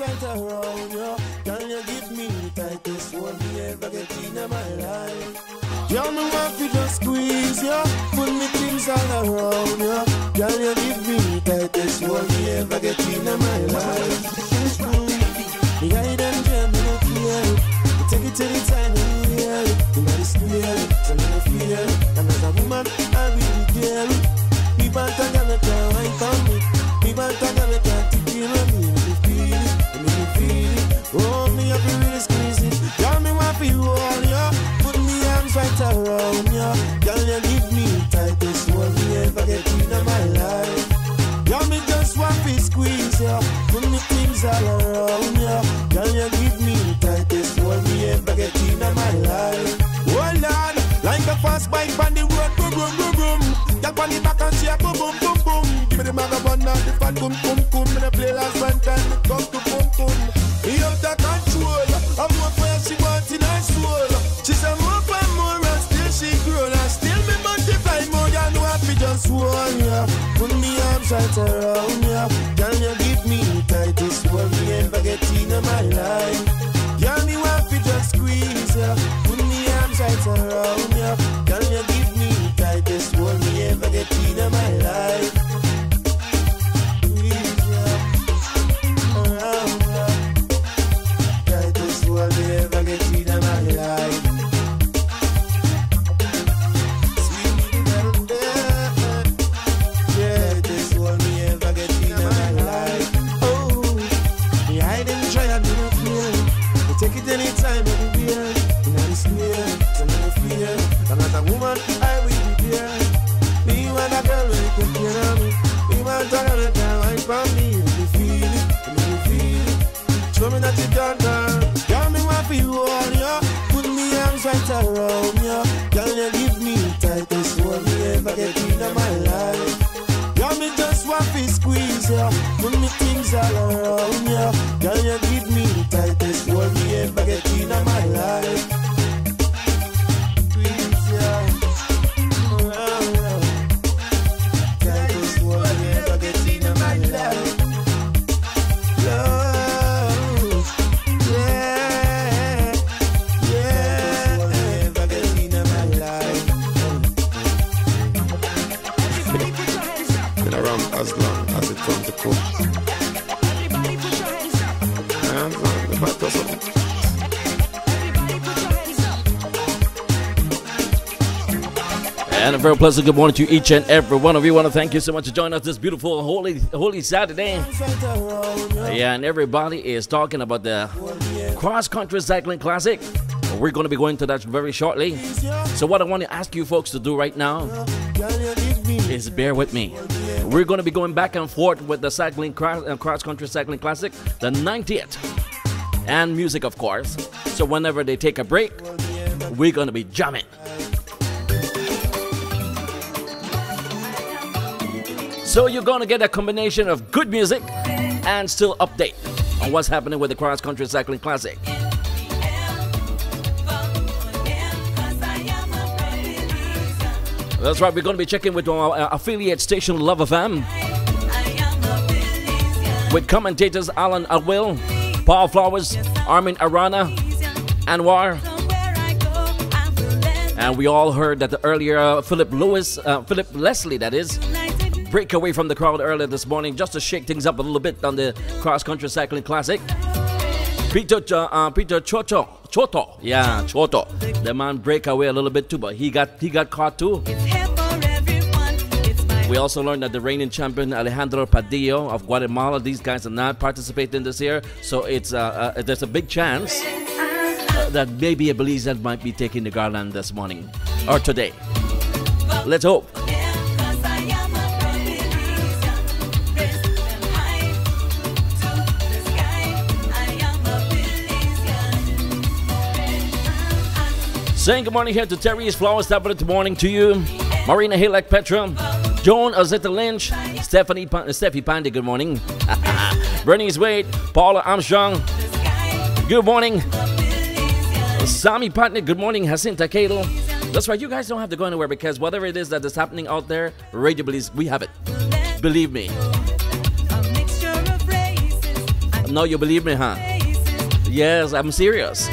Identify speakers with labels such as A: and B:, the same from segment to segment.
A: right around you. Can you give me the tightest one me ever get in my life? Girl, me want to just squeeze you, put me things all around you. Can you give me the tightest one me ever get in my life? The guy them jam me no fear. You take it to the time and you hear it. You might steal it, so me no fear. And as a woman, I really care. Me want to get me down, I found me. Me want to get me down to feel me. Me feel it, me feel it. Oh, me have to really squeeze it. Girl, me want to hold you, put me arms right around you. Girl, you give me the tightest one me ever get in my life. Girl, me just want to squeeze you, put me things all around you. Girl, you give me the tightest one me ever get in my life. Oh Lord, like a fast bike on the road, boom boom boom boom. Girl, on the back and shake, boom boom boom boom. Give me the magabond and the fat boom boom boom. Me the play last one time, it come to boom boom. He out of control, I'm more for her, she want in her soul. She said more for more and still she grown. And still me multiply more, you know I fi just hold ya. Put me arms right around ya. Can you give me the tightest one me ever get in my life? Girl, me want fi just squeeze ya, put me arms right around ya. Can you give me the tightest one me ever get in my life? Squeeze ya, around ya. Tightest one me ever get in my life. Sweet little girl, yeah, this one me ever get in my life. Oh, me hide and try and do not feel. Take it anytime, anywhere. In the square, so no fear. I'm not a woman, I will be there. Me want a girl who can care of me. Me want a girl who can wine for me. If you feel it, if you feel it, show me that you done that. Girl, me want for you all, yeah. Put me arms right around you. Girl, you give me the tightest one me ever get in my life. Girl, me just want to squeeze ya, put me things all around ya. Girl, you give me the tightest one me ever get in my life. Squeeze ya, around ya. Tightest one me ever get in my life. Love, yeah, yeah. Tightest one me ever get in my life. Been around as long as it comes to cook.
B: Everybody put your hands up.
A: Hands on the back or something.
B: Everybody put your hands up.
C: And a very pleasant good morning to each and every one of you. I want to thank you so much for joining us this beautiful holy Saturday. Yeah, and everybody is talking about the cross-country cycling classic. We're going to be going to that very shortly. So what I want to ask you folks to do right now is bear with me. We're going to be going back and forth with the cross-country cycling classic, the 90th, and music, of course. So whenever they take a break, we're going to be jamming. So you're going to get a combination of good music and still update on what's happening with the cross-country cycling classic. That's right, we're going to be checking with our affiliate station Love FM with commentators Alan Alwill, Paul Flowers, Armin Arana, Anwar. And we all heard that the earlier Philip Leslie, that is, break away from the crowd earlier this morning just to shake things up a little bit on the cross-country cycling classic. Peter Choto, yeah, Choto. The man break away a little bit too, but he got caught too. We also learned that the reigning champion Alejandro Padillo of Guatemala, these guys are not participating this year, so it's there's a big chance that maybe a Belize might be taking the garland this morning or today. Let's hope. Saying good morning here to Terry's Flowers, top of the morning to you. Marina Hilek Petra, Joan Azetta Lynch, Steffi Pandey, good morning. Bernice Wade, Paula Armstrong, good morning. Sami Patnik, good morning. Jacinta Cato. That's right, you guys don't have to go anywhere because whatever it is that is happening out there, Radio Belize, we have it. Believe me. No, you believe me, huh? Yes, I'm serious.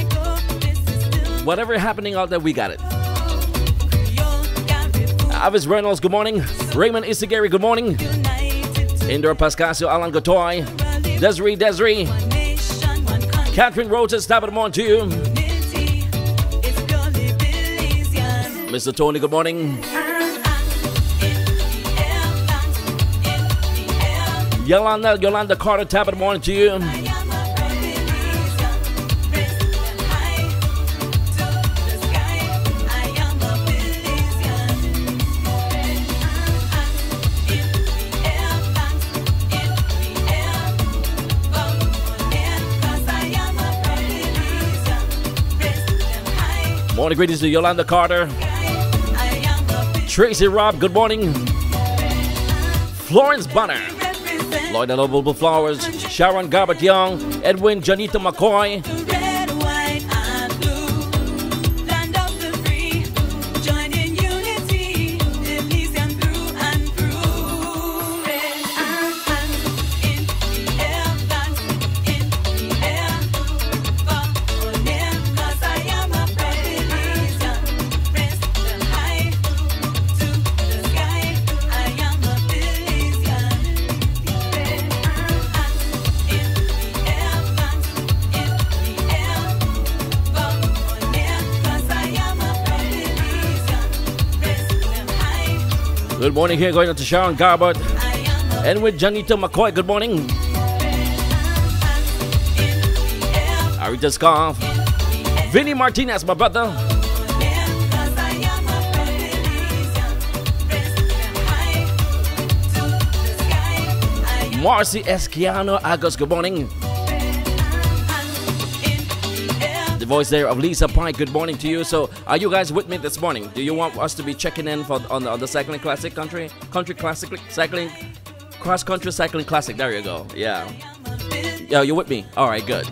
C: Whatever happening out there, we got it. Avis Reynolds, good morning. Raymond Isagari, good morning. Indra Pascasio, Alan Gotoy, Desiree. Catherine Roses, top of the morning to you. Mr. Tony, good morning. Yolanda Carter, top of the morning to you. Morning greetings to Yolanda Carter. Tracy Robb, good morning. Florence Bonner. Lloyd Lovable Flowers. Sharon Garbett Young. Edwin Janita McCoy. Good morning here, going on to Sharon Garbett. And with Janita McCoy, good morning. Arita Scarf. Vinny Martinez, my brother. Marcy Esquiano Agos, good morning. The voice there of Lisa Pike, good morning to you. So, are you guys with me this morning? Do you want us to be checking in on the cycling classic country classic cycling cross country cycling classic? There you go. Yeah, you with me? All right, good.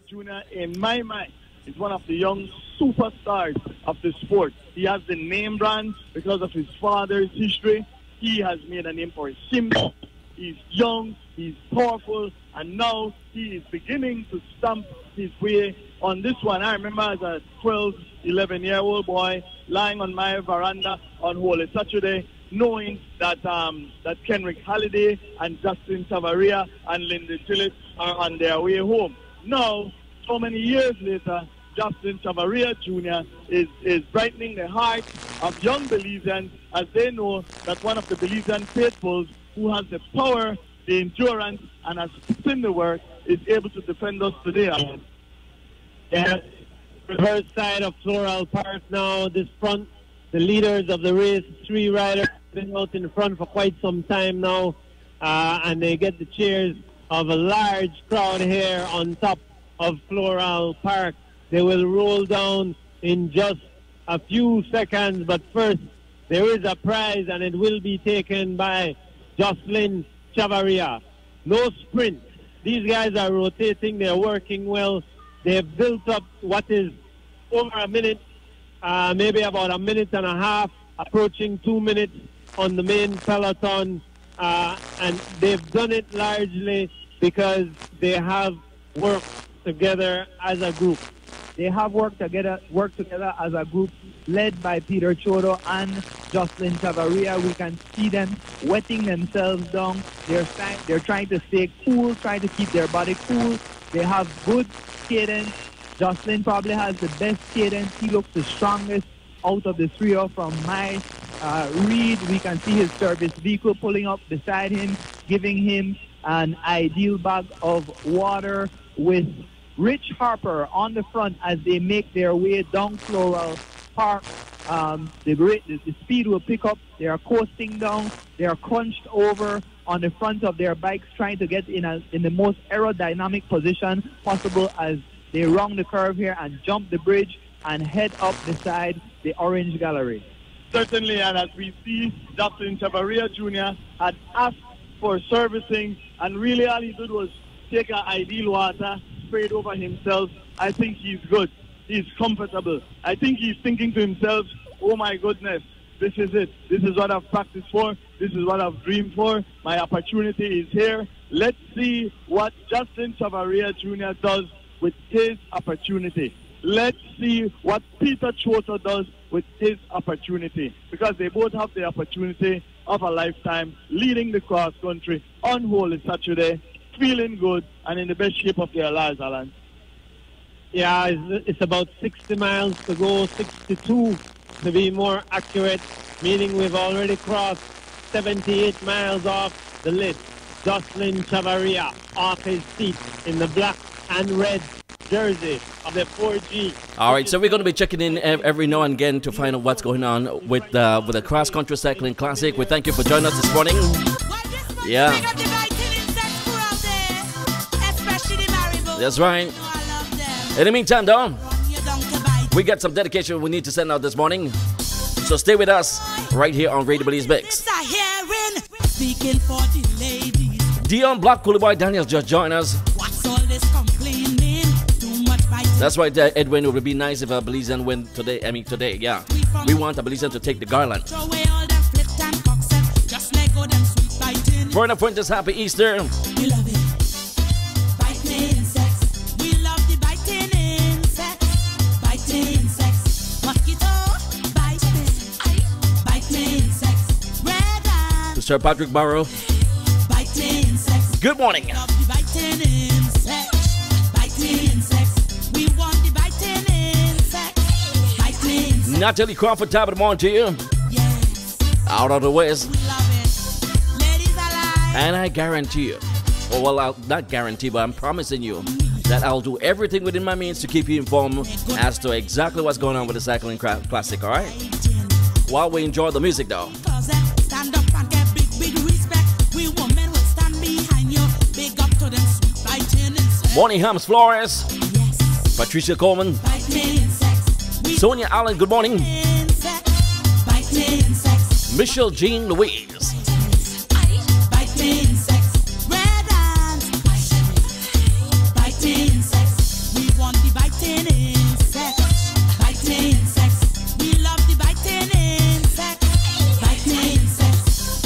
D: Junior, in my mind, is one of the young superstars of the sport. He has the name brand because of his father's history. He has made a name for himself. He's young, he's powerful, and now he is beginning to stamp his way on this one. I remember as a 12, 11-year-old boy lying on my veranda on Holy Saturday, knowing that that Kenrick Halliday and Justin Tavaria and Linda Gillett are on their way home. Now, so many years later, Justin Tavaria Jr. is brightening the heart of young Belizeans as they know that one of the Belizean faithfuls who has the power, the endurance, and has put in the work is able to defend us today.
E: Yes, reverse side of Floral Park now. This front, the leaders of the race, 3 riders, have been out in front for quite some time now, and they get the cheers of a large crowd here on top of Floral Park. They will roll down in just a few seconds, but first there is a prize, and it will be taken by Jocelyn Chavaria. No sprint. These guys are rotating. They're working well. They've built up what is over a minute, maybe about a minute and a half, approaching 2 minutes on the main peloton. And they've done it largely because they have worked together as a group.
F: They have worked together as a group led by Peter Chodo and Jocelyn Chavaria. We can see them wetting themselves down. They're trying to stay cool, trying to keep their body cool. They have good cadence. Jocelyn probably has the best cadence. He looks the strongest out of the three from my read. We can see his service vehicle pulling up beside him, giving him an ideal bag of water with Rich Harper on the front as they make their way down Floral Park. The speed will pick up. They are coasting down. They are crunched over on the front of their bikes, trying to get in the most aerodynamic position possible as they round the curve here and jump the bridge and head up beside the Orange Gallery.
D: Certainly, and as we see, Justin Chavaria Jr. had asked for servicing, and really all he did was take an ideal water, spray it over himself. I think he's good. He's comfortable. I think he's thinking to himself, oh my goodness, this is it. This is what I've practiced for. This is what I've dreamed for. My opportunity is here. Let's see what Justin Chavaria Jr. does with his opportunity. Let's see what Peter Chota does with his opportunity. Because they both have the opportunity of a lifetime leading the cross country on Holy Saturday, feeling good and in the best shape of their lives, Alan.
E: Yeah, it's about 60 miles to go, 62 to be more accurate, meaning we've already crossed 78 miles off the list. Jocelyn Chavaria off his seat in the black and red jersey of the 4G.
C: All right, so we're going to be checking in every now and again to find out what's going on with the Cross Country Cycling Classic. We thank you for joining us this morning. Yeah. That's right. In the meantime, though, we got some dedication we need to send out this morning. So stay with us right here on Radio Belizemix. Dion Block, Coolie Boy Daniels just joined us. That's right, Edwin. It would be nice if Belizean win today. I mean, today, yeah. We want a Belizean to take the garland. Verna Fuentes, happy Easter.
G: We love it. Biting insects. We love the biting insects. Biting insects. Mosquito. Biting insects. Red ants.
C: To Sir Patrick Barrow.
G: Biting insects.
C: Good morning.
G: We love the biting insects. Biting insects. We want the biting insects. Biting insects.
C: Natalie Crawford, top of the morning to you.
G: Yes.
C: Out of the West.
G: We love it. Ladies alive.
C: And I guarantee you, or well, I'll not guarantee, but I'm promising you that I'll do everything within my means to keep you informed as to exactly what's going on with the Cycling Classic, all right? While we enjoy the music, though.
G: Stand up and get big, big respect. We women will stand behind you. Big up to them sweet biting insects.
C: Morning, Hams Flores.
G: Yes.
C: Patricia Coleman.
G: Biting insects. We
C: Sonia Allen, good morning.
G: insects. Biting insects.
C: Michelle Jean Louise.
G: Biting insects. Red ants. Biting insects. We want the biting insects. Biting insects. We love the biting insects. Biting insects.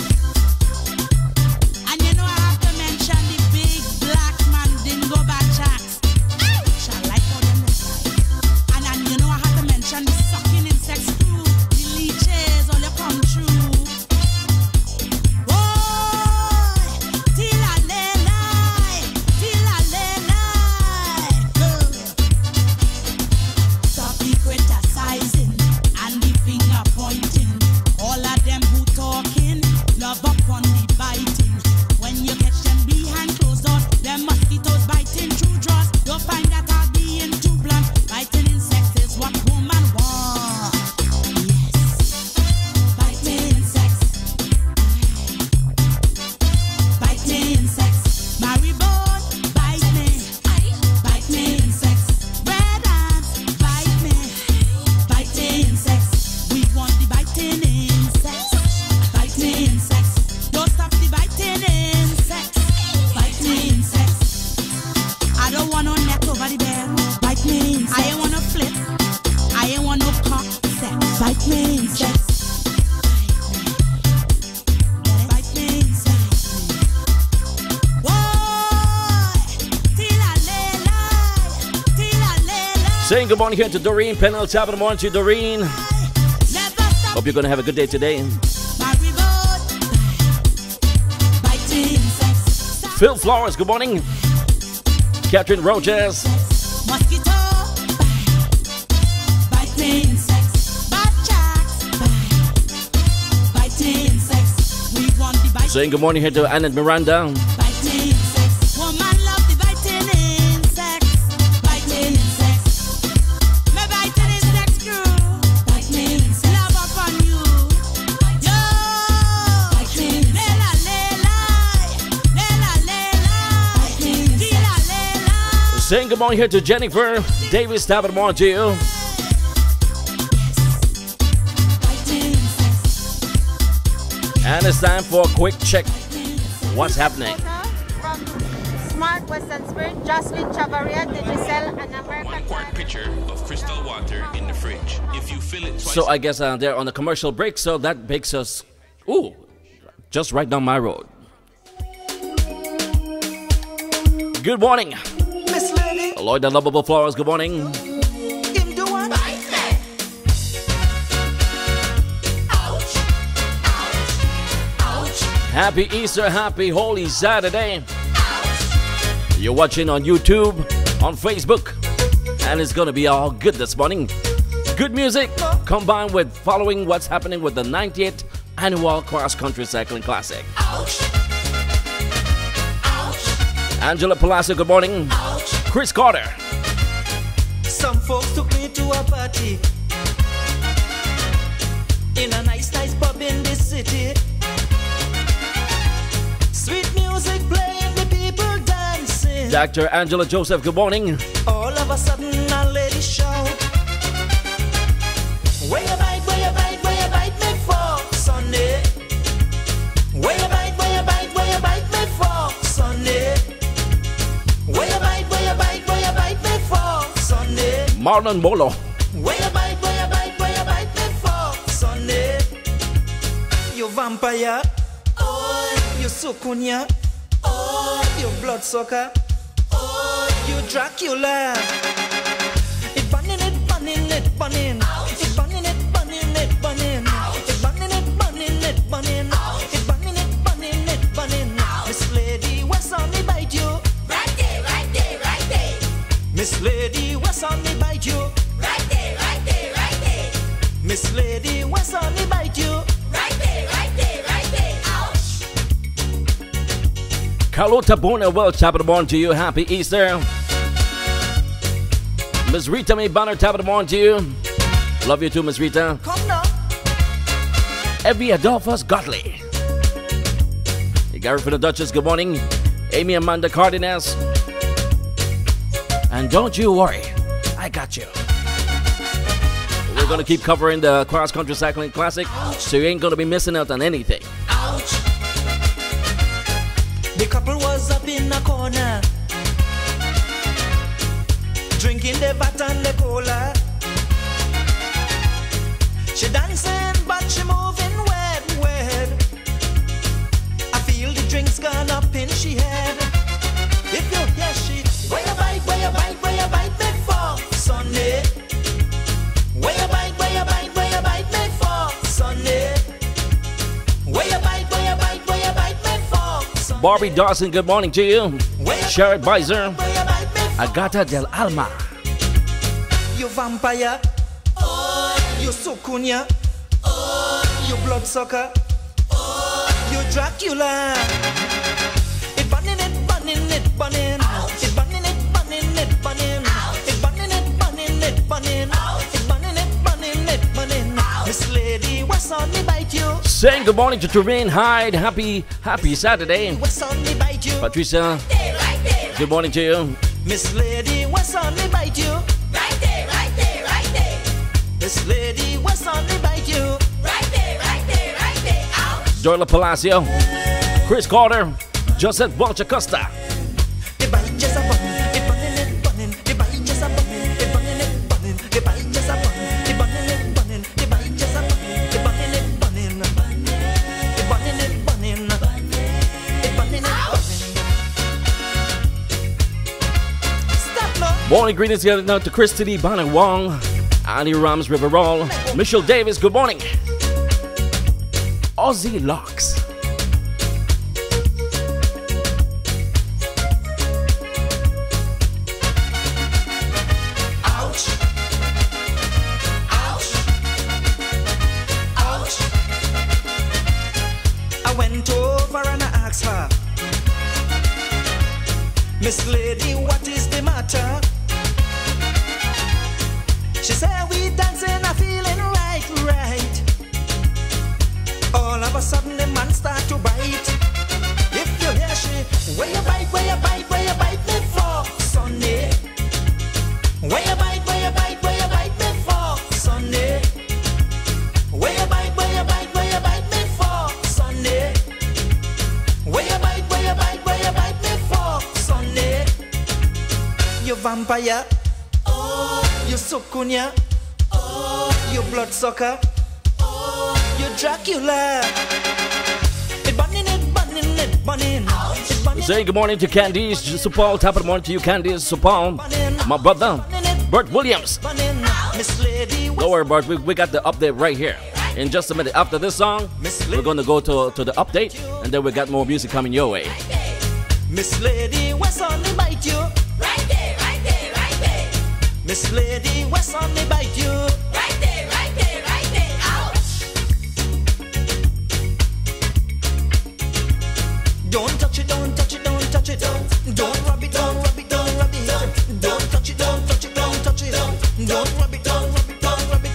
G: And you know I have to mention the big black man dingo bachax. Shall like how them look. And you know I have to mention the sucking insects too. The leeches all you come through. Stop the criticizing and the finger pointing. All of them who talking, love up on the biting. When you catch them behind closed doors, them mosquitoes biting through drawers. You'll find that I'll be in too blunt. Biting insects is what woman want. Yes, biting insects. Biting insects. Maribor, bite me. Bite me insects. Red ants, bite me. Biting insects. We want the biting insects. Biting insects. Don't stop the biting insects. Biting insects. I don't want no neck over the bed. Bite me insects. I ain't want no flip. I ain't want no cock sex. Bite me insects. Bite me insects.
C: Saying good morning here to Doreen Pennell, top of the morning to Doreen. Hope you're going to have a good day today. Phil Flores, good morning. Catherine Rogers.
G: Mosquito, biting insects, biting insects. We want the biting.
C: Saying good morning here to Annette Miranda.
G: Biting insects. Woman love the biting insects. Biting insects. Me biting insects crew. Biting insects. Love up on you. Yo. Biting insects. Lela lela. Lela lela. Biting insects. Lela lela.
C: Saying good morning here to Jennifer Davis, top of the morning to you.
G: Biting insects.
C: And it's time for a quick check. What's happening?
H: From Smart Western Spirit, Jocelyn Chavaria, Digicel, an American
I: 1 quart pitcher of crystal water in the fridge. If you fill it twice.
C: So I guess they're on a commercial break, so that makes us, just right down my road. Good morning.
J: Miss Lady,
C: Lloyd the Lovable Flowers, good morning.
J: him do what? Ouch, ouch, ouch,
C: Happy Easter, happy Holy Saturday. You're watching on YouTube, on Facebook, and it's gonna be all good this morning. Good music combined with following what's happening with the 90th Annual Cross Country Cycling Classic.
J: ouch, ouch,
C: Angela Palacio, good morning.
J: ouch.
C: Chris Carter.
J: Some folks took me to a party in a nice pub in this city. Sweet music playing, the people dancing.
C: Dr. Angela Joseph, good morning.
J: All of a sudden, a lady shout, where you bite me for, Sunday? Where you bite me for, Sunday? Where you bite me for, Sunday?
C: Marlon Bolo.
J: Where you bite me for, Sunday? You vampire, oh, you sukunya, oh, you bloodsucker, oh, you Dracula. It bunning, it bunning, it bunning. It bunning, it bunning, it bunning. It bunning, it bunning, it bunning. It bunning, it bunning, it bunning. Miss Lady, what's on me bite you?
H: Right there, right there, right there.
J: Miss Lady, what's on me bite you?
H: Right there, right there, right there.
J: Miss Lady, what's on me bite you?
H: Right there, right there, right there. Ouch.
C: Carlota Bona, well, top of the morning to you. Happy Easter. Miss Rita May Banner, top of the morning to you. Love you too, Miss Rita.
J: Come now.
C: Evie Adolphus Godley. Gary for the Duchess, good morning. Amy Amanda Cardenas. And don't you worry, I got you. We're going to keep covering the Cross Country Cycling Classic, so you ain't going to be missing out on anything.
J: Ouch. The couple was up in a corner, drinking the vat and the cola. She dancing, but she moving wet. I feel the drinks gone up in she head. If you hear she, where you bite me for, Sunday? Where you bite me for, Sunday? Where you bite me for, Sunday?
C: Barbie Dawson, good morning to you.
J: Where you
C: Sherrod Beiser,
J: Where you bite me for,
C: Agata del Alma.
J: you vampire, oh, you sukunya, oh, you bloodsucker, oh, you Dracula. It bunning, it bunning, it bunning. It bunning, it bunning, it bunning. It bunning, it bunning, it bunning. It bunning, it bunning, it bunning. Miss Lady, what's on me bite you?
C: Saying good morning to Tremaine Hyde. Happy Saturday.
J: What's on me bite you?
C: Patricia,
J: Right there.
C: good morning to you.
J: Miss Lady, what's on me bite you?
H: Right there, right there, right there.
J: Miss Lady, what's on me bite you?
H: Right there, right there, right there. Ouch.
C: Dorla Palacio, Chris Carter, Joseph Walchacosta.
J: The bite just a bun, the bunning, it bunning. The bite just a bun, the bunning, it bunning. The bite just a bun, the bunning, it bunning. The bite just a bun, the bunning, it bunning. The bunning, it bunning. The bunning, it bunning. Stop now.
C: Morning greetings getting out to Christy Bonner Wong, Annie Rams Riverall, Michelle Davis, good morning. Ozzy Locks.
J: Ouch. Ouch. Ouch. I went over and I asked her, Miss Lady, what is the matter? She said, we dancing, I feeling right. All of a sudden the man start to bite. If you hear she, where you bite me for, Sunday? Where you bite me for, Sunday? Where you bite me for, Sunday? Where you bite me for, Sunday? vampire. Oh, you sukunya. Oh, you bloodsucker. Oh, you Dracula. It bunning, it bunning, it bunning.
C: Saying good morning to Candice Supal. Top of the morning to you, Candice Supal. My brother, Bert Williams. Don't worry, Bert. We got the update right here. In just a minute after this song, we're going to go to the update, and then we got more music coming your way.
J: Miss Lady, what's on me bite you? Right there, right there, right there. Miss Lady, what's on me bite you? Right there, right there, right there. Ouch! Don't touch it, don't touch it, don't touch it. Don't rub it, don't rub it, don't rub it. Don't touch it, don't touch it, don't touch it. Don't rub it, don't rub it, don't rub it.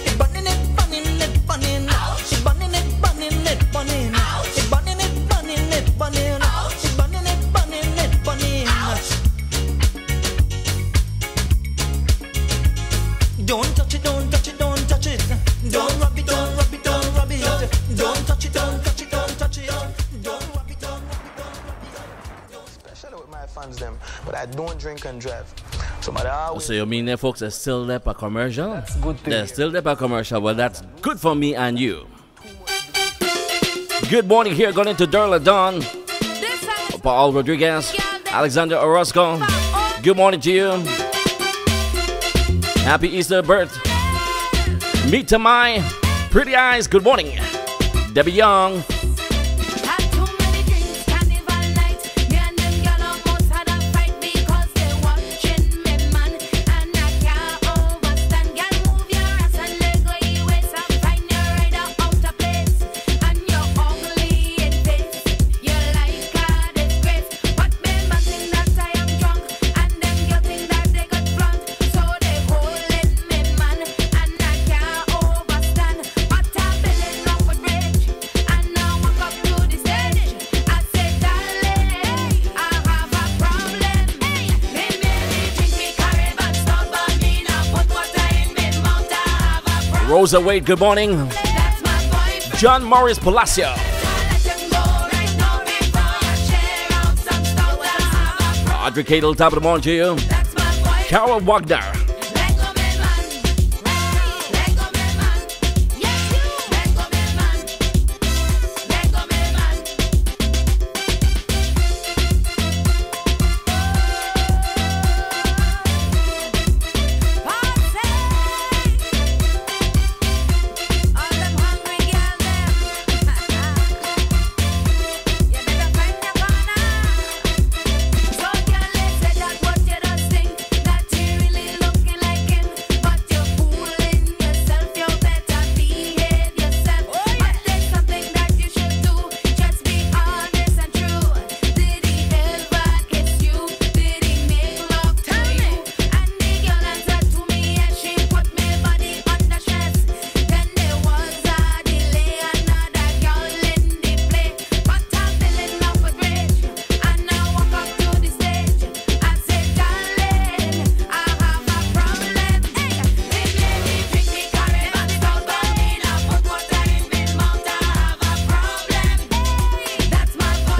J: It bunning, it bunning, it bunning. It bunning, it bunning, it bunning. It bunning, it bunning, it bunning. It bunning, it bunning, it bunning. Don't touch it, don't touch it, don't touch it. Don't rub it, don't rub it, don't rub it. Don't touch it, don't touch it, don't touch it. Don't rub it, don't rub it, don't rub it.
K: Especially with my fans them, but I don't drink and drive. Somebody always.
C: So you mean there, folks, are still there for commercial?
K: That's good to
C: They're
K: hear.
C: still there for commercial. Well, that's good for me and you. Good morning here, going into Derla Dawn. Paul Rodriguez, Alexander Orozco. Good morning to you. Happy Easter, Bert. Meet to my pretty eyes. Good morning. Debbie Young. Rosa Wade, good morning. John Morris Palacio. Audrey Cadle, top of the morning to you. Carol Wagner.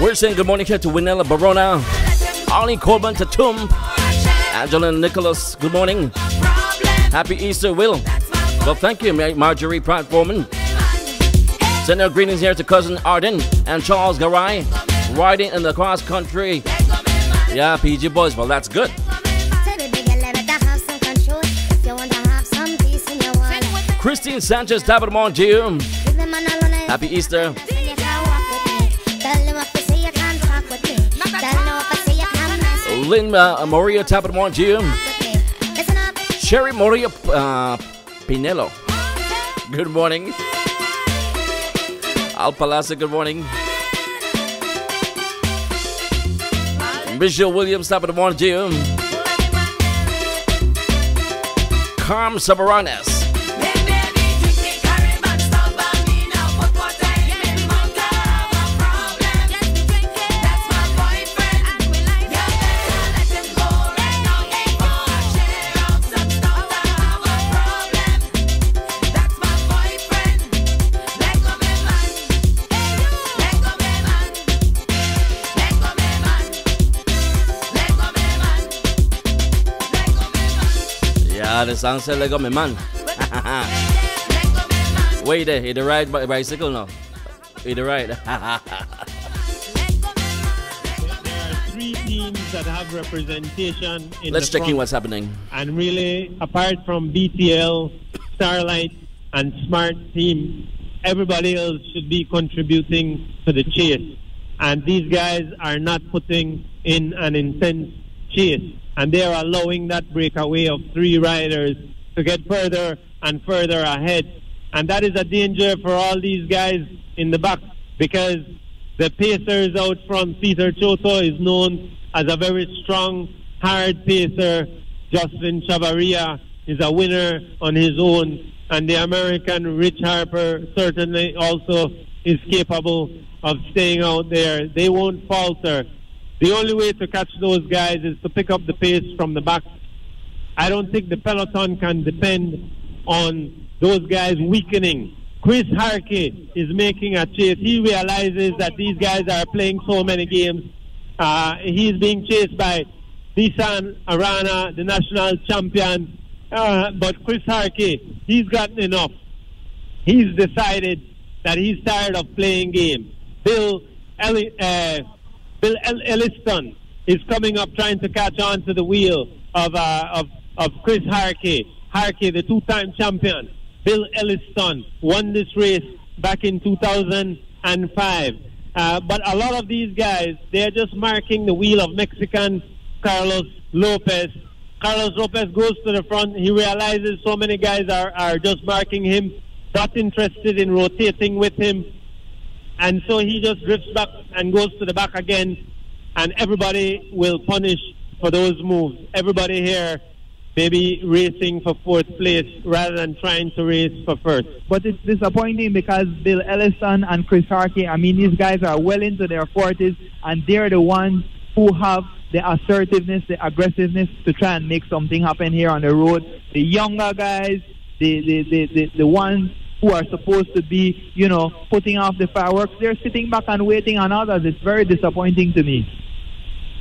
C: We're saying good morning here to Winella Barona, Arlene Coleman Tatum, Angela Nicholas, good morning. Happy Easter, Will. Well, thank you, Marjorie Pratt Foreman. Send our greetings here to cousin Arden and Charles Garay, riding in the cross country. Yeah, PG boys, well, that's good. Christine Sanchez, top of the morning to you. Happy Easter. Lynn Maria, top of the morning to you. Sherry Maria Pinello, good morning. Al Palacio, good morning. Michelle Williams, top of the morning to you. Carm Sabaranes. Alessandro Lego me man. Wait there, he the ride bicycle now. He the ride.
E: There are three teams that have representation in
C: Let's
E: the
C: check in
E: front.
C: what's happening.
E: And really, apart from BTL, Starlight, and Smart Team, everybody else should be contributing to the chase. And these guys are not putting in an intense chase. And they are allowing that breakaway of three riders to get further and further ahead. And that is a danger for all these guys in the back, because the pacers out front, Peter Choto is known as a very strong, hard pacer. Jocelyn Chavaria is a winner on his own. And the American Rich Harper certainly also is capable of staying out there. They won't falter. The only way to catch those guys is to pick up the pace from the back. I don't think the peloton can depend on those guys weakening. Chris Harkey is making a chase. He realizes that these guys are playing so many games. He's being chased by Nissan Arana, the national champion. But Chris Harkey, he's gotten enough. He's decided that he's tired of playing games. Bill Elliston is coming up trying to catch on to the wheel of Chris Harkey. Harkey, the two-time champion. Bill Elliston won this race back in 2005. But a lot of these guys, they're just marking the wheel of Mexican Carlos Lopez. Carlos Lopez goes to the front. He realizes so many guys are just marking him, not interested in rotating with him. And so he just drifts back and goes to the back again. And everybody will punish for those moves. Everybody here maybe racing for fourth place rather than trying to race for first.
F: But it's disappointing because Bill Ellison and Chris Harkey, I mean, these guys are well into their 40s, and they're the ones who have the assertiveness, the aggressiveness to try and make something happen here on the road. The younger guys, the ones who are supposed to be, you know, putting off the fireworks, they're sitting back and waiting on others. It's very disappointing to me.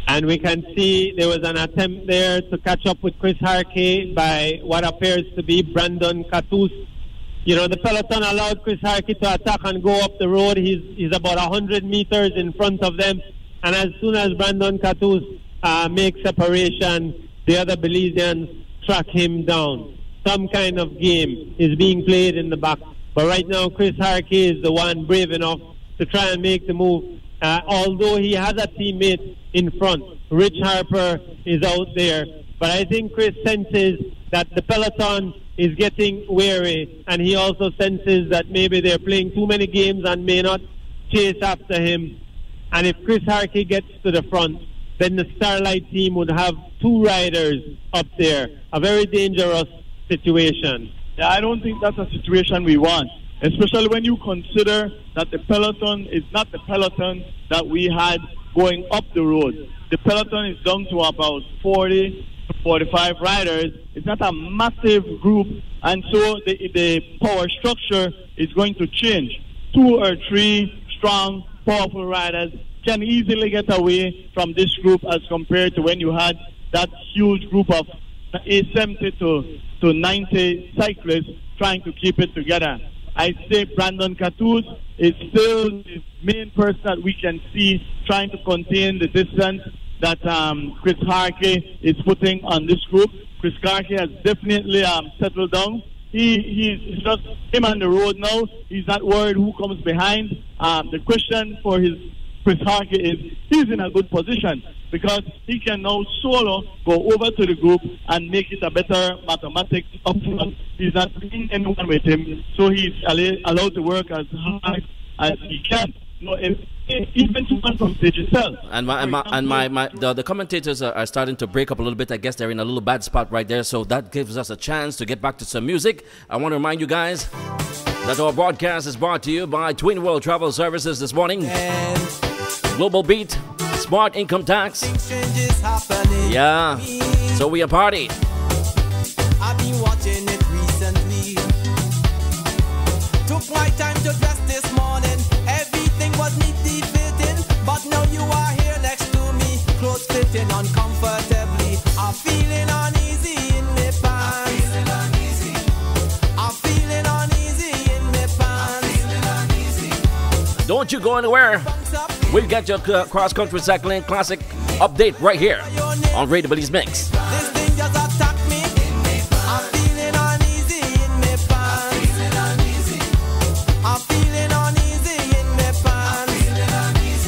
E: And we can see there was an attempt there to catch up with Chris Harkey by what appears to be Brandon Catus. You know, the peloton allowed Chris Harkey to attack and go up the road. He's about 100 meters in front of them. And as soon as Brandon Catus makes separation, the other Belizeans track him down. Some kind of game is being played in the back. But right now, Chris Harkey is the one brave enough to try and make the move. Although he has a teammate in front. Rich Harper is out there. But I think Chris senses that the peloton is getting wary, and he also senses that maybe they're playing too many games and may not chase after him. And if Chris Harkey gets to the front, then the Starlight team would have two riders up there. A very dangerous situation.
D: Yeah, I don't think that's a situation we want, especially when you consider that the peloton is not the peloton that we had going up the road. The peloton is down to about 40 to 45 riders. It's not a massive group, and so the power structure is going to change. 2 or 3 strong, powerful riders can easily get away from this group as compared to when you had that huge group of 70 to 90 cyclists trying to keep it together. I say Brandon Catus is still the main person that we can see trying to contain the distance that Chris Harkey is putting on this group. Chris Harkey has definitely settled down. He's just him on the road now. He's not worried who comes behind. The question for Chris Harkey is he's in a good position because he can now solo go over to the group and make it a better mathematics up front. He's not bringing anyone with him, so he's allowed to work as hard as he can. No, even to one from Digicel.
C: And the commentators are starting to break up a little bit. I guess they're in a little bad spot right there, so that gives us a chance to get back to some music. I want to remind you guys that our broadcast is brought to you by Twin World Travel Services this morning. Global Beat, Smart Income Tax. Yeah, so we a party.
J: I've been watching it recently. Took my time to dress this morning. Everything was neatly fitting, but now you are here next to me. Clothes fitting uncomfortably. I'm feeling uneasy in my pants.
C: Don't you go anywhere. We've got your cross-country cycling classic update right here on Radio Belizemix.
J: This thing just attack me. I'm feeling uneasy in my pants. I'm feeling uneasy in my pants.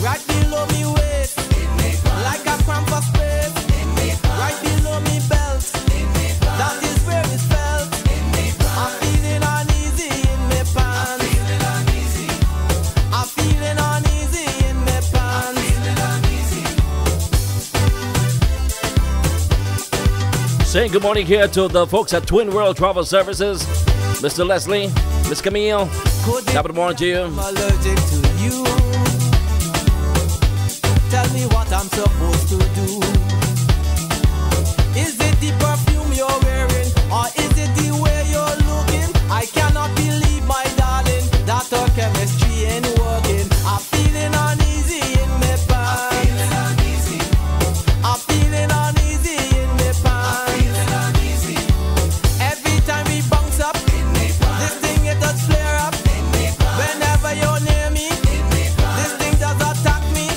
J: Right below me waist, like a cramp for space. Right below me belt, that is where it's felt. I'm feeling uneasy in my pants. I'm feeling uneasy in my pants.
C: Saying good morning here to the folks at Twin World Travel Services. Mr. Leslie, Miss Camille, top of the morning to you.
J: I'm allergic to you. Tell me what I'm supposed to do. Is it the perfume you're wearing, or is it the way you're looking? I cannot believe, my darling, that our chemistry ain't working. I'm feeling uneasy in my pants. I'm feeling uneasy in my pants. Every time we bounce up, this thing it does flare up. Whenever you're near me, this thing does attack me.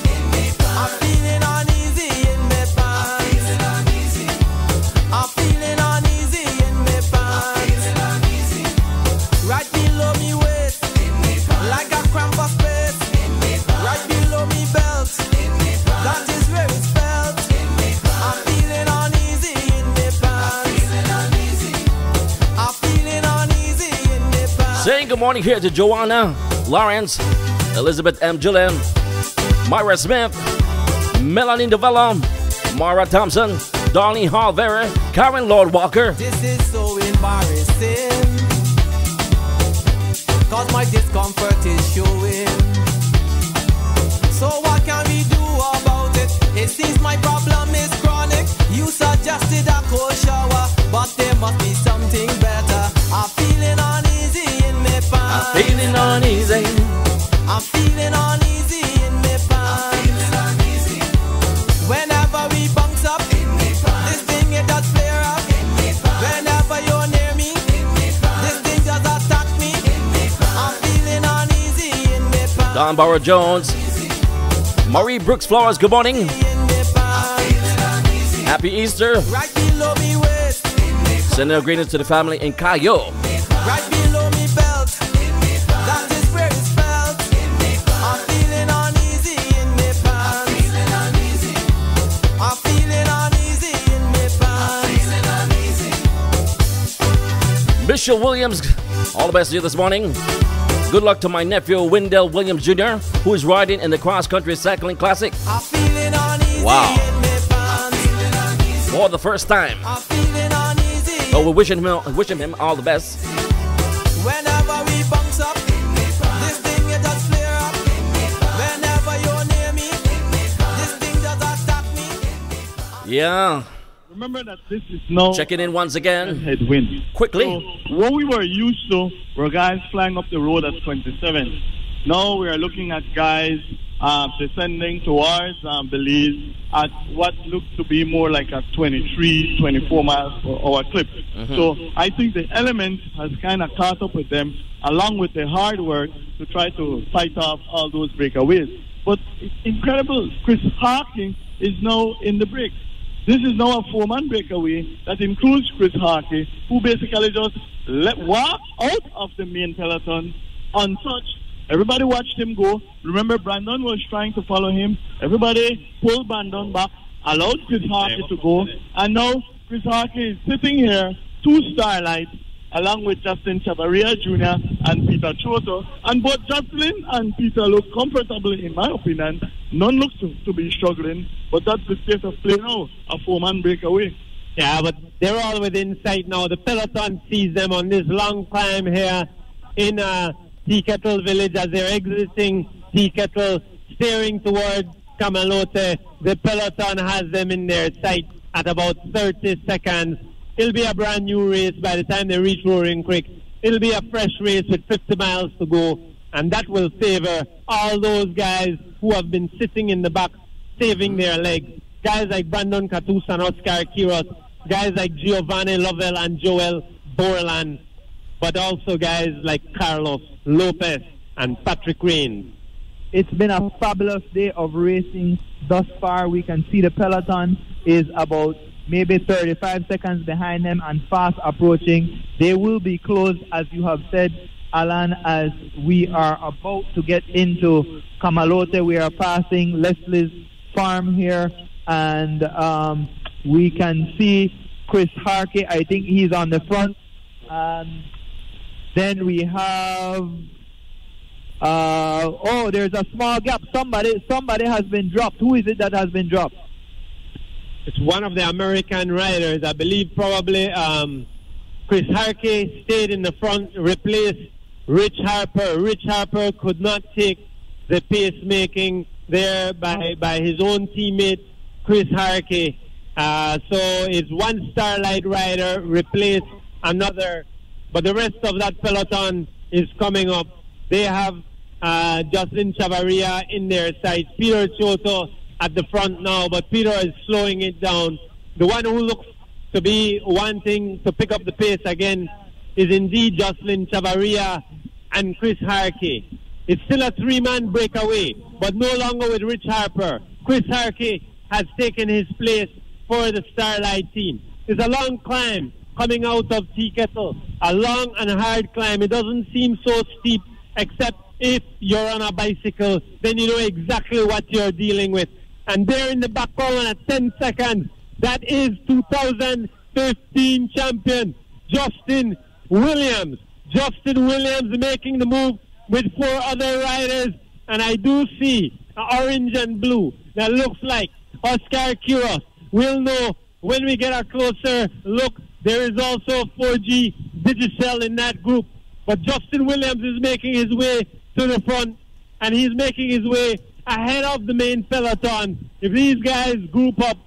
J: I'm feeling uneasy in my pants. I'm feeling uneasy in my pants. Right below me waist, like a cramp for space. Right below me belt, that is where it's felt. I'm feeling uneasy in my pants. I'm feeling uneasy in my pants.
C: Saying good morning here to Joanna, Lawrence, Elizabeth M. Gillen, Myra Smith, Melanie Davella, Mara Thompson, Darlene Hallvera, Karen Lord Walker.
J: This is so embarrassing, cause my discomfort is showing. So what can we do about it? It seems my problem is chronic. You suggested a cold shower, but there must be something better. I'm feeling uneasy in my pants.
C: I'm feeling uneasy.
J: I'm feeling uneasy in my pants. Whenever we bounce up, this thing it does flare up. Whenever you're near me, this thing does attack me. I'm feeling uneasy in my pants.
C: Don Barrow Jones, Marie Brooks Flores, good morning.
J: In my pants.
C: Happy Easter.
J: Right below me waist,
C: Sending our greetings to the family in Cayo.
J: right below me belt, that is where it's felt. I'm feeling uneasy in my pants. I'm feeling uneasy in my pants.
C: Bishop Williams, all the best to you this morning. Good luck to my nephew Wendell Williams Jr., who is riding in the cross-country cycling classic
J: I'm feeling uneasy
C: Wow.
J: in my pants.
C: for the first time.
J: I'm feeling uneasy.
C: So we're wishing him all the best.
J: Whenever we bounce up, this thing it does flare up. Whenever you're near me, this thing does attack me.
C: Yeah,
D: Remember that this is no
C: checking in once again.
D: headwind.
C: Quickly.
D: So what we were used to were guys flying up the road at 27. Now we are looking at guys descending towards Belize at what looks to be more like a 23, 24 miles per hour clip. So I think the element has kind of caught up with them, along with the hard work to try to fight off all those breakaways. But it's incredible, Chris Harkin is now in the break. This is now a four-man breakaway that includes Chris Harkey, who basically just walk out of the main peloton untouched. Everybody watched him go. Remember, Brandon was trying to follow him. Everybody pulled Brandon back, allowed Chris Harkey to go. And now Chris Harkey is sitting here, two starlights, along with Justin Chavaria Jr. and Peter Choto. And both Jocelyn and Peter look comfortable, in my opinion. None looks to be struggling, but that's the state of play now, a four-man breakaway.
E: Yeah, but they're all within sight now. The peloton sees them on this long climb here in Tea Kettle Village as they're exiting Tea Kettle, steering towards Camalote. The peloton has them in their sight at about 30 seconds. It'll be a brand new race by the time they reach Roaring Creek. It'll be a fresh race with 50 miles to go, and that will favor all those guys who have been sitting in the back, saving their legs. Guys like Brandon Catus and Oscar Quiros, guys like Giovanni Lovell and Joel Borland, but also guys like Carlos Lopez and Patrick Rains.
F: It's been a fabulous day of racing thus far. We can see the peloton is about maybe 35 seconds behind them and fast approaching. They will be closed, as you have said, Alan, as we are about to get into Kamalote. We are passing Leslie's farm here, and we can see Chris Harkey. I think he's on the front. Then we have there's a small gap. Somebody has been dropped. Who is it that has been dropped?
E: It's one of the American riders, I believe, probably Chris Harkey stayed in the front, replaced Rich Harper. Rich Harper could not take the pace making there by his own teammate Chris Harkey. So it's one Starlight rider replaced another, but the rest of that peloton is coming up. They have Jocelyn Chavaria in their sights. Peter Choto at the front now, but Peter is slowing it down. The one who looks to be wanting to pick up the pace again is indeed Jocelyn Chavaria and Chris Harkey. It's still a three-man breakaway, but no longer with Rich Harper. Chris Harkey has taken his place for the Starlight team. It's a long climb coming out of Tea Kettle, a long and hard climb. It doesn't seem so steep, except if you're on a bicycle, then you know exactly what you're dealing with. And there in the back corner at 10 seconds, that is 2015 champion Justin Williams. Justin Williams making the move with 4 other riders, and I do see orange and blue. That looks like Oscar Quiros. We'll know when we get a closer look. There is also 4G Digicel in that group. But Justin Williams is making his way to the front, and he's making his way ahead of the main peloton. If these guys group up,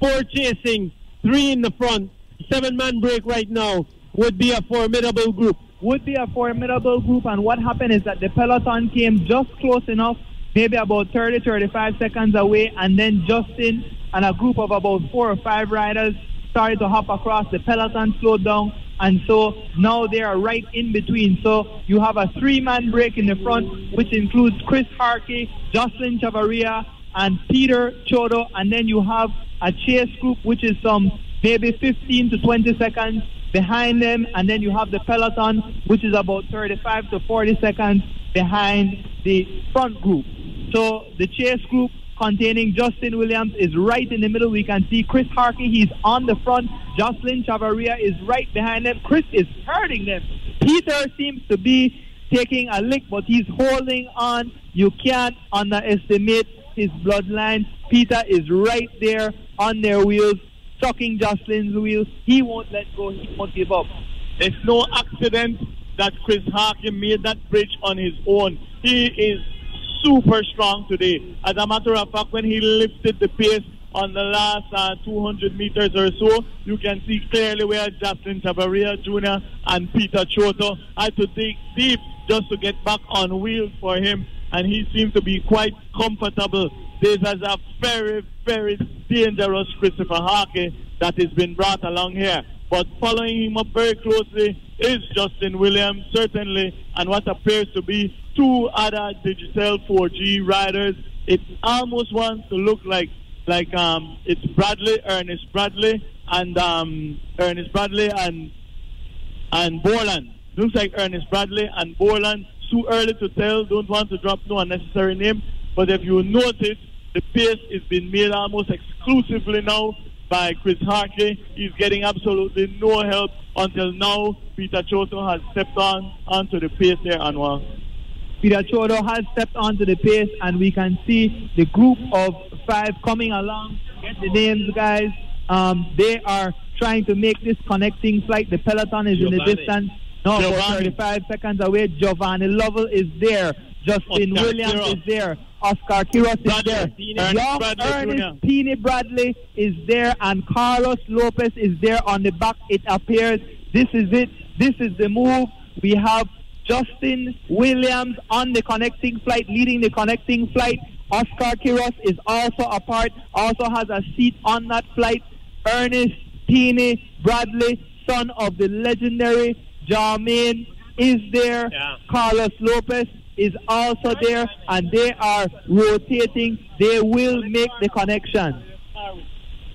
E: 4 chasing, 3 in the front, 7-man break right now, would be a formidable group.
F: And what happened is that the peloton came just close enough, maybe about 30-35 seconds away, and then Justin and a group of about 4 or 5 riders started to hop across. The peloton slowed down, and so now they are right in between. So you have a 3-man break in the front, which includes Chris Harkey, Jocelyn Chavaria, and Peter Chodo, and then you have a chase group, which is some maybe 15 to 20 seconds behind them, and then you have the peloton, which is about 35 to 40 seconds behind the front group. So the chase group containing Justin Williams is right in the middle. We can see Chris Harkey, he's on the front. Jocelyn Chavaria is right behind them. Chris is hurting them. Peter seems to be taking a lick, but he's holding on. You can't underestimate his bloodline. Peter is right there on their wheels, sucking Jocelyn's wheels. He won't let go. He won't give up.
D: It's no accident that Chris Harkey made that bridge on his own. He is super strong today. As a matter of fact, when he lifted the pace on the last 200 meters or so, you can see clearly where Jocelyn Chavaria Jr. and Peter Choto had to dig deep just to get back on wheels for him, and he seems to be quite comfortable. This is a very, very dangerous Christopher Harkey that has been brought along here. But following him up very closely is Justin Williams, certainly, and what appears to be 2 other Digicel 4G riders. It almost wants to look like it's Ernest Bradley and Borland. Looks like Ernest Bradley and Borland. Too early to tell. Don't want to drop no unnecessary name. But if you notice, the pace is being made almost exclusively now by Chris Harkey. He's getting absolutely no help until now. Peter Choto has stepped onto the pace here, Anwar.
F: Peter Chodo has stepped onto the pace, and we can see the group of 5 coming along. Get the names, guys. They are trying to make this connecting flight. The peloton is in the distance. No, about 35 seconds away. Giovanni Lovell is there. Justin Williams is there. Oscar Quiros is there. Ernest Peeny Bradley is there, and Carlos Lopez is there on the back. It appears this is it. This is the move. We have Justin Williams on the connecting flight, leading the connecting flight. Oscar Quiros is also a part, also has a seat on that flight. Ernest Peeny Bradley, son of the legendary Jermaine, is there. Yeah. Carlos Lopez is also there, and they are rotating. They will make the connection.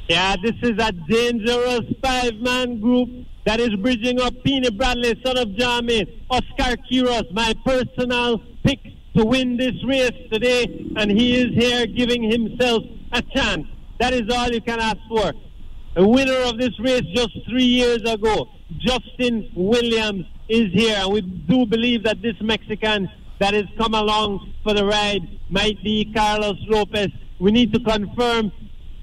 E: Yeah, this is a dangerous five-man group that is bridging up Peaney Bradley, son of Jamie, Oscar Quiros, my personal pick to win this race today, and he is here giving himself a chance. That is all you can ask for. The winner of this race just 3 years ago, Justin Williams, is here, and we do believe that this Mexican that has come along for the ride might be Carlos Lopez. We need to confirm.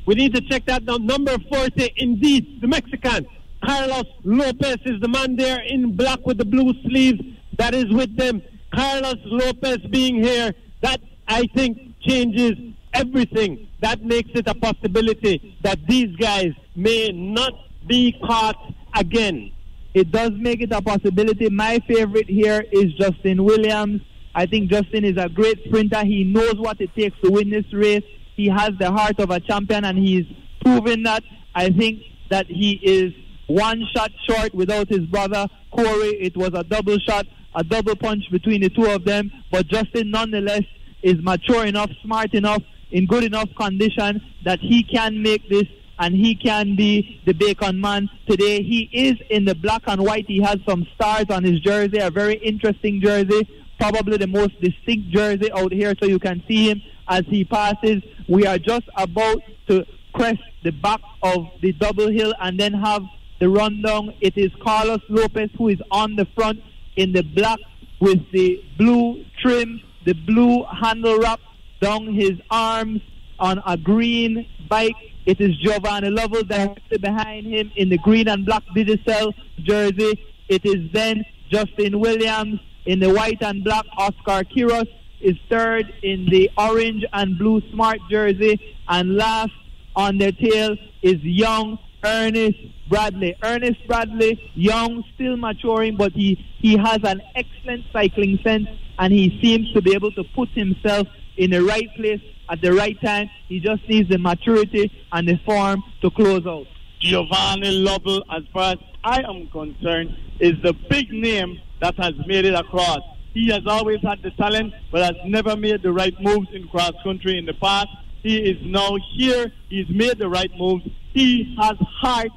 E: We need to check that down. Number 40, indeed, the Mexican. Carlos Lopez is the man there in black with the blue sleeves that is with them. Carlos Lopez being here, that I think changes everything. That makes it a possibility that these guys may not be caught again.
F: It does make it a possibility. My favorite here is Justin Williams. I think Justin is a great sprinter. He knows what it takes to win this race. He has the heart of a champion, and he's proven that. I think that he is one shot short without his brother, Corey. It was a double shot, a double punch between the two of them. But Justin, nonetheless, is mature enough, smart enough, in good enough condition that he can make this, and he can be the Bacon man today. He is in the black and white. He has some stars on his jersey, a very interesting jersey, probably the most distinct jersey out here, so you can see him as he passes. We are just about to crest the back of the double hill and then have the rundown. It is Carlos Lopez who is on the front in the black with the blue trim, the blue handle wrap down his arms on a green bike. It is Giovanni Lovell directly behind him in the green and black Digicel jersey. It is then Justin Williams in the white and black. Oscar Quiros is third in the orange and blue smart jersey. And last on their tail is young Ernest Bradley. Ernest Bradley, young, still maturing, but he has an excellent cycling sense, and he seems to be able to put himself in the right place at the right time. He just needs the maturity and the form to close out.
D: Giovanni Lovell, as far as I am concerned, is the big name that has made it across. He has always had the talent, but has never made the right moves in cross country in the past. He is now here. He's made the right moves. He has heart.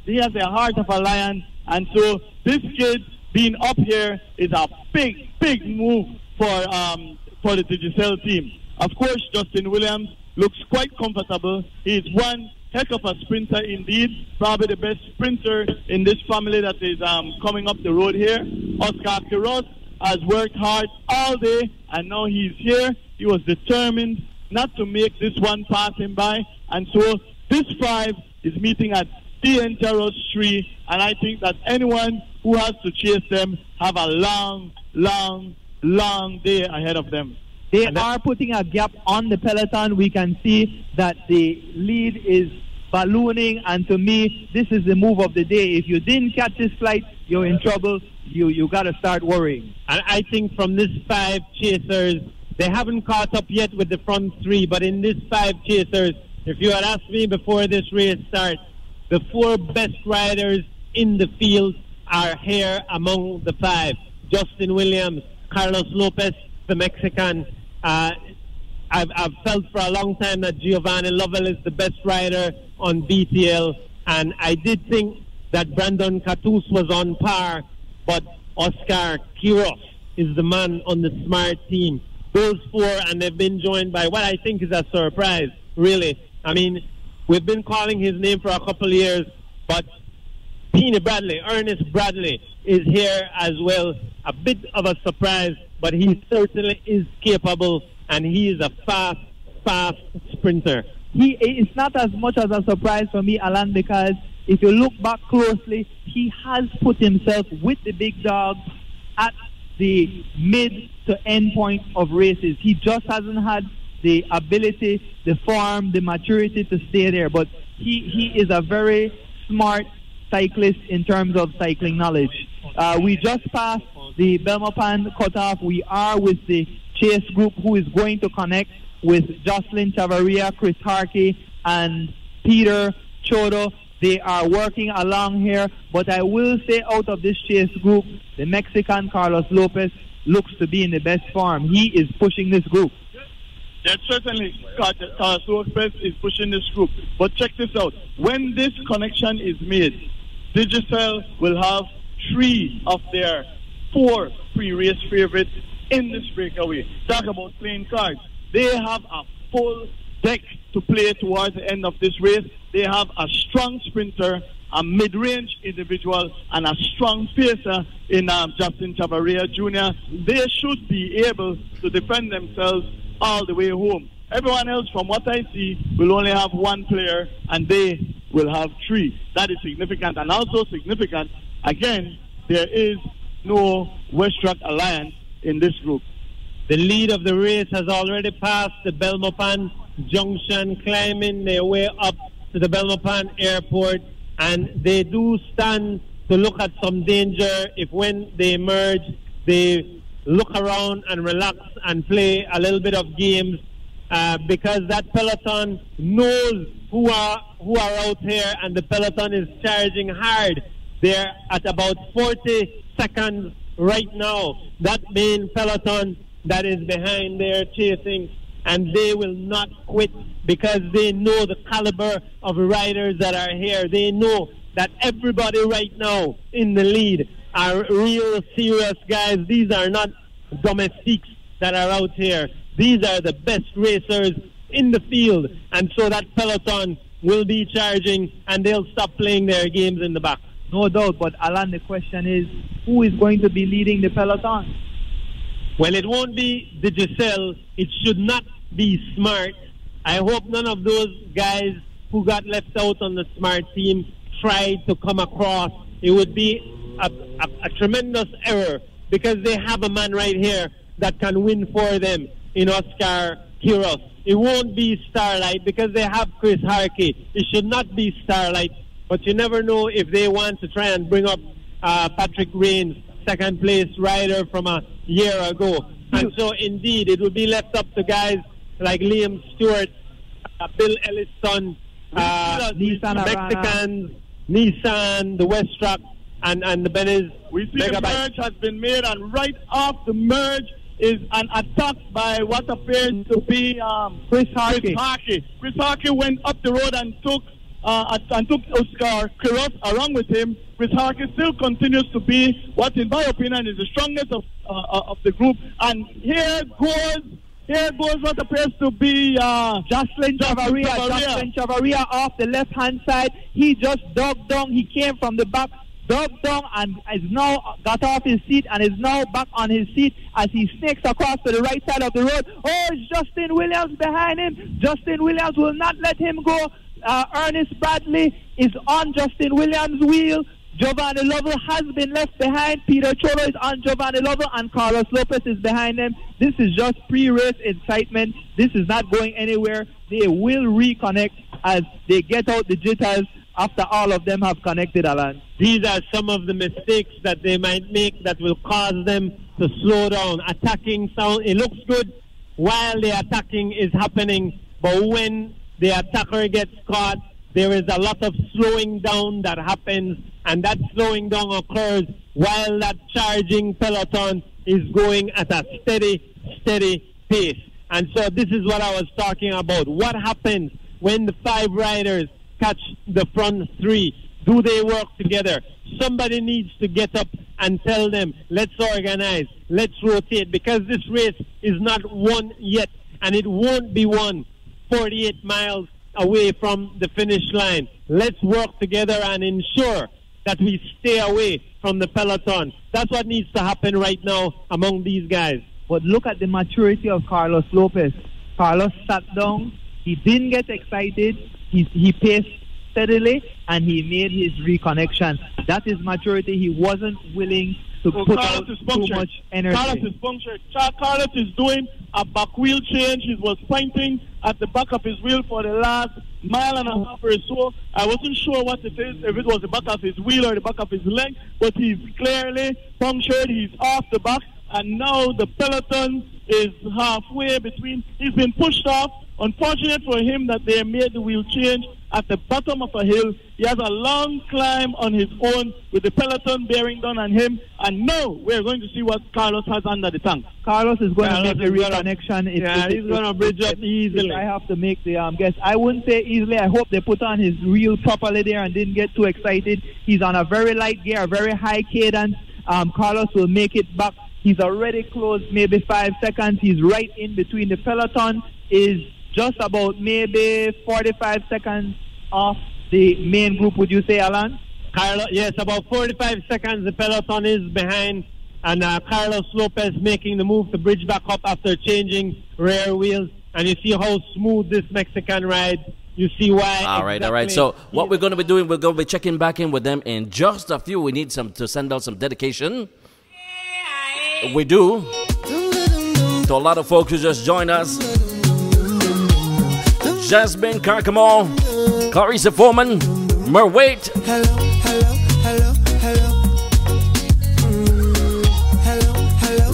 D: He has the heart of a lion. And so this kid being up here is a big, big move for the Digicel team. Of course, Justin Williams looks quite comfortable. He's one heck of a sprinter indeed. Probably the best sprinter in this family that is coming up the road here. Oscar Quiros has worked hard all day, and now he's here. He was determined not to make this one pass him by, and so this five is meeting at the Enteros tree, and I think that anyone who has to chase them have a long, long, long day ahead of them.
F: They are putting a gap on the peloton. We can see that the lead is ballooning, and to me, this is the move of the day. If you didn't catch this flight, you're in trouble. You got to start worrying.
E: And I think from this five chasers, they haven't caught up yet with the front three, but in this five chasers, if you had asked me before this race starts, the four best riders in the field are here among the five. Justin Williams, Carlos Lopez, the Mexican. I've felt for a long time that Giovanni Lovell is the best rider on BTL, and I did think that Brandon Catus was on par, but Oscar Quiros is the man on the smart team. Those four, and they've been joined by what I think is a surprise, really. I mean, we've been calling his name for a couple of years, but Peaney Bradley, Ernest Bradley, is here as well. A bit of a surprise, but he certainly is capable, and he is a fast sprinter.
F: It's not as much as a surprise for me, Alan, because if you look back closely, he has put himself with the big dogs at the mid to end point of races. He just hasn't had the ability, the form, the maturity to stay there. But he is a very smart cyclist in terms of cycling knowledge. We just passed the Belmopan cutoff. We are with the chase group who is going to connect with Jocelyn Chavarria, Chris Harkey, and Peter Chodo. They are working along here, but I will say out of this chase group, the Mexican Carlos Lopez looks to be in the best form. He is pushing this group.
D: Yeah, certainly, Carlos Lopez is pushing this group. But check this out. When this connection is made, Digicel will have 3 of their 4 pre-race favorites in this breakaway. Talk about playing cards. They have a full deck to play towards the end of this race. They have a strong sprinter, a mid-range individual, and a strong pacer in Justin Chavarria Jr. They should be able to defend themselves all the way home. Everyone else, from what I see, will only have 1 player, and they will have 3. That is significant. And also significant, again, there is no West Rock Alliance in this group.
E: The lead of the race has already passed the Belmopan Junction, climbing their way up to the Belmopan Airport, and they do stand to look at some danger if when they emerge, they look around and relax and play a little bit of games, because that peloton knows who are out here, and the peloton is charging hard. They're at about 40 seconds right now. That main peloton that is behind there chasing, and they will not quit because they know the caliber of riders that are here. They know that everybody right now in the lead are real serious guys. These are not domestiques that are out here. These are the best racers in the field, and so that peloton will be charging, and they'll stop playing their games in the back.
F: No doubt, but Alan, the question is, who is going to be leading the peloton?
E: Well, it won't be the Giselle. It should not be Smart. I hope none of those guys who got left out on the Smart team tried to come across. It would be a tremendous error, because they have a man right here that can win for them in Oscar Quiros. It won't be Starlight because they have Chris Harkey. It should not be Starlight, but you never know if they want to try and bring up Patrick Rains, second place rider from a year ago. And so indeed it would be left up to guys like Liam Stewart, Bill Ellison, Mexicans, Nissan, the West Rock, and the Belize.
D: We see the merge has been made, and right off the merge is an attack by what appears to be
F: Chris Harkey.
D: Chris Harkey went up the road and took Oscar Quiros along with him. Chris Harkey still continues to be what, in my opinion, is the strongest of the group. And here goes what appears to be
F: Jocelyn Chavarria. Jocelyn Chavarria off the left-hand side. He just dug down. He came from the back, dug down, and is now got off his seat and is now back on his seat as he snakes across to the right side of the road. Oh, it's Justin Williams behind him. Justin Williams will not let him go. Ernest Bradley is on Justin Williams' wheel. Giovanni Lovell has been left behind. Peter Cholo is on Giovanni Lovell, and Carlos Lopez is behind them. This is just pre-race excitement. This is not going anywhere. They will reconnect as they get out the jitters after all of them have connected, Alan.
E: These are some of the mistakes that they might make that will cause them to slow down. Attacking sound, it looks good while the attacking is happening, but when the attacker gets caught, there is a lot of slowing down that happens, and that slowing down occurs while that charging peloton is going at a steady pace. And so this is what I was talking about. What happens when the 5 riders catch the front 3? Do they work together? Somebody needs to get up and tell them, let's organize, let's rotate, because this race is not won yet, and it won't be won 48 miles away from the finish line. Let's work together and ensure that we stay away from the peloton. That's what needs to happen right now among these guys.
F: But look at the maturity of Carlos Lopez. Carlos sat down. He didn't get excited. He paced steadily, and he made his reconnection. That is maturity. He wasn't willing to put out too much energy.
D: Carlos is punctured. Carlos is doing a back wheel change. He was pointing at the back of his wheel for the last mile and a half or so. I wasn't sure what it is, if it was the back of his wheel or the back of his leg, but he's clearly punctured. He's off the back, and now the peloton is halfway between. He's been pushed off. Unfortunate for him that they made the wheel change, at the bottom of a hill. He has a long climb on his own with the peloton bearing down on him. And now we're going to see what Carlos has under the tank.
F: Carlos is going to make the reconnection.
E: He's going to bridge up easily.
F: I have to make the guess. I wouldn't say easily. I hope they put on his reel properly there and didn't get too excited. He's on a very light gear, a very high cadence. Carlos will make it back. He's already closed maybe 5 seconds. He's right in between. The peloton is just about maybe 45 seconds off the main group, would you say, Alan?
E: Carlos, yes, about 45 seconds the peloton is behind, and Carlos Lopez making the move to bridge back up after changing rear wheels. And you see how smooth this Mexican ride. You see why.
C: All right. So what we're going to be doing, we're going to be checking back in with them in just a few. We need to send out some dedication. We do. To a lot of folks who just joined us. Jasmine Carcamo, Clarissa Foreman, Merwait,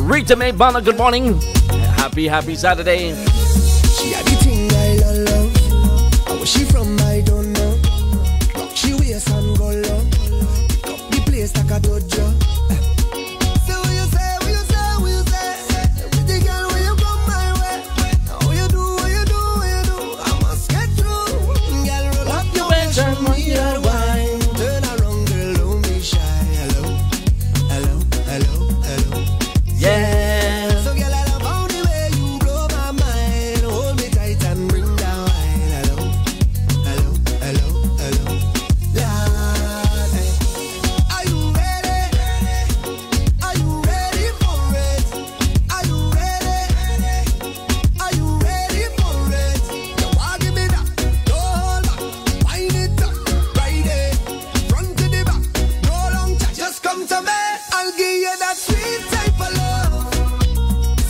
C: Rita Mae Bana, good morning. Happy Saturday.
A: She had the thing I love. Where she from, I don't know. Rock she wears and go low. Pick up the place like a dojo. So what you say, what you say, what you say? Pretty girl, when you come my way. Now what you do, what you do, what you do. I must get through. Girl, roll up your waist and me your wine. Turn around, girl, don't be shy. Hello, hello, hello, hello.
C: Yeah.
A: So girl, I love how the way you blow my mind. Hold me tight and bring down wine. Hello, hello, hello, hello. Lord, hey. Are you ready? Are you ready for it? Are you ready? Are you ready for it? You want give me that? No hold back. Wind it up, ride it, front to the back. No long chat, just come to me. I'll give you that sweet type of love.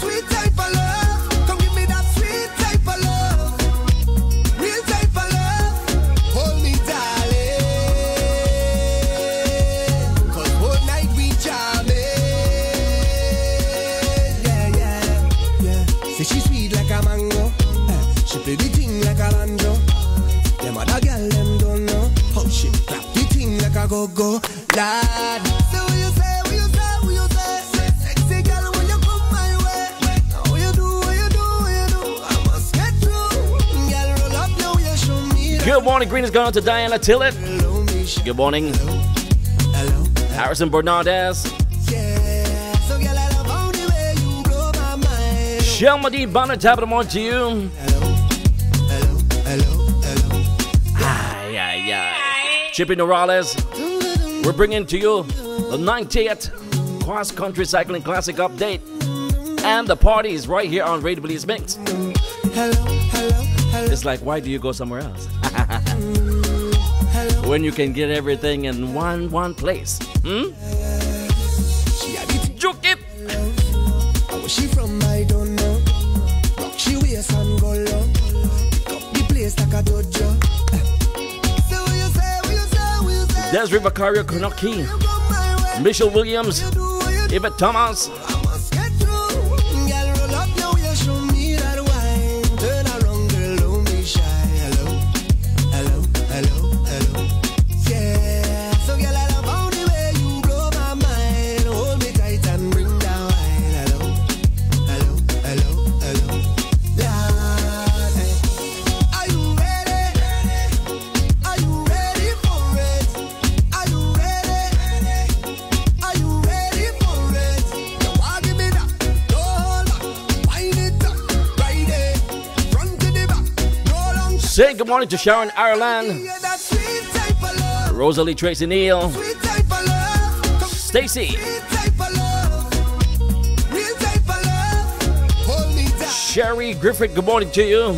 A: Sweet type of love. Come give me that sweet type of love. Real type of love. Hold me, darling. 'Cause whole night we jamming. Yeah. Say she sweet like a mango. She play the thing like a banjo. Them other girl, them don't know how she clap the thing like a go-go. Lad. So what you say, what you say, what you say? Sexy girl, when you come my way. Now what you do, what you do, what you do. I must get through. Girl, roll up now, you show me that.
C: Good morning, greetings going out to Diana Tillett. Good morning,
A: Hello,
C: Harrison Bernardez,
A: yeah. So girl, I love how the way you blow my mind.
C: Shelmadi Bonner, tapping them on to you.
A: Hello, hello.
C: Ay. Chippy Norales, we're bringing to you the 90th Cross Country Cycling Classic update. And the party is right here on Radio Belizemix.
A: Hello.
C: It's like, why do you go somewhere else? When you can get everything in one place.
A: She had the thing.
C: Juke it!
A: Where she from, I don't know. Rock she wears and go low. Pick up the place like a dojo. So what you say, what you say, what you say?
C: Desiree Vicario Konoki,
A: You come my way.
C: Michelle Williams,
A: You do what you do.
C: Yvette Thomas,
A: I must get through. Girl, roll up now, you show me that wine. Turn around, girl, don't be shy. Hello, hello, hello, hello. Yeah. So girl, I love how the way you blow my mind. Hold me tight and bring down wine. Hello, hello, hello, hello. Lord, hey. Are you ready? Are you ready for it? Are you ready? Are you ready for it? You want give me that? No hold back. Wind it up, ride it, front to the back. No long shot.
C: say good morning to Sharon Ireland,
A: Yeah, that sweet type of love.
C: Rosalie Tracy Neal,
A: Sweet type of love. Come
C: Stacy,
A: sweet type of love. Real type of love. Hold me down.
C: Sherry Griffith, good morning to you,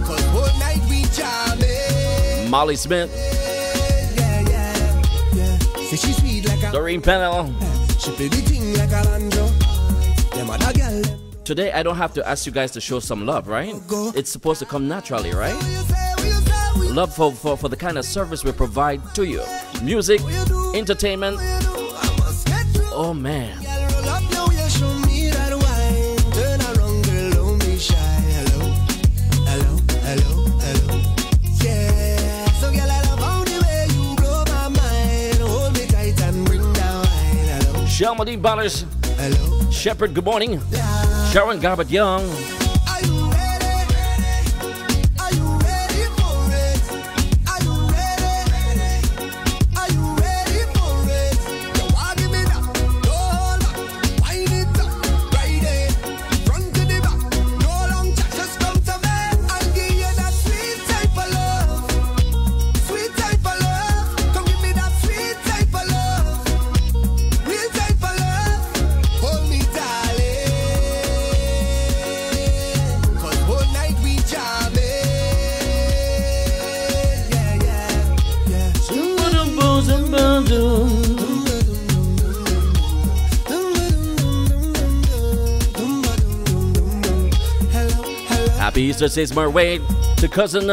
A: 'Cause whole night we jamming.
C: Molly Smith,
A: Yeah. Say she sweet like a.
C: Doreen Pennell.
A: She play the thing like a banjo. Them other girl, them
C: Today I don't have to ask you guys to show some love, right? It's supposed to come naturally, right?
A: what you say, what you say, what you
C: Love for the kind of service we provide to you. Music, entertainment.
A: do. I must get through.
C: Oh man.
A: Girl, roll up now, you show me that wine. Turn around, girl, don't be shy. Hello, hello, hello, hello. Yeah.
C: Claudine Ballers. Shepherd, good morning. Sharon Garbutt Young. Happy Easter, says Marwade, to cousin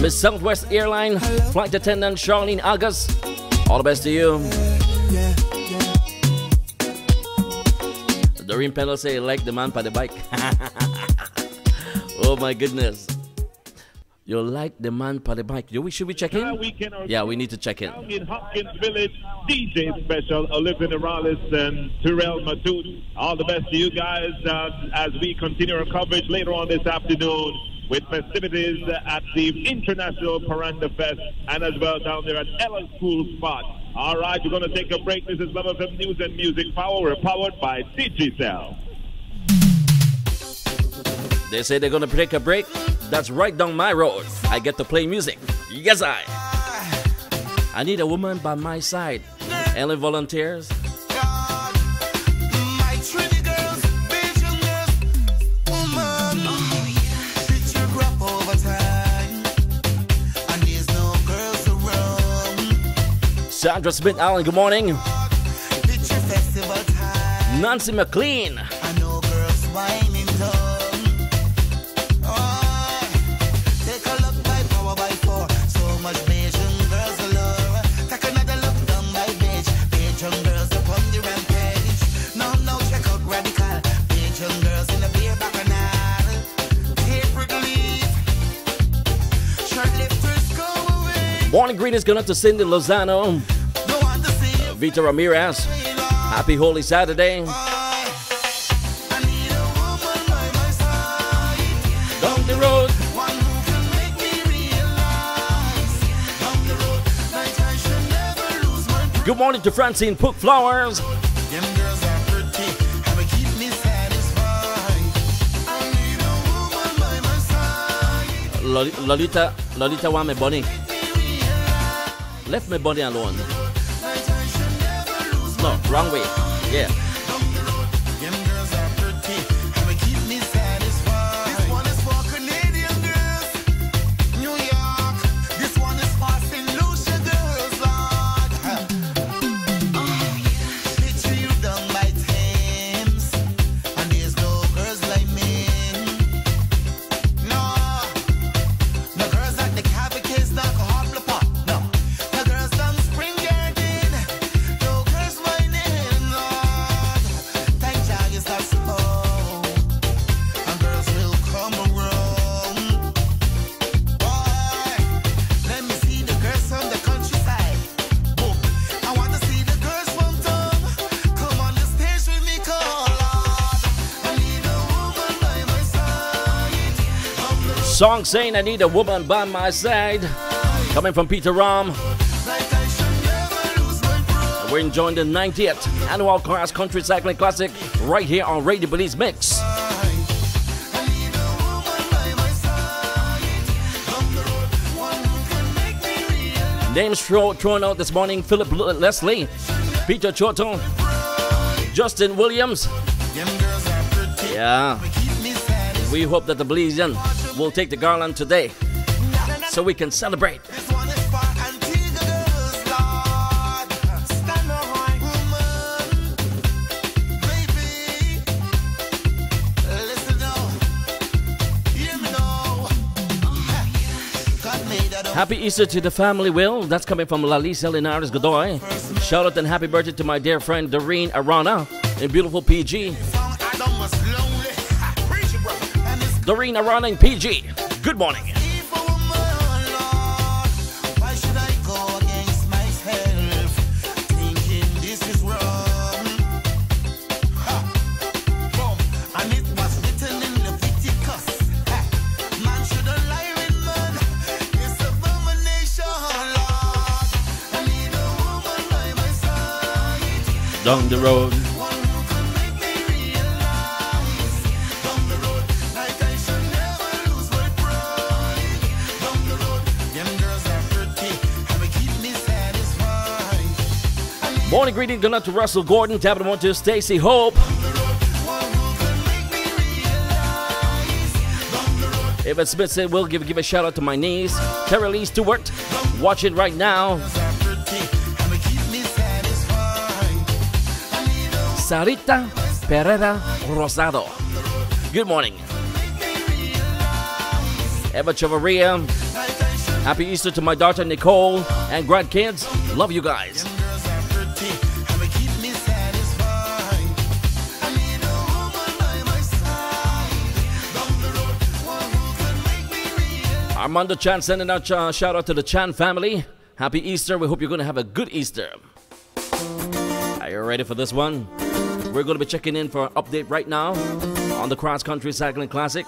C: Miss Southwest Airline flight attendant Charlene August. All the best to you. Doreen Pendle say like the man by the bike. Oh my goodness. You like the man by the bike. Should we check in? Yeah, we need to check in.
L: In Hopkins Village, DJ Special, Olivia Morales and Terrell Matute. All the best to you guys as we continue our coverage later on this afternoon with festivities at the International Paranda Fest and as well down there at Ella's Cool Spot. All right, we're going to take a break. This is Love FM News and Music Power. We're powered by Digicel.
C: They say they're going to take a break. That's right down my road. I get to play music. Yes, I need a woman by my side. Ellen volunteers. Sandra Smith Allen, good morning. Nancy McLean.
M: I know girls whining tongue. Oh, take a look by power by four. So much Bajan girls allure. Take another look down by beach. Bajan girls upon the rampage. No, check out Radical. Bajan girls in the beer bacchanal. Favorite leaf. Short lifters go away.
C: Morning greetings going up to Cindy Lozano. Vita Ramirez. Happy Holy Saturday. Down the road. Good morning to Francine Pook Flowers. Lolita want me bunny. Left my bunny alone. No, wrong way. Yeah. Song saying I need a woman by my side. Coming from Peter Ram. We're enjoying the 90th annual Cross Country Cycling Classic right here on Radio Belizemix. Names thrown out this morning: Philip Leslie, Peter Choto, Justin Williams. Yeah. We hope that the Belizean will take the garland today so we can celebrate. Happy Easter to the family, Will. That's coming from Lalisa Linares Godoy. Shout out and happy birthday to my dear friend Doreen Arana in beautiful PG. Doreen Arana in PG. Good morning.
M: Why should I go against myself? Thinking this is wrong.
C: down the road. Morning greeting going out to Russell Gordon, tapping on to Stacy Hope. Evan Smith said, we'll give a shout out to my niece, Terry Lee Stewart, watching right now. Sarita Pereira Rosado. Good morning. Eva Chavaria. Happy Easter to my daughter Nicole and grandkids. Love you guys. Armando Chan sending out shout out to the Chan family. Happy Easter. We hope you're going to have a good Easter. Are you ready for this one? We're going to be checking in for an update right now on the Cross Country Cycling Classic.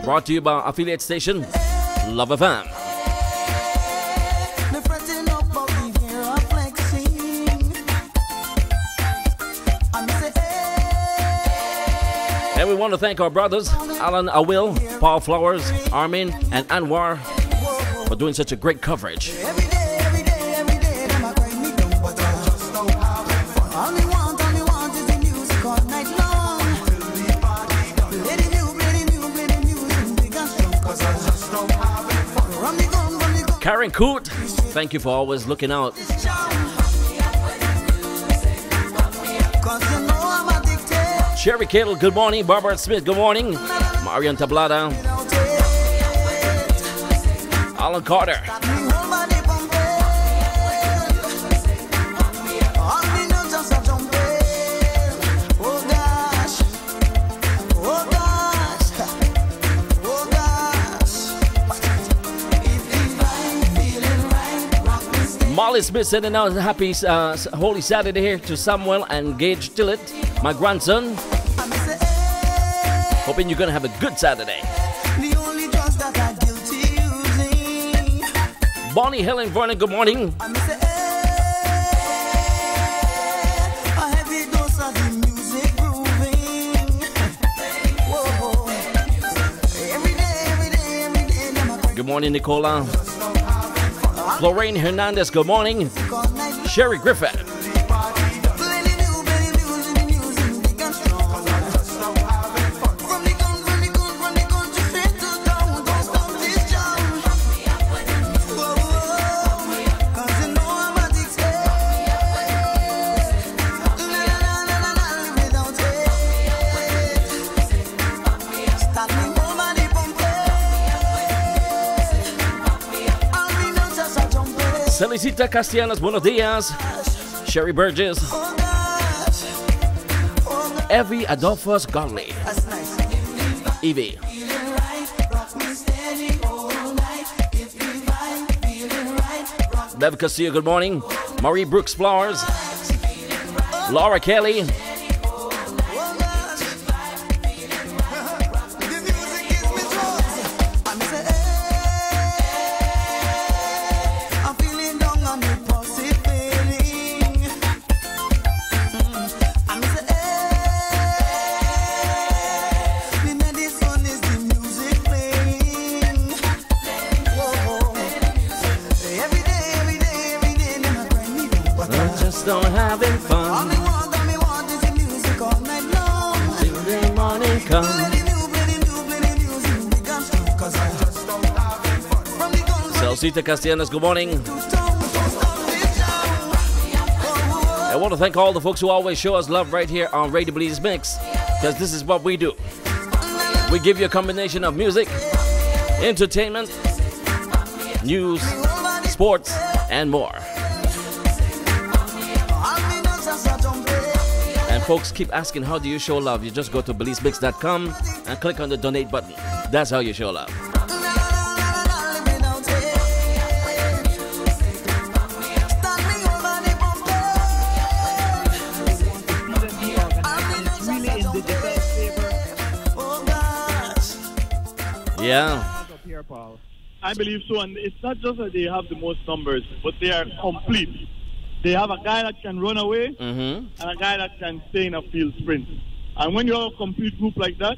C: Brought to you by affiliate station Love FM. And we want to thank our brothers, Alan Awil, Paul Flowers, Armin, and Anwar for doing such a great coverage. Karen Coot, thank you for always looking out. Sherry Kittle, good morning. Barbara Smith, good morning. Marian Tablada. Alan Carter. Molly Smith sending out a happy Holy Saturday here to Samuel and Gage Tillett, my grandson. Hoping you're going to have a good Saturday. Bonnie Helen Vernon, good morning. Good morning, Nicola. Lorraine Hernandez, good morning. Sherry Griffith. Felicita Castellanos, buenos días. Sherry Burgess. Evie Adolphus Godley. Evie. Bev Castillo, good morning. Marie Brooks Flowers. Laura Kelly. Celcita Castellanos, good morning. I want to thank all the folks who always show us love right here on Radio Belizemix, because this is what we do. We give you a combination of music, entertainment, news, sports, and more. And folks keep asking, how do you show love? You just go to belizemix.com and click on the donate button. That's how you show love. Yeah.
D: I believe so, and it's not just that they have the most numbers, but they are complete. They have a guy that can run away
C: Mm-hmm.
D: and a guy that can stay in a field sprint. And when you have a complete group like that,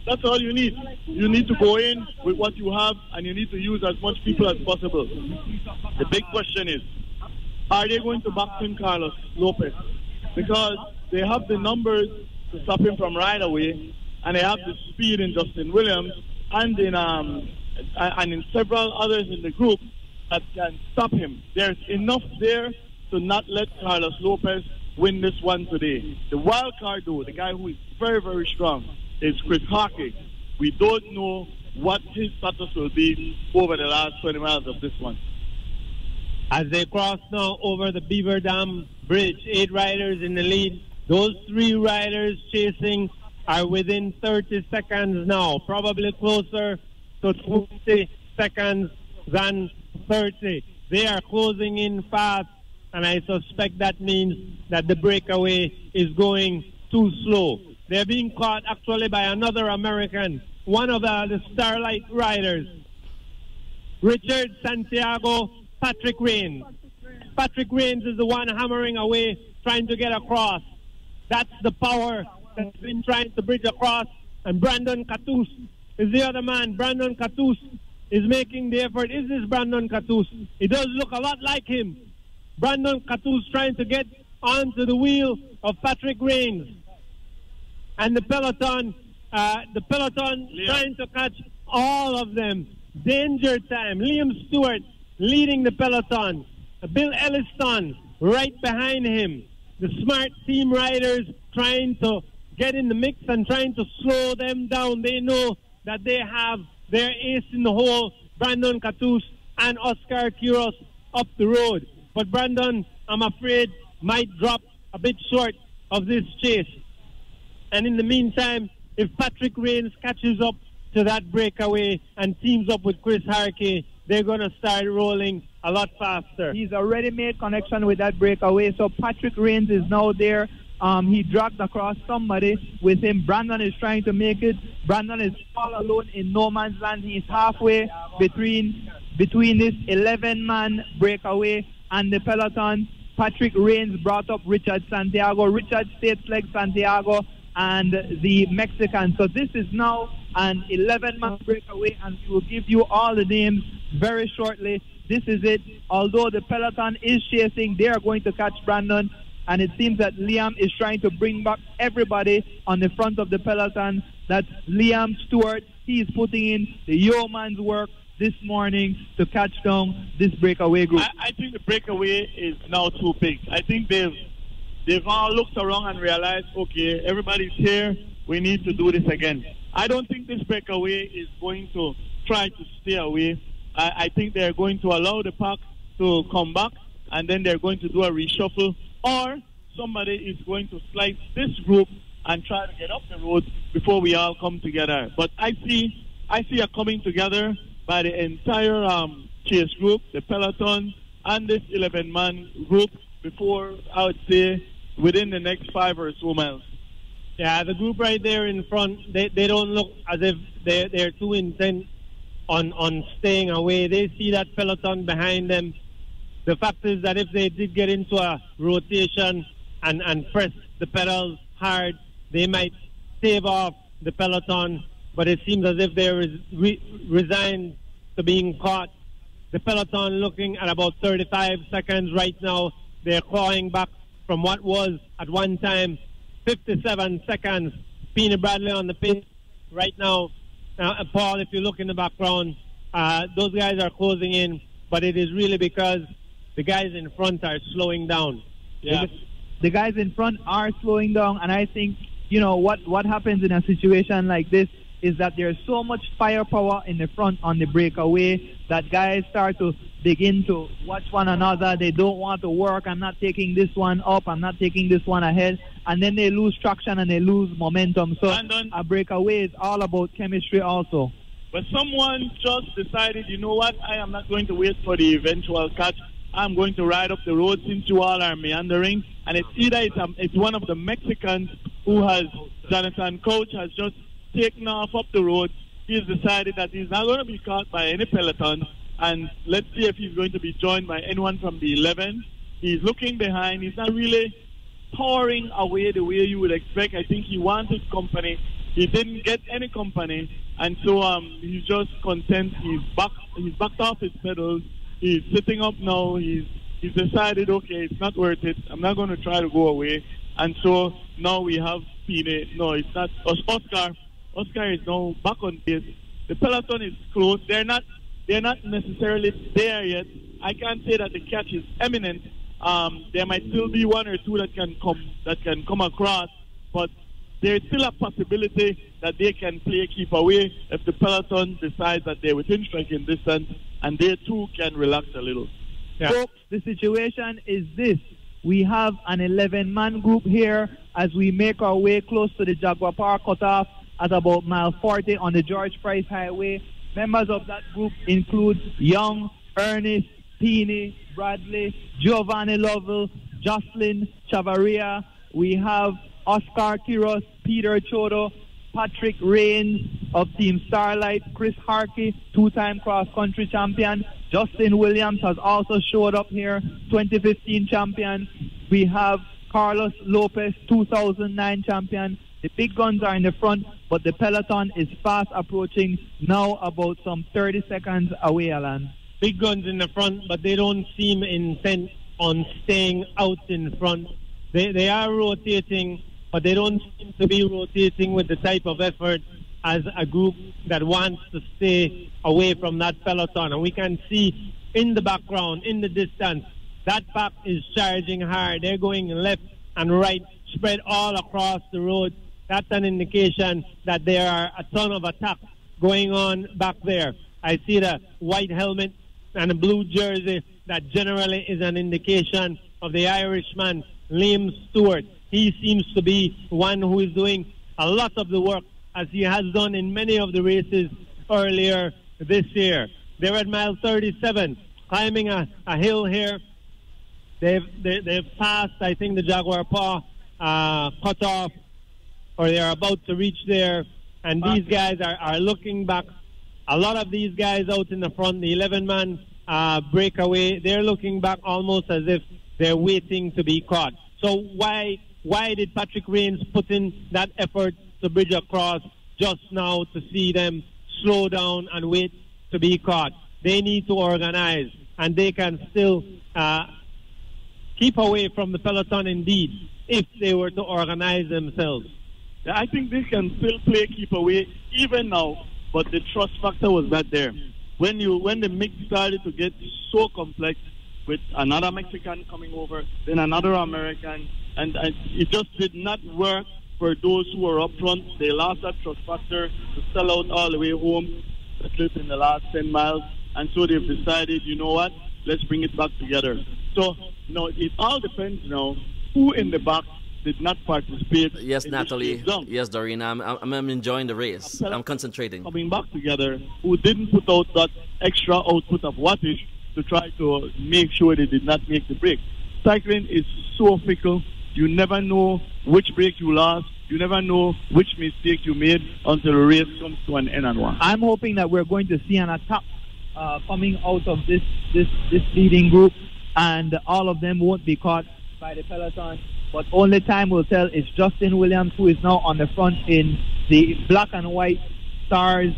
D: that's all you need. You need to go in with what you have, and you need to use as much people as possible. The big question is, are they going to back in Carlos Lopez? Because they have the numbers to stop him from right away, and they have the speed in Justin Williams and in several others in the group that can stop him. There's enough there to not let Carlos Lopez win this one today. The wild card, though, the guy who is very, very strong, is Chris Harkey. We don't know what his status will be over the last 20 miles of this one.
E: As they cross now over the Beaver Dam Bridge, 8 riders in the lead. Those 3 riders chasing are within 30 seconds now, probably closer to 20 seconds than 30. They are closing in fast, and I suspect that means that the breakaway is going too slow. They're being caught actually by another American, one of the Starlight riders, Richard Santiago, Patrick Rains. Patrick Rains is the one hammering away, trying to get across. That's the power that's been trying to bridge across. And Brandon Catus is the other man. Brandon Catus is making the effort. Is this Brandon Catus? It does look a lot like him. Brandon Catus trying to get onto the wheel of Patrick Rains. And the peloton trying to catch all of them. Danger time. Liam Stewart leading the peloton. Bill Elliston right behind him. The smart team riders trying to get in the mix and trying to slow them down. They know that they have their ace in the hole, Brandon Catus and Oscar Quiros up the road. But Brandon, I'm afraid, might drop a bit short of this chase. And in the meantime, if Patrick Rains catches up to that breakaway and teams up with Chris Harkey, they're going to start rolling a lot faster.
F: He's already made connection with that breakaway, so Patrick Rains is now there. He dragged across somebody with him. Brandon is trying to make it. Brandon is all alone in no man's land. He's halfway between this 11-man breakaway and the peloton. Patrick Rains brought up Richard Santiago. Richard states like Santiago and the Mexican. So this is now an 11-man breakaway, and we will give you all the names very shortly. This is it. Although the peloton is chasing, they are going to catch Brandon, and it seems that Liam is trying to bring back everybody on the front of the peloton. That's Liam Stewart. He is putting in the yeoman's work this morning to catch down this breakaway group.
D: I think the breakaway is now too big. I think they've all looked around and realized, okay, everybody's here. We need to do this again. I don't think this breakaway is going to try to stay away. I think they're going to allow the pack to come back, and then they're going to do a reshuffle, or somebody is going to slice this group and try to get up the road before we all come together. But I see a coming together by the entire chase group, the peloton, and this 11-man group before, I would say, within the next 5 or so miles.
E: Yeah, the group right there in front, they don't look as if they're too intent on staying away. They see that peloton behind them. The fact is that if they did get into a rotation and press the pedals hard, they might stave off the peloton, but it seems as if they're resigned to being caught. The peloton looking at about 35 seconds right now. They're clawing back from what was at one time 57 seconds. Peaney Bradley on the pace right now. Paul, if you look in the background, those guys are closing in, but it is really because the guys in front are slowing down.
F: Yeah. The guys in front are slowing down, and I think, you know, what happens in a situation like this is that there's so much firepower in the front on the breakaway that guys start to begin to watch one another. They don't want to work. I'm not taking this one up. I'm not taking this one ahead. And then they lose traction and they lose momentum. So a breakaway is all about chemistry also.
D: But someone just decided, you know what, I am not going to wait for the eventual catch. I'm going to ride up the road since you all are meandering. And it's either it's one of the Mexicans who has, Jonathan Coach, has just taken off up the road. He's decided that he's not going to be caught by any peloton. And let's see if he's going to be joined by anyone from the 11 He's looking behind. He's not really powering away the way you would expect. I think he wanted company. He didn't get any company, and so he's just content. He's backed off his pedals. He's sitting up now. He's decided, okay, it's not worth it. I'm not going to try to go away. And so now we have Pine. No, it's not. Oscar. Oscar is now back on pace. The peloton is close. They're not necessarily there yet. I can't say that the catch is imminent. There might still be one or two that can come across, but there's still a possibility that they can play keep away if the peloton decides that they're within striking distance, and they too can relax a little.
F: Yeah. Folks, the situation is this. We have an 11-man group here as we make our way close to the Jaguar Park cutoff at about mile 40 on the George Price Highway. Members of that group include Young, Ernest, Pini, Bradley, Giovanni Lovell, Jocelyn Chavaria. We have Oscar Quiros, Peter Chodo, Patrick Rains of Team Starlight, Chris Harkey, two-time cross-country champion. Justin Williams has also showed up here, 2015 champion. We have Carlos Lopez, 2009 champion. The big guns are in the front, but the peloton is fast approaching, now about some 30 seconds away, Alan.
E: Big guns in the front, but they don't seem intent on staying out in front. They are rotating, but they don't seem to be rotating with the type of effort as a group that wants to stay away from that peloton. And we can see in the background, in the distance, that pack is charging hard. They're going left and right, spread all across the road. That's an indication that there are a ton of attacks going on back there. I see the white helmet and a blue jersey. That generally is an indication of the Irishman, Liam Stewart. He seems to be one who is doing a lot of the work, as he has done in many of the races earlier this year. They're at mile 37, climbing a hill here. They've passed, I think, the Jaguar Paw cutoff, or they're about to reach there. And these guys are looking back. A lot of these guys out in the front, the 11-man breakaway, they're looking back almost as if they're waiting to be caught. So why did Patrick Rains put in that effort to bridge across just now to see them slow down and wait to be caught? They need to organize, and they can still keep away from the peloton indeed if they were to organize themselves.
D: I think they can still play keep away even now, but the trust factor was not there. When the mix started to get so complex with another Mexican coming over, then another American, and it just did not work for those who were up front. They lost that trust factor to sell out all the way home, at least in the last 10 miles, and so they've decided, you know what, let's bring it back together. So, it all depends now who in the back did not participate.
C: Yes, Natalie. Yes, Doreen. I'm enjoying the race. I'm concentrating.
D: Coming back together, who didn't put out that extra output of wattage to try to make sure they did not make the break. Cycling is so fickle. You never know which break you lost. You never know which mistake you made until the race comes to an end and one.
F: I'm hoping that we're going to see an attack coming out of this leading group, and all of them won't be caught by the peloton. But only time will tell. It's Justin Williams who is now on the front in the black and white Stars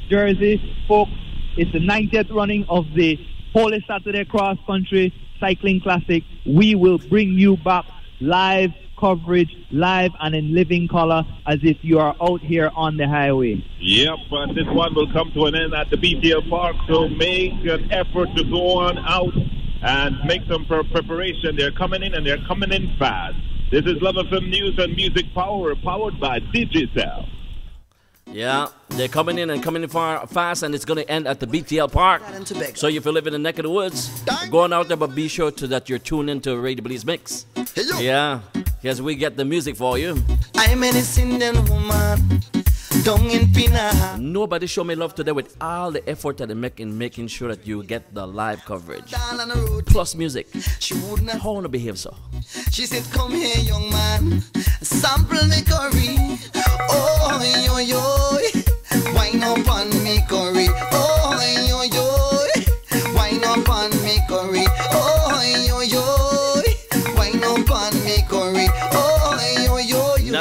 F: jersey. Folks, it's the 90th running of the Holy Saturday Cross Country Cycling Classic. We will bring you back live coverage, live and in living color, as if you are out here on the highway.
L: Yep, and this one will come to an end at the BTL Park, so make an effort to go on out and make some preparation. They're coming in, and they're coming in fast. This is Love FM News and Music Power, powered by Digicel.
C: Yeah, they're coming in and coming in fast, and it's going to end at the BTL Park. So if you live in the neck of the woods, go on out there, but be sure that you're tuned into Radio Belizemix. Yeah, yes, we get the music for you.
M: I'm an Indian woman.
C: Nobody show me love today with all the effort that they make in making sure that you get the live coverage. Plus music. How wanna behave so?
M: She said, come here, young man, sample me curry. Oh, yo, yo, wine up on me curry. Oh, yo, yo, wine up on me curry. Oh, yo, yo.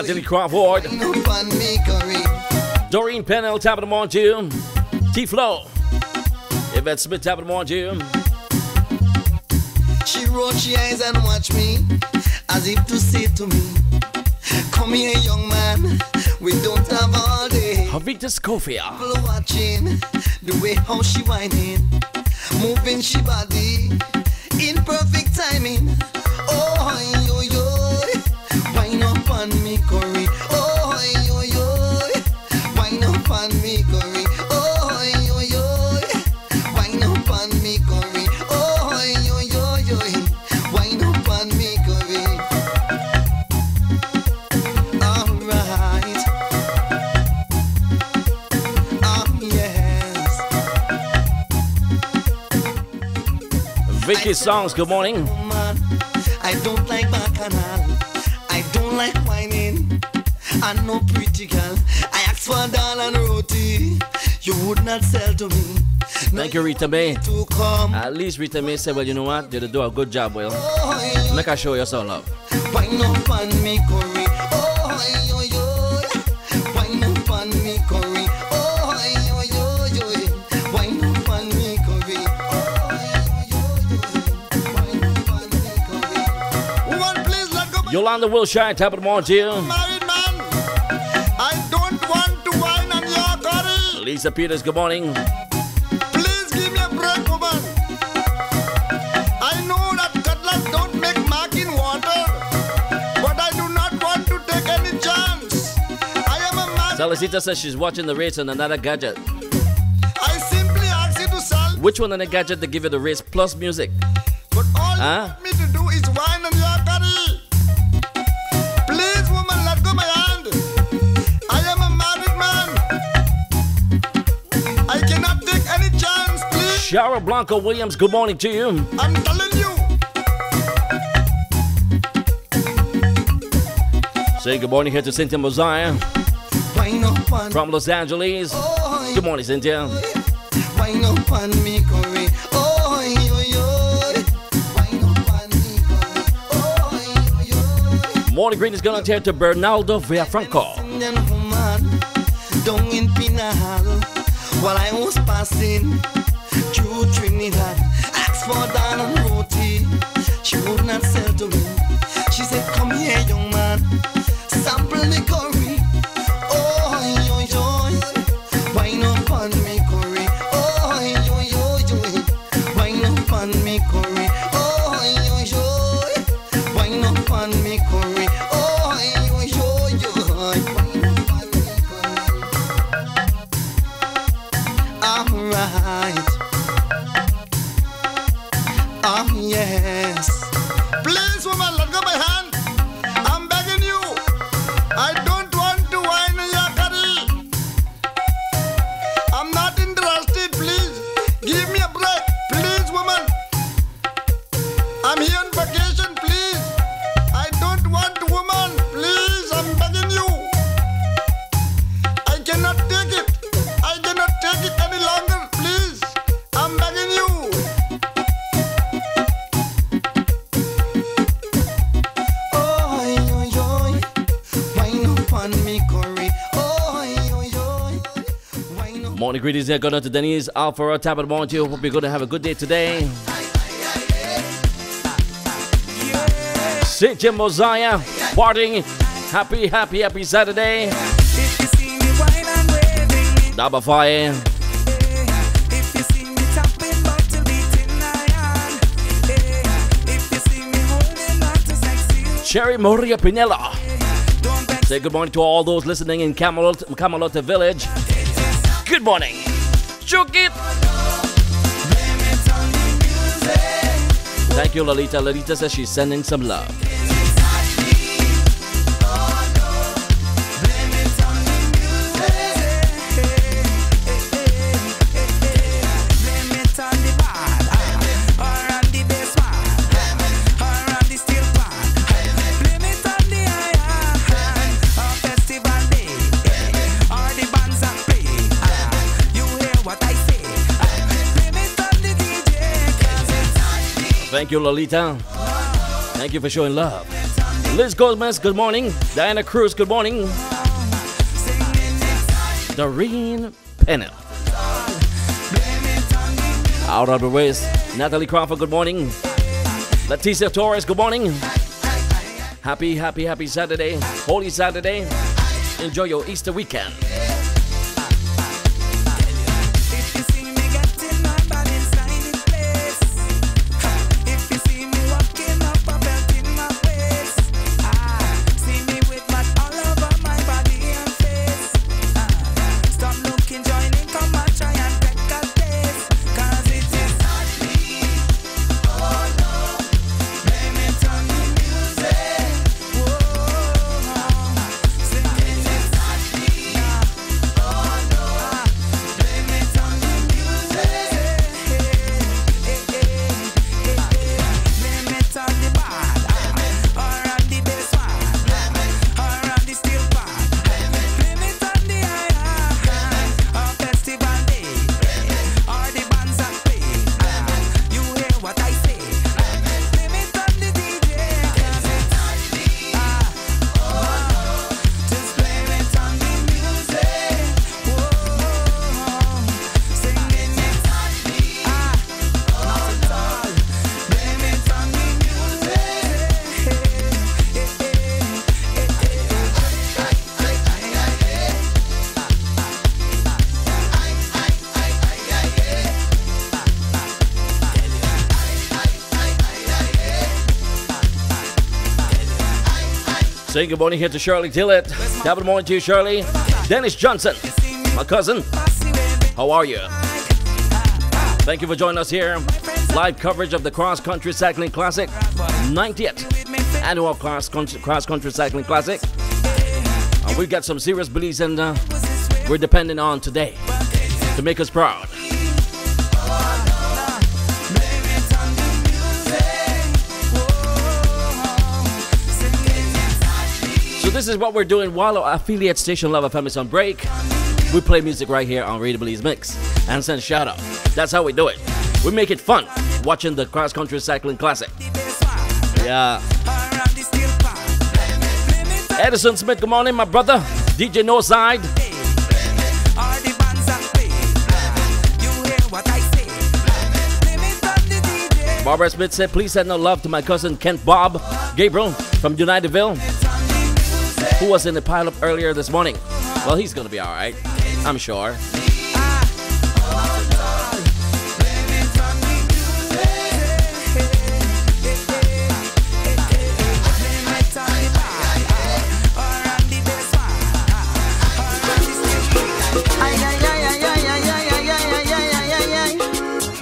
C: Anthony Crawford. Doreen Pennell, top of the morning to you. T-Flow. Yvette Smith, top of the morning to you.
M: She rolled she eyes and watched me as if to say to me, come here, young man, we don't have all day.
C: Havita Scofia.
M: People watching the way how she whining, moving she body in perfect timing. Oh, yo, yo, wine up on me, Corey. Oh, yo, yo, wine up on me, Corey. Oh, yo, yo, wine up on me, Corey. Oh, yo, yo, wine up on me, Corey. All right. Yes.
C: Vicky Songs, good morning.
M: I don't like bacchanal. I don't like whining. I'm no pretty girl. I asked for a dollar and roti. You would not sell to me.
C: Thank you, Rita May.
M: To come.
C: At least Rita May said, well, you know what? You did do a good job, well. Make her show you some love.
M: Wine up on me, Corey. Oh, yo, yo. Wine up on me, Corey. Oh, yo, yo, yo. Wine up on me, Corey.
C: Yolanda Wilshire, top of the morning to you.
M: Married man, I don't want to wine on your curry.
C: Lisa Peters, good morning.
M: Please give me a break, woman. I know that cutlass don't make mark in water, but I do not want to take any chance. I am a man.
C: Salicita says she's watching the race on another gadget.
M: I simply ask you to sell.
C: Which one on the gadget to give you the race plus music?
M: But all you want me to do is wine on your curry. Please, woman, let go my hand. I am a married man. I cannot take any chance, please.
C: Shara Blanco Williams, good morning to you.
M: I'm telling you.
C: Say good morning here to Cynthia Mosiah from Los Angeles. Good morning, Cynthia.
M: Wine up on me, Corey. Oh, yo, yo. Wine up on me, Corey. Oh, yo, yo.
C: Morning greetings going out here to Bernardo Villafranco.
M: Down in Pinal, while I was passing through Trinidad, asked for a dollar and roti. She would not sell to me. She said, come here, young man, sample the curry. Oh, yo, yo, wine up on me, Corey. Oh, yo, yo, wine up on me, Corey. Oh, yo, yo, wine up on me, Corey. Oh, yo, yo, wine up on me, Corey. All right. Oh, yes. Please, woman, let go my hand. I'm begging you. I don't want to wine in your curry. I'm not interested, please. Give me a break, please, woman. I'm here on vacation, please. I don't want to, woman. Please, I'm begging you. I cannot take it. I cannot take it any longer, please. I'm begging you. Oh, yo, yo. Wine up on me, Corey. Oh, yo, yo. Wine up.
C: Morning greetings here going out to Denise Alfaro, top of the morning to you. Hope you're going to have a good day today. St. Jim Mosiah, partying. Happy Saturday. Daba Fire. Cherry Maria Pinella. Say good morning to all those listening in Camelot Village. Good morning. Chook it. Thank you, Lolita. Lolita says she's sending some love. Thank you, Lolita. Thank you for showing love. Liz Gomez, good morning. Diana Cruz, good morning. Doreen Pennell. Out of the West, Natalie Crawford, good morning. Leticia Torres, good morning. Happy Saturday, Holy Saturday. Enjoy your Easter weekend. Say good morning here to Shirley Tillett. Good morning to you, Shirley. Dennis Johnson, my cousin. How are you? Thank you for joining us here. Live coverage of the Cross Country Cycling Classic, 90th annual Cross Country Cycling Classic. We've got some serious beliefs, and we're depending on today to make us proud. So this is what we're doing while our affiliate station Love FM is on break. We play music right here on Radio Belizemix and send shout out. That's how we do it. We make it fun watching the Cross Country Cycling Classic. Yeah. Edison Smith, good morning, my brother. DJ Northside. Barbara Smith said, please send no love to my cousin Kent Bob Gabriel from Unitedville, who was in the pileup earlier this morning. Well, he's gonna be alright, I'm sure.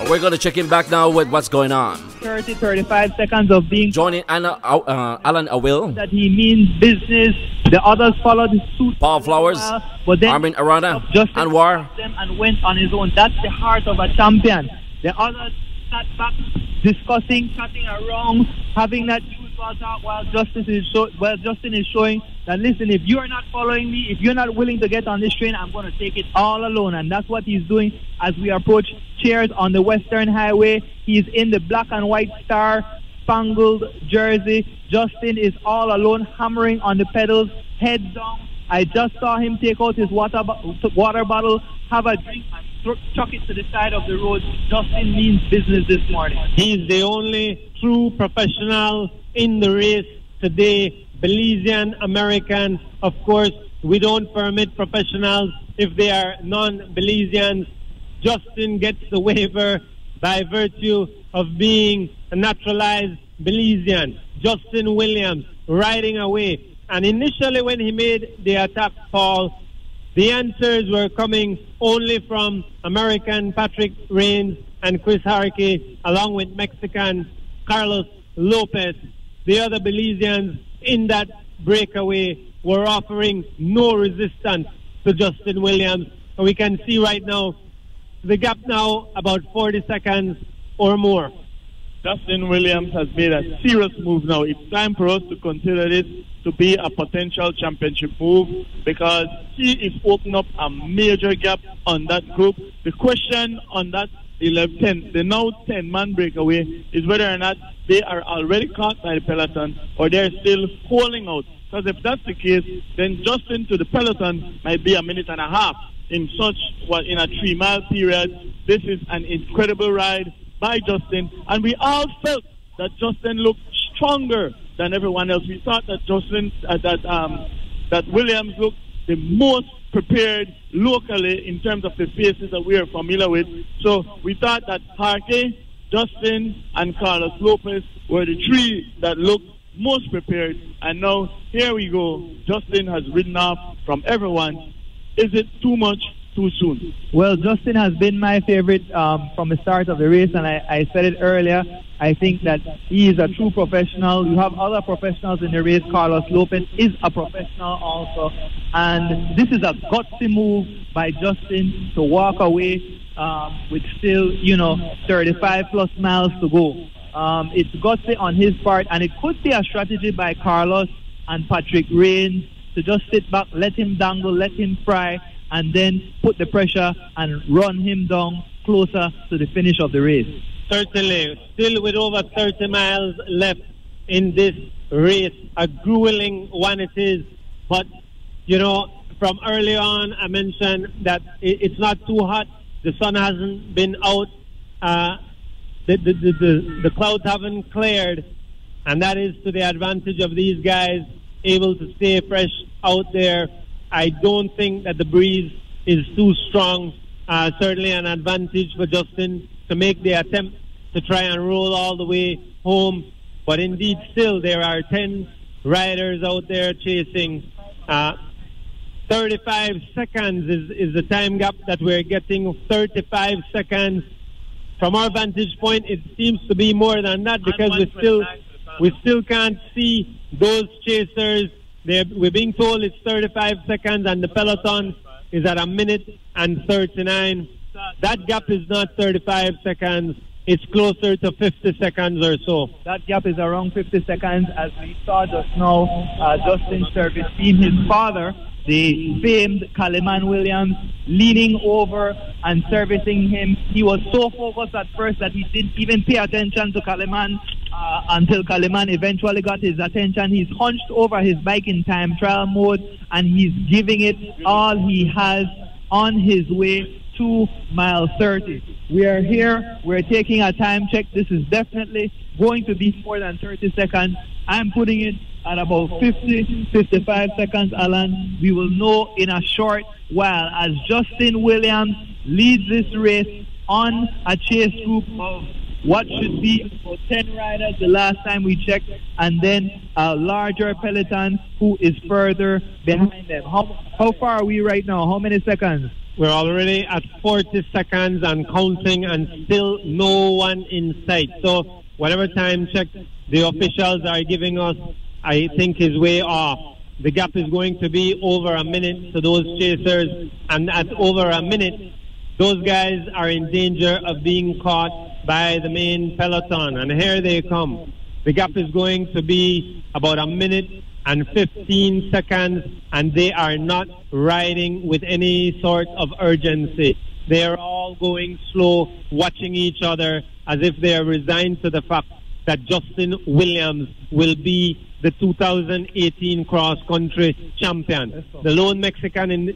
C: We're going to check in back now with what's going on.
F: 35 seconds of being
C: joining Alan Awil.
F: That he means business. The others followed his suit.
C: Paul Flowers,
F: but then
C: Armin Arana, Anwar.
F: Them and went on his own. That's the heart of a champion. The others sat back discussing, chatting around, having that juice while Justin is showing that, listen, if you are not following me, if you're not willing to get on this train, I'm going to take it all alone. And that's what he's doing as we approach Cheers on the Western Highway. He's in the black and white star spangled jersey. Justin is all alone, hammering on the pedals, head down. I just saw him take out his water bottle, have a drink, and chuck it to the side of the road. Justin means business this morning.
E: He's the only true professional in the race today. Belizean American. Of course, we don't permit professionals if they are non-Belizeans. Justin gets the waiver by virtue of being a naturalized Belizean. Justin Williams riding away. And initially when he made the attack, Paul, the answers were coming only from American Patrick Reigns and Chris Harkey, along with Mexican Carlos Lopez. The other Belizeans in that breakaway were offering no resistance to Justin Williams. And we can see right now, the gap now about 40 seconds or more.
D: Justin Williams has made a serious move now. It's time for us to consider this to be a potential championship move, because he is opening up a major gap on that group. The question on that the now 10-man breakaway is whether or not they are already caught by the peloton or they're still holding out. Because if that's the case, then Justin to the peloton might be a minute and a half. In a 3-mile period, this is an incredible ride by Justin, and we all felt that Justin looked stronger than everyone else. We thought that that Williams looked the most prepared locally in terms of the faces that we are familiar with. So we thought that Harke, Justin, and Carlos Lopez were the three that looked most prepared. And now here we go. Justin has ridden off from everyone. Is it too much, too soon?
F: Well, Justin has been my favorite from the start of the race, and I said it earlier. I think that he is a true professional. You have other professionals in the race. Carlos Lopez is a professional also. And this is a gutsy move by Justin to walk away with still, 35 plus miles to go. It's gutsy on his part, and it could be a strategy by Carlos and Patrick Rains to just sit back, let him dangle, let him fry, and then put the pressure and run him down closer to the finish of the race.
E: Certainly, still with over 30 miles left in this race, a grueling one it is. But, from early on, I mentioned that it's not too hot. The sun hasn't been out. The clouds haven't cleared. And that is to the advantage of these guys able to stay fresh out there. I don't think that the breeze is too strong. Certainly an advantage for Justin to make the attempt to try and roll all the way home. But indeed, still, there are 10 riders out there chasing. 35 seconds is the time gap that we're getting. 35 seconds. From our vantage point, it seems to be more than that because we still can't see those chasers. We're being told it's 35 seconds and the peloton is at 1 minute and 39. That gap is not 35 seconds. It's closer to 50 seconds or so.
F: That gap is around 50 seconds. As we saw just now, Justin's service team, his father, the famed Kaliman Williams, leaning over and servicing him. He was so focused at first that he didn't even pay attention to Kaliman until Kaliman eventually got his attention. He's hunched over his bike in time trial mode and he's giving it all he has on his way to mile 30. We are here. We're taking a time check. This is definitely going to be more than 30 seconds. I'm putting it at about 50, 55 seconds, Alan. We will know in a short while as Justin Williams leads this race on a chase group of what should be about 10 riders the last time we checked, and then a larger peloton who is further behind them. How far are we right now? How many seconds?
E: We're already at 40 seconds and counting, and still no one in sight. So whatever time check the officials are giving us, I think is way off. The gap is going to be over 1 minute to those chasers, and at over 1 minute, those guys are in danger of being caught by the main peloton. And here they come. The gap is going to be about 1 minute and 15 seconds, and they are not riding with any sort of urgency. They are all going slow, watching each other as if they are resigned to the fact that Justin Williams will be the 2018 cross-country champion. The lone Mexican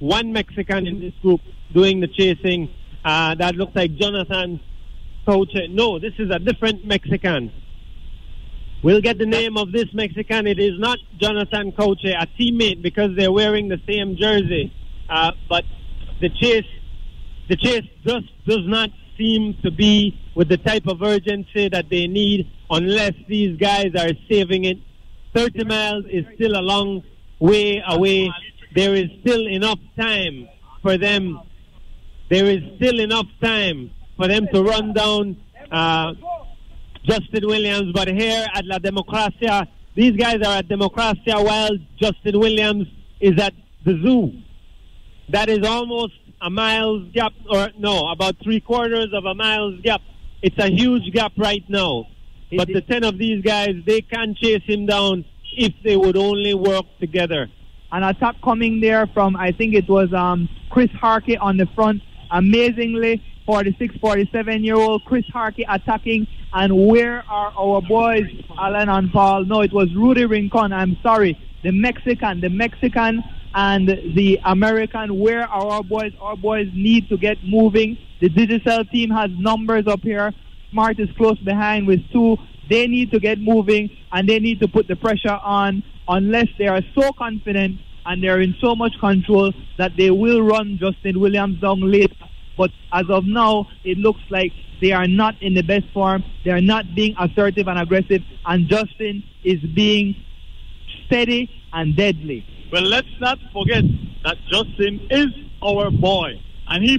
E: one Mexican in this group doing the chasing. That looks like Jonathan Couche. No, this is a different Mexican. We'll get the name of this Mexican. It is not Jonathan Couche, a teammate, because they're wearing the same jersey. But the chase just does not seem to be with the type of urgency that they need unless these guys are saving it. 30 miles is still a long way away. There is still enough time for them. There is still enough time for them to run down Justin Williams. But here at La Democracia, these guys are at Democracia while Justin Williams is at the zoo. That is almost a mile's gap, or no, about 3/4 of a mile's gap. It's a huge gap right now. But the 10 of these guys, they can chase him down if they would only work together.
F: An attack coming there from, I think it was Chris Harkey on the front. Amazingly, 46, 47-year-old Chris Harkey attacking. And where are our boys, Alan and Paul? No, it was Rudy Rincon. I'm sorry. The Mexican and the American. Where are our boys? Our boys need to get moving. The Digicel team has numbers up here. Smart is close behind with 2. They need to get moving, and they need to put the pressure on, unless they are so confident and they're in so much control that they will run Justin Williams down later. But as of now, it looks like they are not in the best form. They are not being assertive and aggressive, and Justin is being steady and deadly.
D: Well, let's not forget that Justin is our boy, and he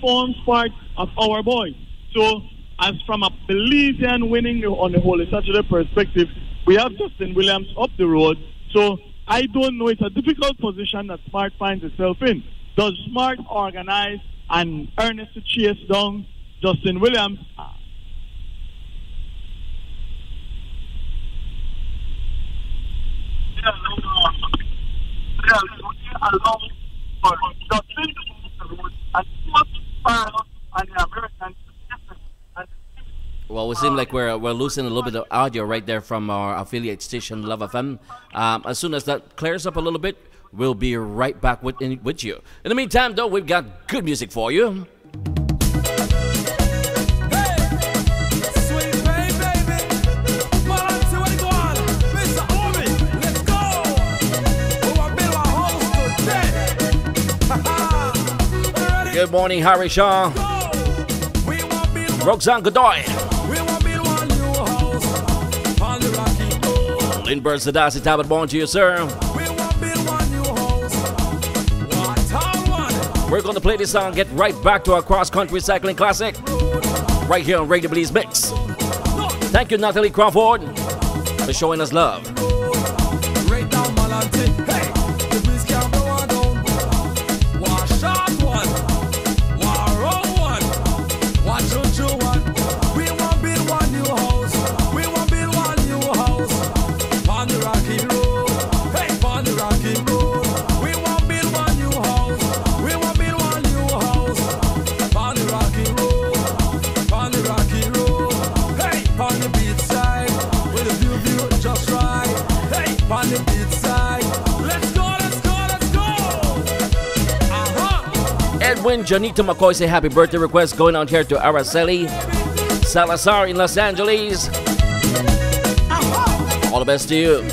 D: forms part of our boys. So, as from a Belizean winning on the Holy Saturday perspective, we have Justin Williams up the road. So, I don't know, it's a difficult position that Smart finds itself in. Does Smart organize and earnest to chase down Justin Williams?
C: Well, we seem like we're losing a little bit of audio right there from our affiliate station, Love FM. As soon as that clears up a little bit, we'll be right back with you. In the meantime, though, we've got good music for you. Good morning, Harry Shaw. Roxanne Godoy. Lindbergh Sadasi Tabit, born to you, sir. We're going to play this song, get right back to our cross-country cycling classic, right here on Radio Belizemix. Thank you, Natalie Crawford, for showing us love. Edwin Janito McCoy say happy birthday request going out here to Araceli Salazar in Los Angeles. All the best to you.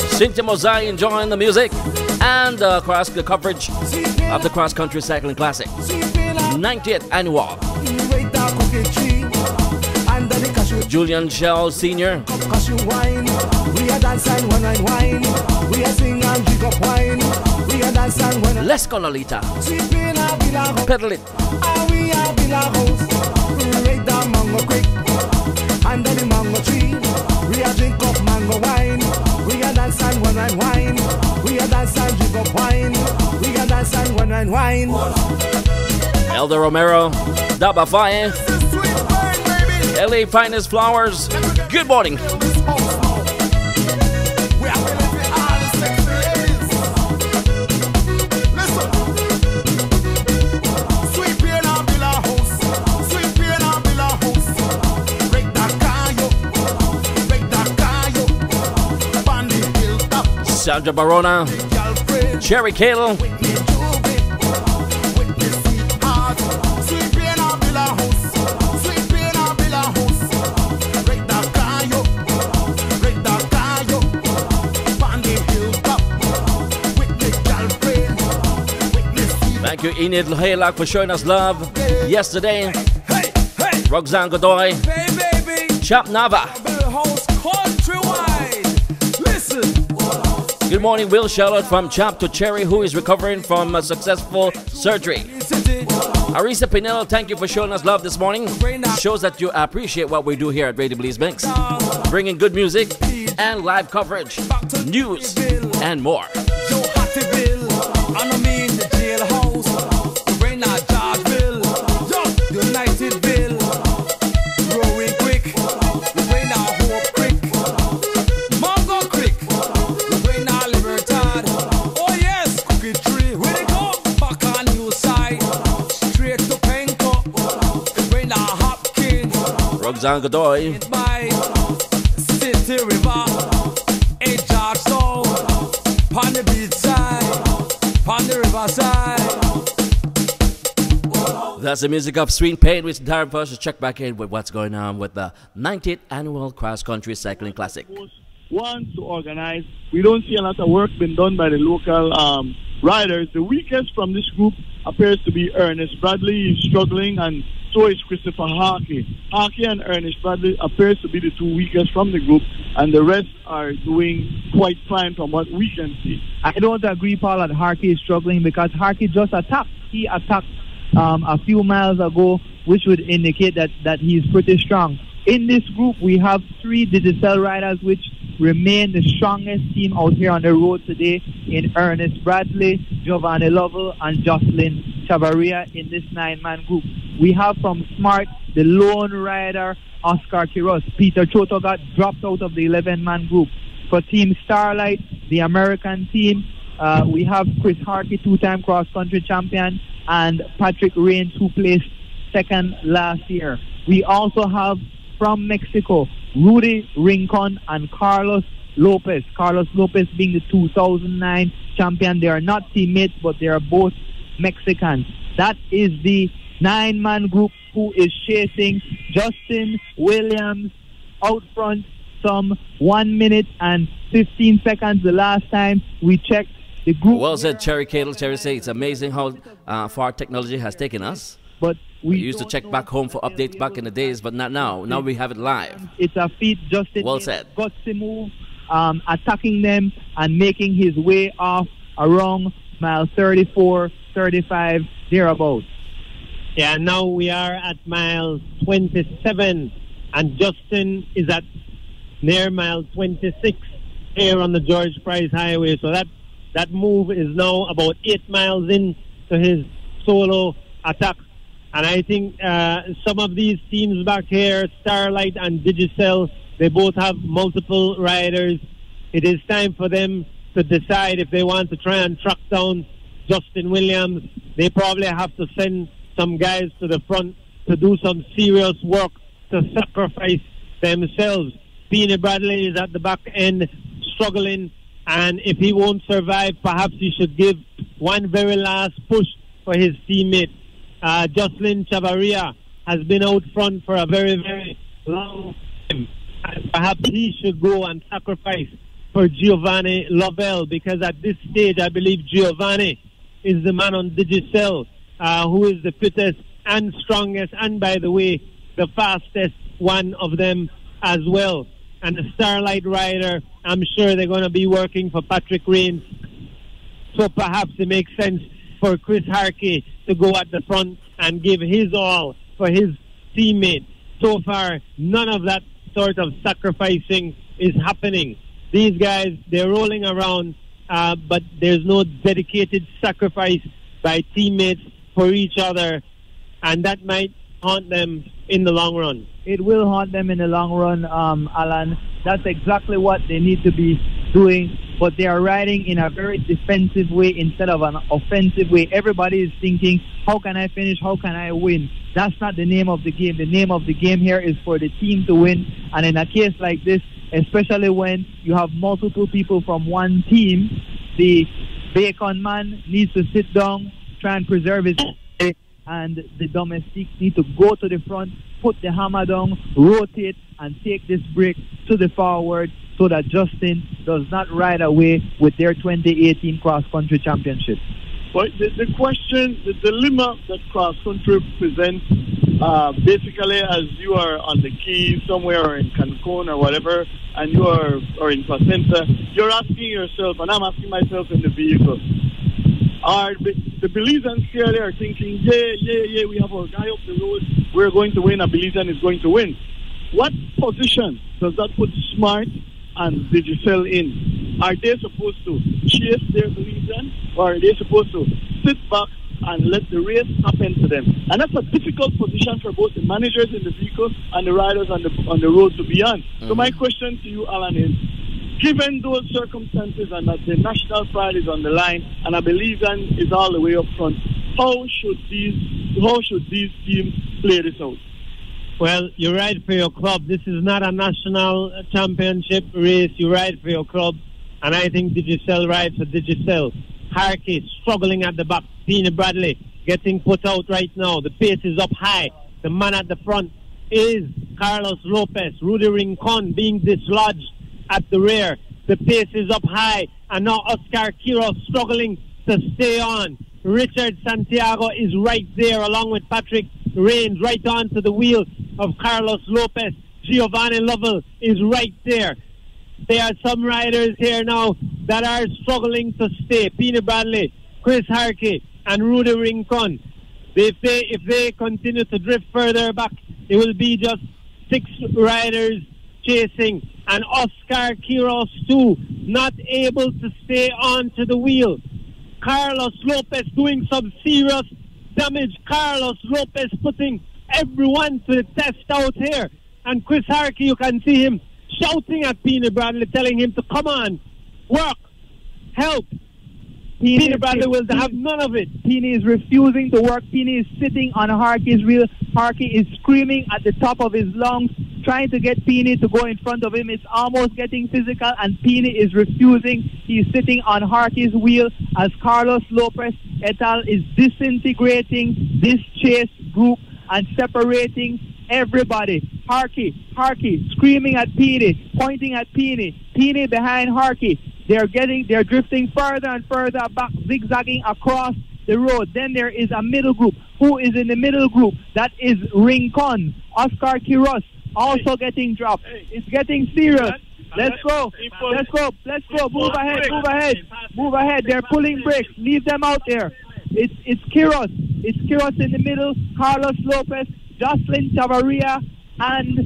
C: Cynthia Mozai enjoying the music and the coverage of the Cross Country Cycling Classic 90th annual. Julian Shell Sr. Let's go, Lolita. Pedal it. Under the mango tree, we are drink up mango wine. We are dance and one and wine. We are dance and drink up wine. We are dance and one and wine. Elder Romero, Daba Faye, LA Finest Flowers. Good morning. Sandra Barona, Cherry Kale, thank you, Enid Halak, for showing us love yesterday. Roxanne Godoy, Chap Nava. Good morning, Will Charlotte from Chap to Cherry, who is recovering from a successful surgery. Arisa Pinello, thank you for showing us love this morning. Shows that you appreciate what we do here at Radio Belizemix, bringing good music and live coverage, news, and more. Alexander Godoy.
N: By City River, a George Town, on the beach side, on the river side.
C: That's the music of Sweet Pain, which time for us to check back in with what's going on with the 90th Annual Cross Country Cycling Classic.
D: Want to organize. We don't see a lot of work being done by the local riders. The weakest from this group appears to be Ernest Bradley. He's struggling, and so is Christopher Harkey. Harkey and Ernest Bradley appears to be the two weakest from the group, and the rest are doing quite fine from what we can see.
F: I don't agree, Paul, that Harkey is struggling because Harkey just attacked. He attacked a few miles ago, which would indicate that he's pretty strong. In this group, we have 3 Digicel riders, which remain the strongest team out here on the road today in Ernest Bradley, Giovanni Lovell, and Jocelyn Chavaria in this 9-man group. We have from Smart, the lone rider, Oscar Quiroz. Peter Choto got dropped out of the 11-man group. For Team Starlight, the American team, we have Chris Harkey, 2-time cross-country champion, and Patrick Rains, who placed second last year. We also have from Mexico, Rudy Rincon and Carlos Lopez. Carlos Lopez being the 2009 champion. They are not teammates, but they are both Mexicans. That is the 9-man group who is chasing Justin Williams out front some 1 minute and 15 seconds. The last time we checked the group.
C: Well said, Cherry Cadle. Cherry say it's amazing how far technology has taken us.
F: But
C: we used to check back home for updates back in the days, but not now. Now we have it live.
F: It's a feat. Justin
C: well said.
F: Gutsy move, attacking them and making his way off around mile 34, 35, thereabouts.
E: Yeah, now we are at mile 27, and Justin is at near mile 26 here on the George Price Highway. So that move is now about 8 miles into his solo attack. And I think some of these teams back here, Starlight and Digicel, they both have multiple riders. It is time for them to decide if they want to try and track down Justin Williams. They probably have to send some guys to the front to do some serious work to sacrifice themselves. Peanut Bradley is at the back end struggling, and if he won't survive, perhaps he should give one very last push for his teammate. Jocelyn Chavaria has been out front for a very, very long time. And perhaps he should go and sacrifice for Giovanni Lovell, because at this stage I believe Giovanni is the man on Digicel who is the fittest and strongest, and by the way, the fastest one of them as well. And the Starlight rider, I'm sure they're going to be working for Patrick Rains. So perhaps it makes sense for Chris Harkey to go at the front and give his all for his teammate. So far, none of that sort of sacrificing is happening. These guys, they're rolling around, but there's no dedicated sacrifice by teammates for each other, and that might haunt them in the long run.
F: It will haunt them in the long run, Alan. That's exactly what they need to be doing, but they are riding in a very defensive way instead of an offensive way. Everybody is thinking, how can I finish? How can I win? That's not the name of the game. The name of the game here is for the team to win, and in a case like this, especially when you have multiple people from one team, the Bacon man needs to sit down, try and preserve his, and the domestics need to go to the front, put the hammer down, rotate, and take this break to the forward so that Justin does not ride away with their 2018 cross-country championship.
D: But the question, the dilemma that cross-country presents, basically as you are on the Keys somewhere or in Cancun or whatever, and you are or in Placenta, you're asking yourself, and I'm asking myself in the vehicle, are the Belizeans clearly are thinking, yeah, we have our guy up the road, we're going to win, a Belizean is going to win. What position does that put Smart and Digicel in? Are they supposed to chase their Belizean, or are they supposed to sit back and let the race happen to them? And that's a difficult position for both the managers in the vehicle and the riders on the road to be on. So my question to you, Alan, is, given those circumstances and that the national pride is on the line and a Belizean is all the way up front, how should these teams play this out?
E: Well, you ride for your club. This is not a national championship race. You ride for your club. And I think Digicel rides for Digicel. Harkey struggling at the back. Peaney Bradley getting put out right now. The pace is up high. The man at the front is Carlos Lopez. Rudy Rincon being dislodged at the rear. The pace is up high. And now Oscar Quiroz struggling to stay on. Richard Santiago is right there along with Patrick Rains right onto the wheel of Carlos Lopez. Giovanni Lovell is right there. There are some riders here now that are struggling to stay. Peaney Bradley, Chris Harkey, and Rudy Rincon. If they continue to drift further back, it will be just 6 riders chasing. And Oscar Quiroz too, not able to stay onto the wheel. Carlos Lopez doing some serious damage. Carlos Lopez putting everyone to the test out here. And Chris Harkey, you can see him shouting at Peaney Bradley, telling him to come on, work, help. Peaney Bradley will have none of it.
F: Peaney is refusing to work. Peaney is sitting on Harkey's wheel. Harkey is screaming at the top of his lungs, trying to get Peaney to go in front of him. It's almost getting physical, and Peaney is refusing. He's sitting on Harkey's wheel as Carlos Lopez et al. Is disintegrating this chase group and separating everybody. Harkey screaming at Peaney, pointing at Peaney. Peaney behind Harkey. They're drifting further and further back, zigzagging across the road. Then there is a middle group. Who is in the middle group? That is Rincon. Oscar Quiroz also getting dropped. It's getting serious. Let's go. Move ahead. They're pulling brakes. Leave them out there. It's Quiroz. It's Quiroz in the middle. Carlos Lopez, Jocelyn Chavarria, and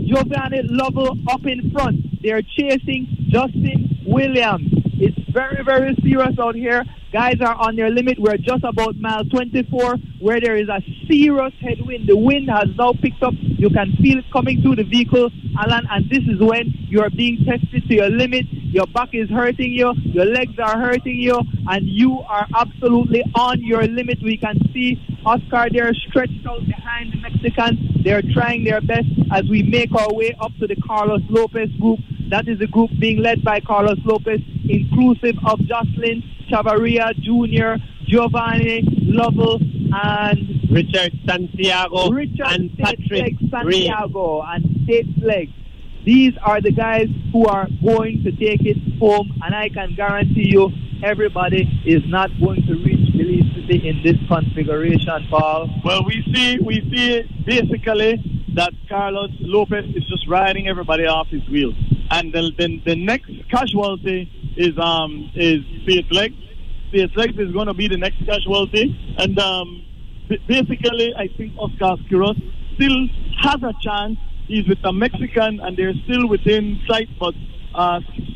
F: Giovanni Lovell up in front. They're chasing Justin Williams. It's very, very serious out here. Guys are on their limit. We're just about mile 24 where there is a serious headwind. The wind has now picked up. You can feel it coming through the vehicle, Alan, and this is when you are being tested to your limit. Your back is hurting you, your legs are hurting you, and you are absolutely on your limit. We can see Oscar there stretched out behind the Mexican. They're trying their best as we make our way up to the Carlos Lopez group. That is the group being led by Carlos Lopez, inclusive of Jocelyn Chavarria Jr., Giovanni Lovell, and
E: Richard Santiago and Patrick
F: Santiago and State Leg. These are the guys who are going to take it home, and I can guarantee you everybody is not going to reach Belize City in this configuration, Paul.
D: Well, we see basically that Carlos Lopez is just riding everybody off his wheel. And the next casualty is Space Legs. Space Legs is going to be the next casualty. And basically, I think Oscar Quiroz still has a chance. He's with a Mexican, and they're still within sight. But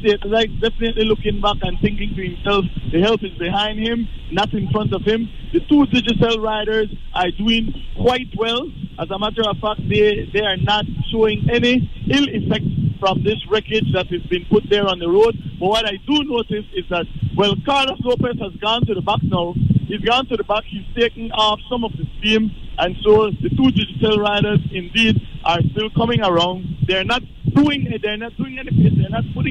D: Space Legs definitely looking back and thinking to himself, the help is behind him, not in front of him. The 2 Digicel riders are doing quite well. As a matter of fact, they are not showing any ill effects from this wreckage that has been put there on the road. But what I do notice is that, well, Carlos Lopez has gone to the back now. He's gone to the back. He's taking off some of the steam. And so the 2 Digicel riders indeed are still coming around. They're not doing anything. They're not putting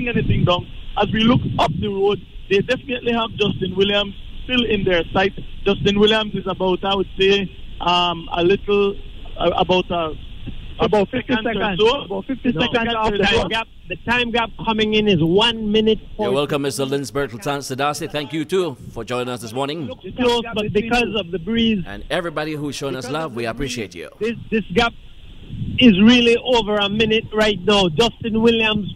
D: anything down. As we look up the road, they definitely have Justin Williams still in their sight. Justin Williams is about, I would say, about 50 seconds. So.
E: About 50 seconds off the time gap. The time gap coming in is 1 minute.
C: You're welcome, Mr. Linsberg Sadasi. Thank you too for joining us this morning.
E: Close, but because of the breeze.
C: And everybody who's shown us love, we appreciate you.
E: This gap is really over a minute right now. Justin Williams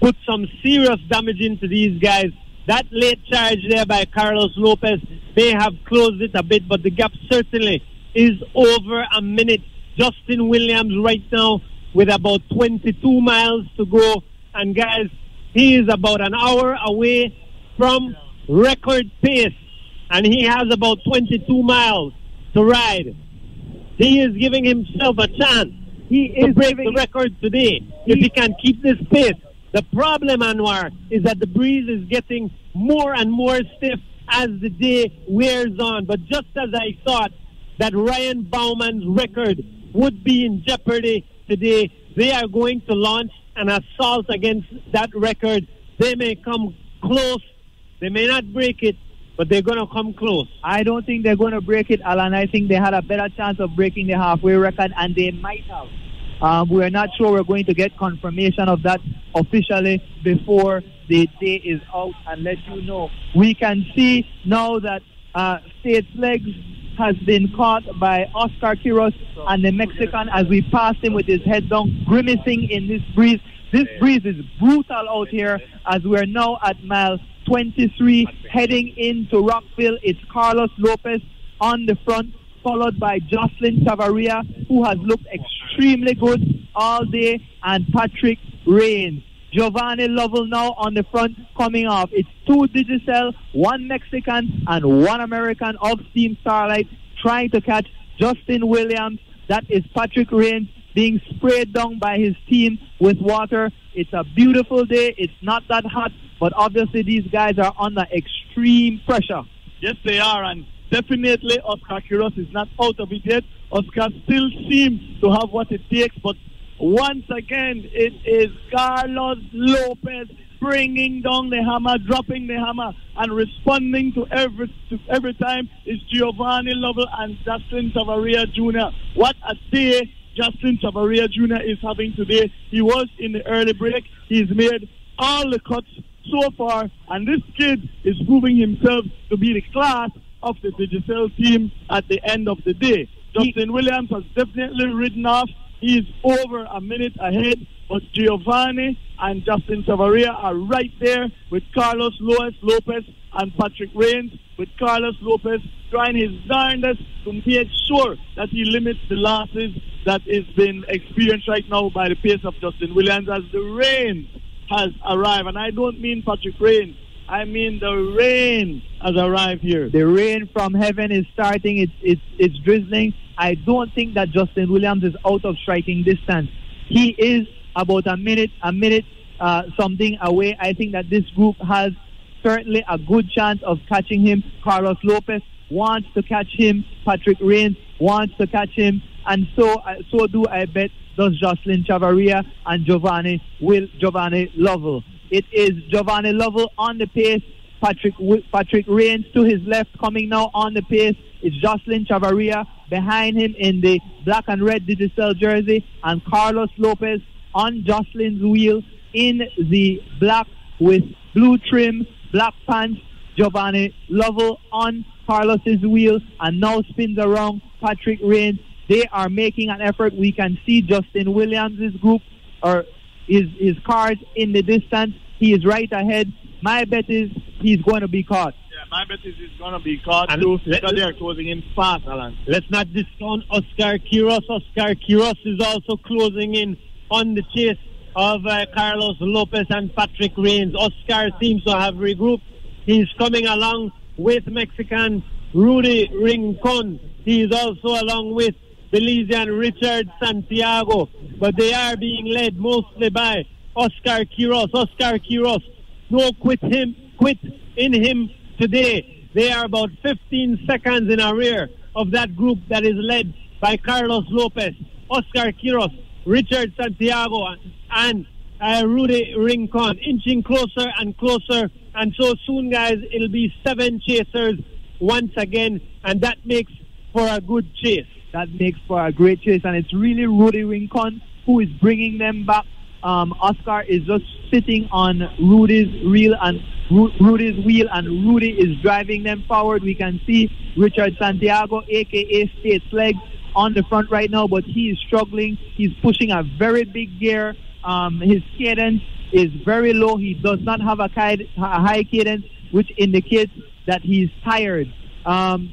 E: put some serious damage into these guys. That late charge there by Carlos Lopez may have closed it a bit, but the gap certainly is over a minute. Justin Williams right now with about 22 miles to go. And guys, he is about an hour away from record pace. And he has about 22 miles to ride. He is giving himself a chance to break the record today if he can keep this pace. The problem, Anwar, is that the breeze is getting more and more stiff as the day wears on. But just as I thought that Ryan Bauman's record would be in jeopardy today. They are going to launch an assault against that record. They may come close. They may not break it, but they're going to come close.
F: I don't think they're going to break it, Alan. I think they had a better chance of breaking the halfway record, and they might have. We're not sure we're going to get confirmation of that officially before the day is out and let you know. We can see now that State's legs has been caught by Oscar Quiros and the Mexican as we passed him with his head down, grimacing in this breeze. This breeze is brutal out here as we're now at mile 23 heading into Rockville. It's Carlos Lopez on the front, followed by Jocelyn Chavarria, who has looked extremely good all day, and Patrick Rains. Giovanni Lovell now on the front coming off. It's 2 Digicel, 1 Mexican and 1 American of Team Starlight trying to catch Justin Williams. That is Patrick Rains being sprayed down by his team with water. It's a beautiful day. It's not that hot, but obviously these guys are under extreme pressure.
D: Yes, they are, and definitely Oscar Quiros is not out of it yet. Oscar still seems to have what it takes, but once again, it is Carlos Lopez bringing down the hammer, dropping the hammer, and responding to every time is Giovanni Lovell and Justin Chavarria Jr. What a day Justin Chavarria Jr. is having today. He was in the early break. He's made all the cuts so far, and this kid is proving himself to be the class of the Digicel team at the end of the day. Justin Williams has definitely ridden off. He is over a minute ahead, but Giovanni and Justin Chavarria are right there with Carlos Lopez and Patrick Rains, with Carlos Lopez trying his darndest to make sure that he limits the losses that is being experienced right now by the pace of Justin Williams as the rain has arrived. And I don't mean Patrick Rains, I mean the rain has arrived here.
F: The rain from heaven is starting. It's drizzling. I don't think that Justin Williams is out of striking distance. He is about a minute something away. I think that this group has certainly a good chance of catching him. Carlos Lopez wants to catch him. Patrick Rains wants to catch him. And so do I bet does Jocelyn Chavarria and Giovanni Lovell. It is Giovanni Lovell on the pace. Patrick Rains to his left coming now on the pace. It's Jocelyn Chavarria behind him in the black and red Digicel jersey, and Carlos Lopez on Jocelyn's wheel in the black with blue trim, black pants. Giovanni Lovell on Carlos's wheel and now spins around Patrick Rains. They are making an effort. We can see Justin Williams' group or his cars in the distance. He is right ahead. My bet is he's going to be caught.
D: Yeah, my bet is he's going to be caught too, because they are closing in fast, Alan.
E: Let's not discount Oscar Quiros. Oscar Quiros is also closing in on the chase of Carlos Lopez and Patrick Rains. Oscar seems to have regrouped. He's coming along with Mexican Rudy Rincon. He is also along with Belizean Richard Santiago, but they are being led mostly by Oscar Quiros. Oscar Quiros, no quit in him today. They are about 15 seconds in arrear of that group that is led by Carlos Lopez, Oscar Quiros, Richard Santiago, and Rudy Rincon, inching closer and closer. And so soon, guys, it'll be 7 chasers once again, and that makes for a good chase.
F: That makes for a great chase, and it's really Rudy Rincon who is bringing them back. Oscar is just sitting on Rudy's wheel, and Rudy is driving them forward. We can see Richard Santiago, aka State's legs, on the front right now, but he is struggling. He's pushing a very big gear. His cadence is very low. He does not have a high cadence, which indicates that he's tired.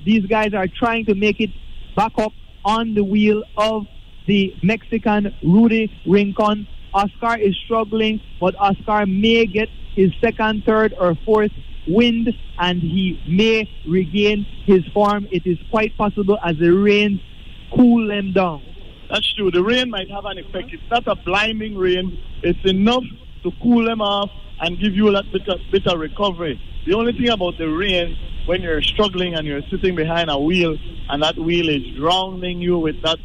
F: These guys are trying to make it back up on the wheel of the Mexican Rudy Rincon. Oscar is struggling, but Oscar may get his second, third, or fourth wind, and he may regain his form. It is quite possible as the rain cool them down.
D: That's true. The rain might have an effect. It's not a blinding rain. It's enough to cool them off and give you a bit of recovery. The only thing about the rain, when you're struggling and you're sitting behind a wheel and that wheel is drowning you with that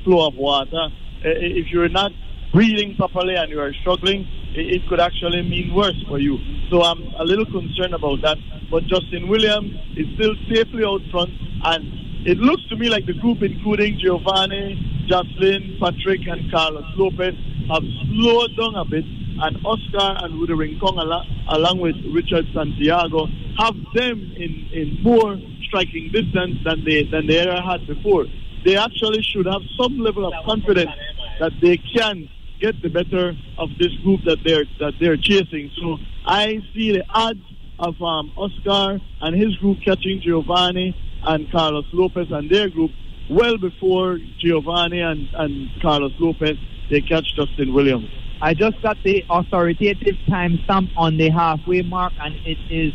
D: flow of water. If you're not breathing properly and you are struggling, it could actually mean worse for you. So I'm a little concerned about that. But Justin Williams is still safely out front, and it looks to me like the group, including Giovanni, Jocelyn, Patrick, and Carlos Lopez, have slowed down a bit, and Oscar and Rudy Rincon, along with Richard Santiago, have them in more striking distance than they ever had before. They actually should have some level of confidence that they can get the better of this group that they're chasing. So I see the odds of Oscar and his group catching Giovanni and Carlos Lopez and their group well before Giovanni and Carlos Lopez they catch Justin Williams.
F: I just got the authoritative time stamp on the halfway mark, and it is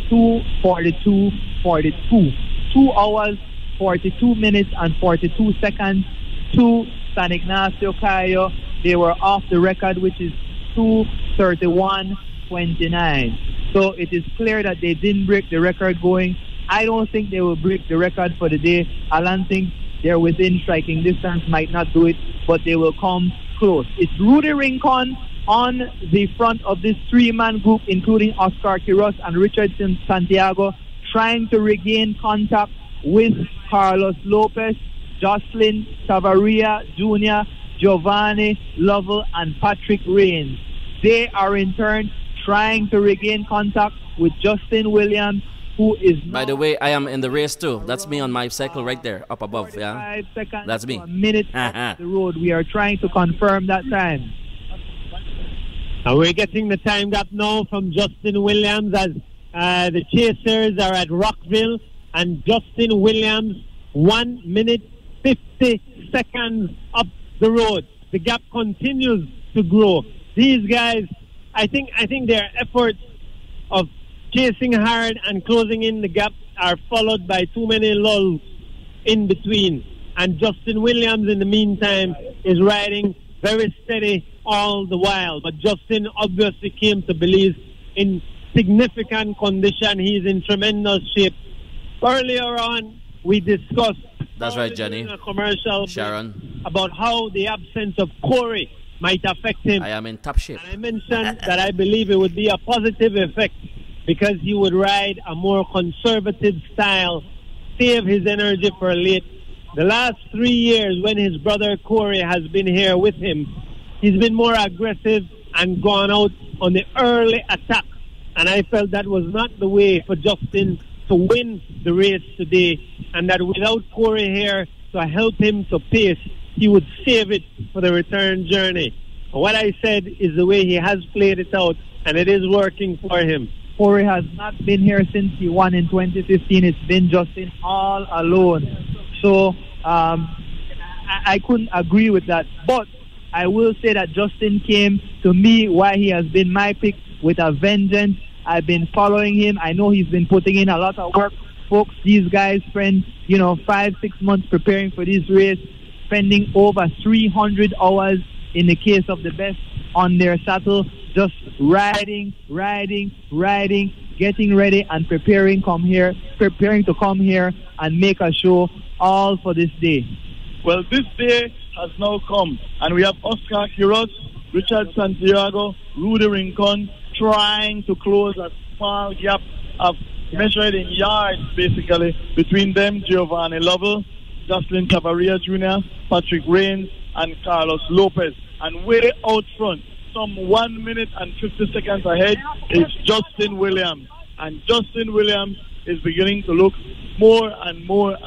F: 2:42:42. 2 hours, 42 minutes, and 42 seconds to San Ignacio Cayo. They were off the record, which is 2:31:29. So it is clear that they didn't break the record going. I don't think they will break the record for the day. Alan thinks they're within striking distance, might not do it, but they will come close. It's Rudy Rincon on the front of this three-man group, including Oscar Quiroz and Richard Santiago, trying to regain contact with Carlos Lopez, Jocelyn Tavaria Jr., Giovanni Lovell, and Patrick Rains. They are in turn trying to regain contact with Justin Williams, who is...
C: By the way, I am in the race too. That's me on my cycle right there, up above. Yeah,
F: 5 seconds.
C: That's me.
F: A minute off the road. We are trying to confirm that time.
E: And we're getting the time gap now from Justin Williams as the chasers are at Rockville, and Justin Williams 1 minute 50 seconds up the road. The gap continues to grow. These guys, I think their efforts of chasing hard and closing in the gap are followed by too many lulls in between. And Justin Williams, in the meantime, is riding very steady all the while. But Justin obviously came to Belize in significant condition. He's in tremendous shape. Earlier on, we discussed...
C: That's right, Jenny.
E: A commercial
C: Sharon.
E: About how the absence of Corey might affect him.
C: I am in top shape.
E: And I mentioned that I believe it would be a positive effect because he would ride a more conservative style, save his energy for late. The last 3 years when his brother Corey has been here with him, he's been more aggressive and gone out on the early attack. And I felt that was not the way for Justin to win the race today, and that without Corey here to help him to pace, he would save it for the return journey. What I said is the way he has played it out, and it is working for him.
F: Corey has not been here since he won in 2015. It's been Justin all alone. So I couldn't agree with that. But I will say that Justin came to me why he has been my pick with a vengeance. I've been following him. I know he's been putting in a lot of work. Folks, these guys spend, 5-6 months preparing for this race, spending over 300 hours in the case of the best on their saddle, just riding, getting ready and preparing to come here and make a show, all for this day.
D: Well, this day has now come, and we have Oscar Quiroz, Richard Santiago, Rudy Rincon trying to close a small gap of measured in yards, basically, between them, Giovanni Lovell, Jocelyn Tavaria Jr., Patrick Rains, and Carlos Lopez. And way out front, some 1 minute and 50 seconds ahead, is Justin Williams. And Justin Williams is beginning to look more and more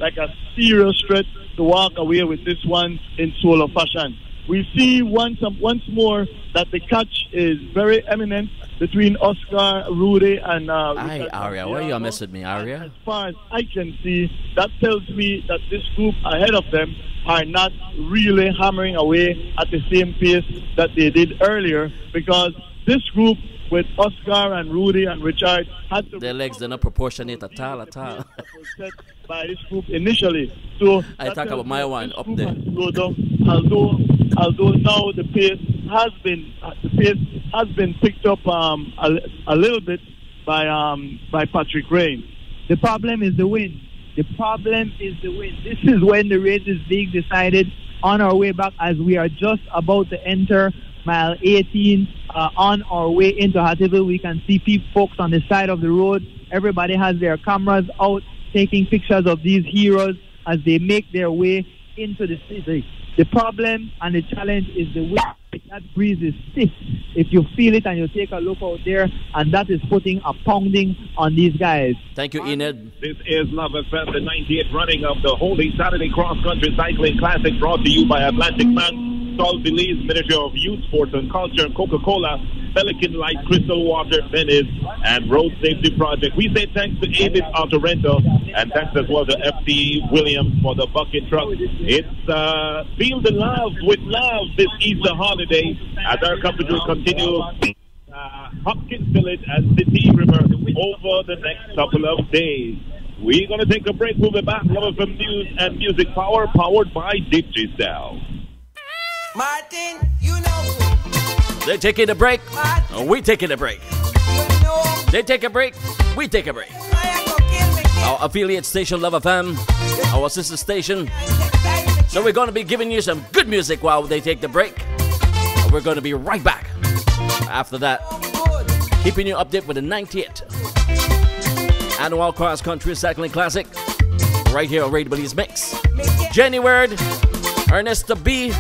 D: like a serious threat to walk away with this one in solo fashion. We see once more that the catch is very eminent between Oscar, Rudy, and
C: Aye, Aria, why you mess with me, Aria?
D: As far as I can see, that tells me that this group ahead of them are not really hammering away at the same pace that they did earlier, because this group with Oscar and Rudy and Richard had to...
C: Their legs are not proportionate at all.
D: ...set by this group initially. So
C: I talk about my one up there.
D: Although now the pace has been picked up a little bit by Patrick Rains.
F: The problem is the wind. The problem is the wind. This is when the race is being decided on our way back as we are just about to enter mile 18 on our way into Hattieville. We can see folks on the side of the road. Everybody has their cameras out taking pictures of these heroes as they make their way into the city. The problem and the challenge is the wind. That breeze is stiff. If you feel it and you take a look out there, and that is putting a pounding on these guys.
C: Thank you, Enid.
L: This is Love FM, the 98th running of the Holy Saturday Cross Country Cycling Classic, brought to you by Atlantic Bank, Salt Belize, Ministry of Youth, Sports and Culture, Coca-Cola, Pelican Light, Crystal Water, Venice, and Road Safety Project. We say thanks to Avis Auto Rental, and thanks as well to FT Williams for the bucket truck. It's Feel the Love with Love this Easter holiday as our coverage will continue Hopkins Village and City River over the next couple of days. We're going to take a break. We'll be back. Love FM News and Music Power, powered by Digicel.
J: Martin, you know.
C: They're taking a break. We taking a break. They take a break. We take a break. Our affiliate station, Love FM, our sister station. So we're going to be giving you some good music while they take the break. And we're going to be right back after that, keeping you updated with the 90th Annual Cross Country Cycling Classic right here on Radio Belizemix. Jenny Word, Ernest B.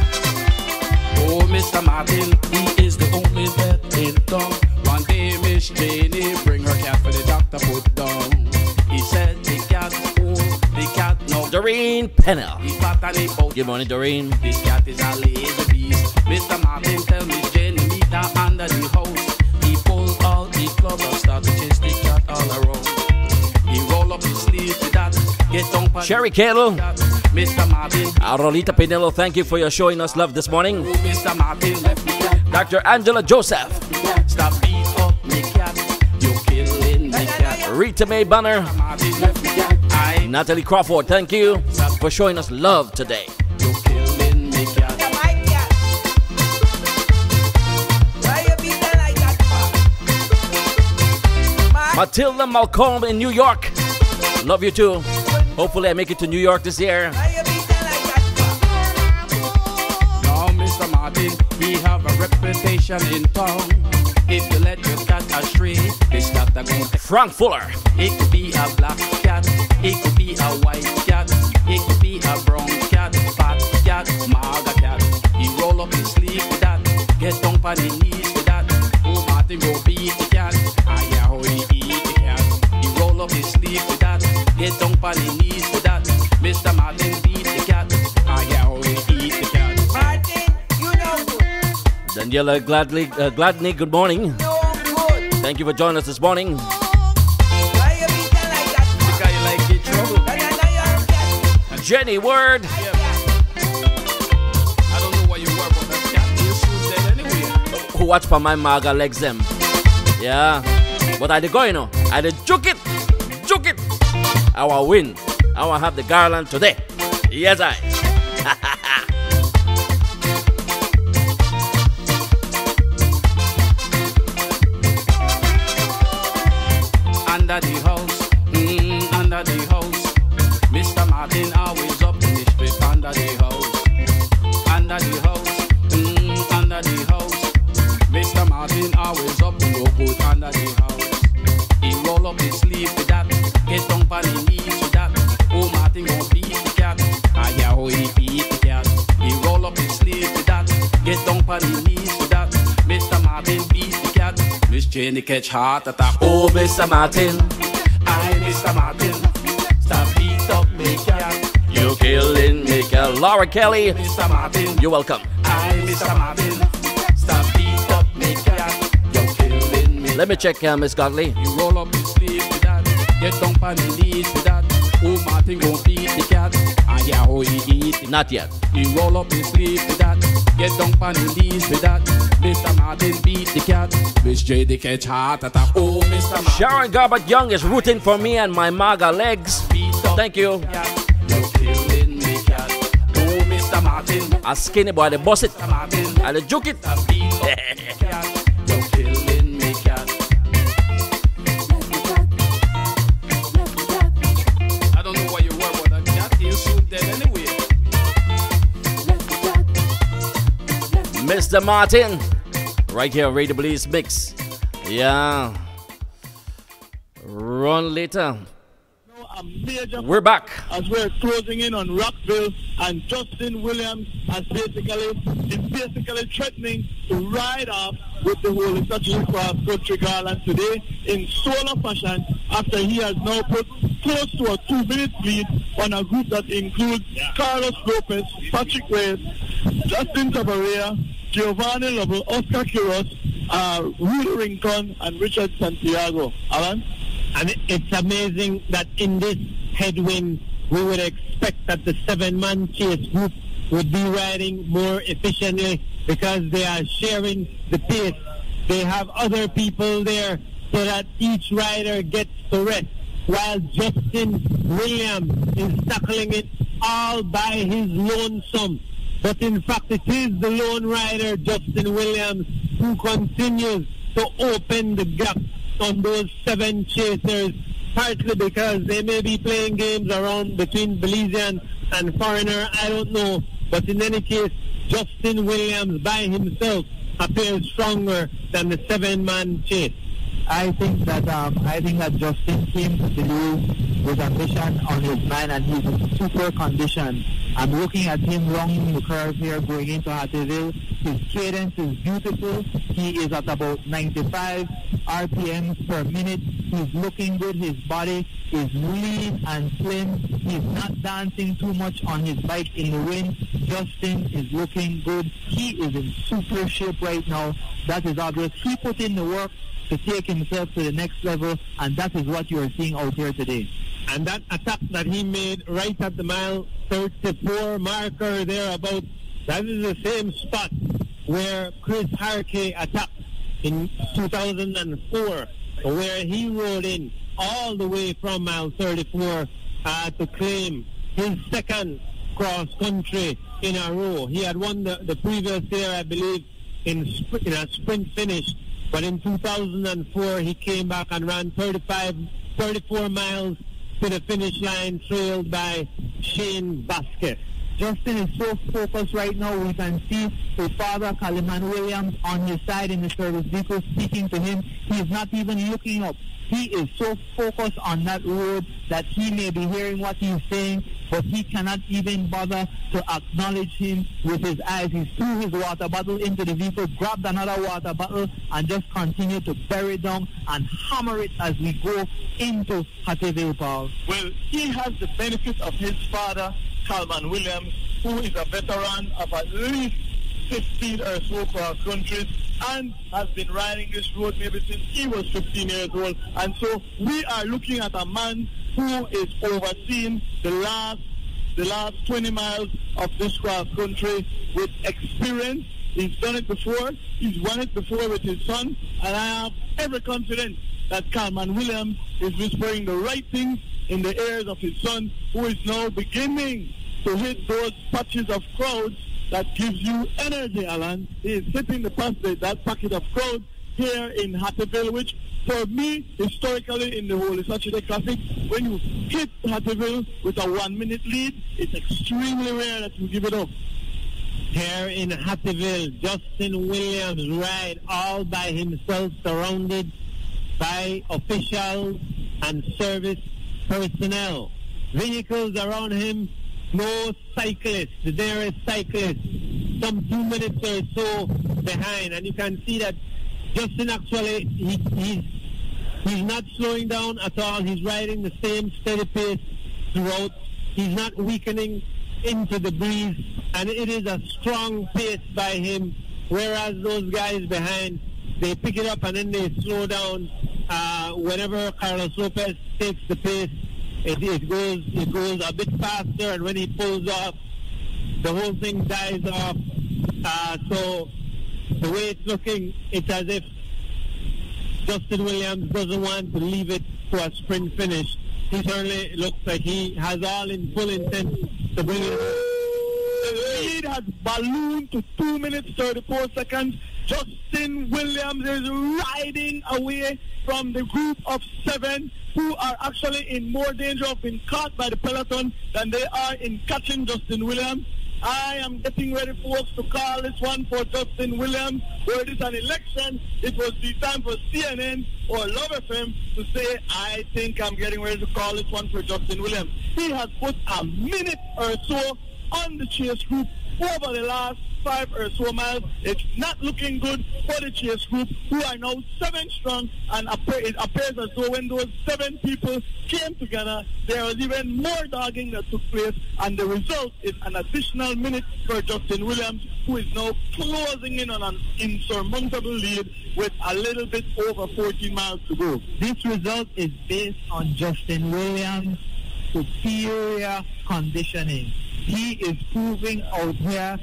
N: Oh, Mr. Martin, he is the only vet in town. One day, Miss Janie bring her cat for the doctor put down. He said the cat, oh, the cat no.
C: Doreen Pennell.
N: He fat and he bout.
C: Good morning, Doreen.
N: This cat is a lazy beast. Mr. Martin tell Miss Janie meet her under the house. He pull out the club and start to chase the cat all around. He roll up his sleeve to that. Get down for
C: Sherry Kettle.
N: Mr. Martin.
C: Rolita Pinello, thank you for your showing us love this morning.
N: Oh, Mr. Martin left me cat.
C: Dr. Angela Joseph.
N: Stop beat up me cat. You killing me cat.
C: Rita Mae Banner. Natalie Crawford, thank you for showing us love today.
N: You killing me cat.
C: Matilda Malcolm in New York. Love you too. Hopefully I make it to New York this year.
N: Now, Mr. Martin, he have a reputation in town. If you let your cat astray, this cat a go.
C: Frank Fuller.
N: It could be a black cat, it could be a white cat, it could be a brown cat, fat cat, maga cat. He roll up his sleeve with that, get down on his knees with that. Oh, Martin go beat the cat, I hear how he eat the cat. He roll up his sleeve with that, get down on his knees with that. Mr. Martin beat the cat, I hear how he eat the cat.
J: Martin, you know good.
C: Daniela Gladney, good morning. Thank you for joining us this morning.
J: Why you be done like that?
N: Because you like the trouble.
J: But I know you're a cat.
C: Jenny Word.
N: I don't know why you were, but that cat is dead anyway.
C: Who watch for my maga legs them. Yeah. But I go, you know. I juke it. I will win. I will have the garland today. Yes, I.
N: Under the house, under the house. Mr. Martin always up in the street under the house. Under the house, under the house. Mr. Martin always up in the good under the house. He roll up his sleeve with that, get down on his knees with that. Oh, Martin gon' beat the cat, I hear how he beat the cat. He roll up his sleeve with that, get down on his knees with that. Mr. Martin beat the cat, Miss Jenny catch heart attack.
C: Oh, Mr. Martin.
N: I, Mr. Martin, stop beat up me cat.
C: You killing me, cat. Laura Kelly.
N: Mr. Martin,
C: You're welcome.
N: I, Mr. Martin, stop beat up me cat. You killing me.
C: Let me check Miss Godley.
N: You roll up your sleeve with that, get down on your knees with that. Oh, Martin gon' beat the cat, and yeah, how he eat it.
C: Not yet.
N: You roll up your sleeve with that, get down on your knees with that. Mr. Martin beat the cat, Miss J the catch heart attack. Oh, Mr. Martin.
C: Sharon Garbutt Young is rooting for me and my maga legs. Thank you.
N: Cat, you killing me cat. Oh, Mr. Martin.
C: A skinny boy, they boss it.
N: Mr. Martin.
C: And they juke it.
N: Stop beat up me cat, you killing me cat. I don't know why you
C: Mr. Martin, right here on Radio Belizemix. Yeah. Run later. We're back.
D: As we're closing in on Rockville, and Justin Williams is basically threatening to ride off with the whole Statue Cross Country Garland today in solo fashion after he has now put close to a 2-minute lead on a group that includes Carlos Lopez, Patrick Reyes, Justin Tabaria, Giovanni Lovell, Oscar Quiroz, Rudy Rincon, and Richard Santiago. Alan?
E: And it's amazing that in this headwind, we would expect that the 7-man chase group would be riding more efficiently because they are sharing the pace. They have other people there so that each rider gets to rest, while Justin Williams is tackling it all by his lonesome. But in fact, it is the lone rider, Justin Williams, who continues to open the gap on those 7 chasers, partly because they may be playing games around between Belizean and Foreigner, I don't know. But in any case, Justin Williams by himself appears stronger than the 7-man chase.
F: I think that Justin came to Belize with ambition on his mind, and he's in super condition. I'm looking at him along the curve here going into Hattieville. His cadence is beautiful. He is at about 95 RPMs per minute. He's looking good. His body is lean and slim. He's not dancing too much on his bike in the wind. Justin is looking good. He is in super shape right now. That is obvious. He put in the work to take himself to the next level, and that is what you are seeing out here today.
E: And that attack that he made right at the mile 34 marker thereabout, that is the same spot where Chris Harkey attacked in 2004, where he rode in all the way from mile 34 to claim his second cross country in a row. He had won the previous year, I believe, in a sprint finish. But in 2004, he came back and ran 34 miles to the finish line, trailed by Shane Basket.
F: Justin is so focused right now. We can see his father, Kaliman Williams, on his side in the service vehicle speaking to him. He is not even looking up. He is so focused on that road that he may be hearing what he's saying, but he cannot even bother to acknowledge him with his eyes. He threw his water bottle into the vehicle, grabbed another water bottle, and just continued to bury down and hammer it as we go into Hattieville, Paul.
D: Well, he has the benefit of his father, Calman Williams, who is a veteran of at least 15 or so cross countries and has been riding this road maybe since he was 15 years old. And so we are looking at a man who is overseeing the last 20 miles of this cross country with experience. He's done it before. He's won it before with his son. And I have every confidence that Calman Williams is whispering the right things in the ears of his son, who is now beginning to hit those patches of crowds that gives you energy, Alan. He is hitting that packet of crowds here in Hattieville, which for me, historically in the whole Saturday Classic, when you hit Hattieville with a 1-minute lead, it's extremely rare that you give it up.
E: Here in Hattieville, Justin Williams ride all by himself, surrounded by officials and service personnel. Vehicles around him, no cyclists. The nearest cyclist, some 2 minutes or so behind. And you can see that Justin actually, he's not slowing down at all. He's riding the same steady pace throughout. He's not weakening into the breeze. And it is a strong pace by him. Whereas those guys behind, they pick it up and then they slow down. Whenever Carlos Lopez takes the pace, it goes a bit faster, and when he pulls off, the whole thing dies off. So the way it's looking, it's as if Justin Williams doesn't want to leave it to a sprint finish. He certainly looks like he has all in full intent to bring it.
D: The lead has ballooned to 2 minutes 34 seconds. Justin Williams is riding away from the group of 7 who are actually in more danger of being caught by the peloton than they are in catching Justin Williams. I am getting ready, folks, to call this one for Justin Williams. Where it is an election, it was the time for CNN or Love FM to say, I think I'm getting ready to call this one for Justin Williams. He has put a minute or so on the chase group over the last 5 or so miles. It's not looking good for the chase group, who are now 7 strong, and it appears as though when those 7 people came together, there was even more dogging that took place, and the result is an additional minute for Justin Williams, who is now closing in on an insurmountable lead with a little bit over 14 miles to go.
F: This result is based on Justin Williams' superior conditioning. He is proving out here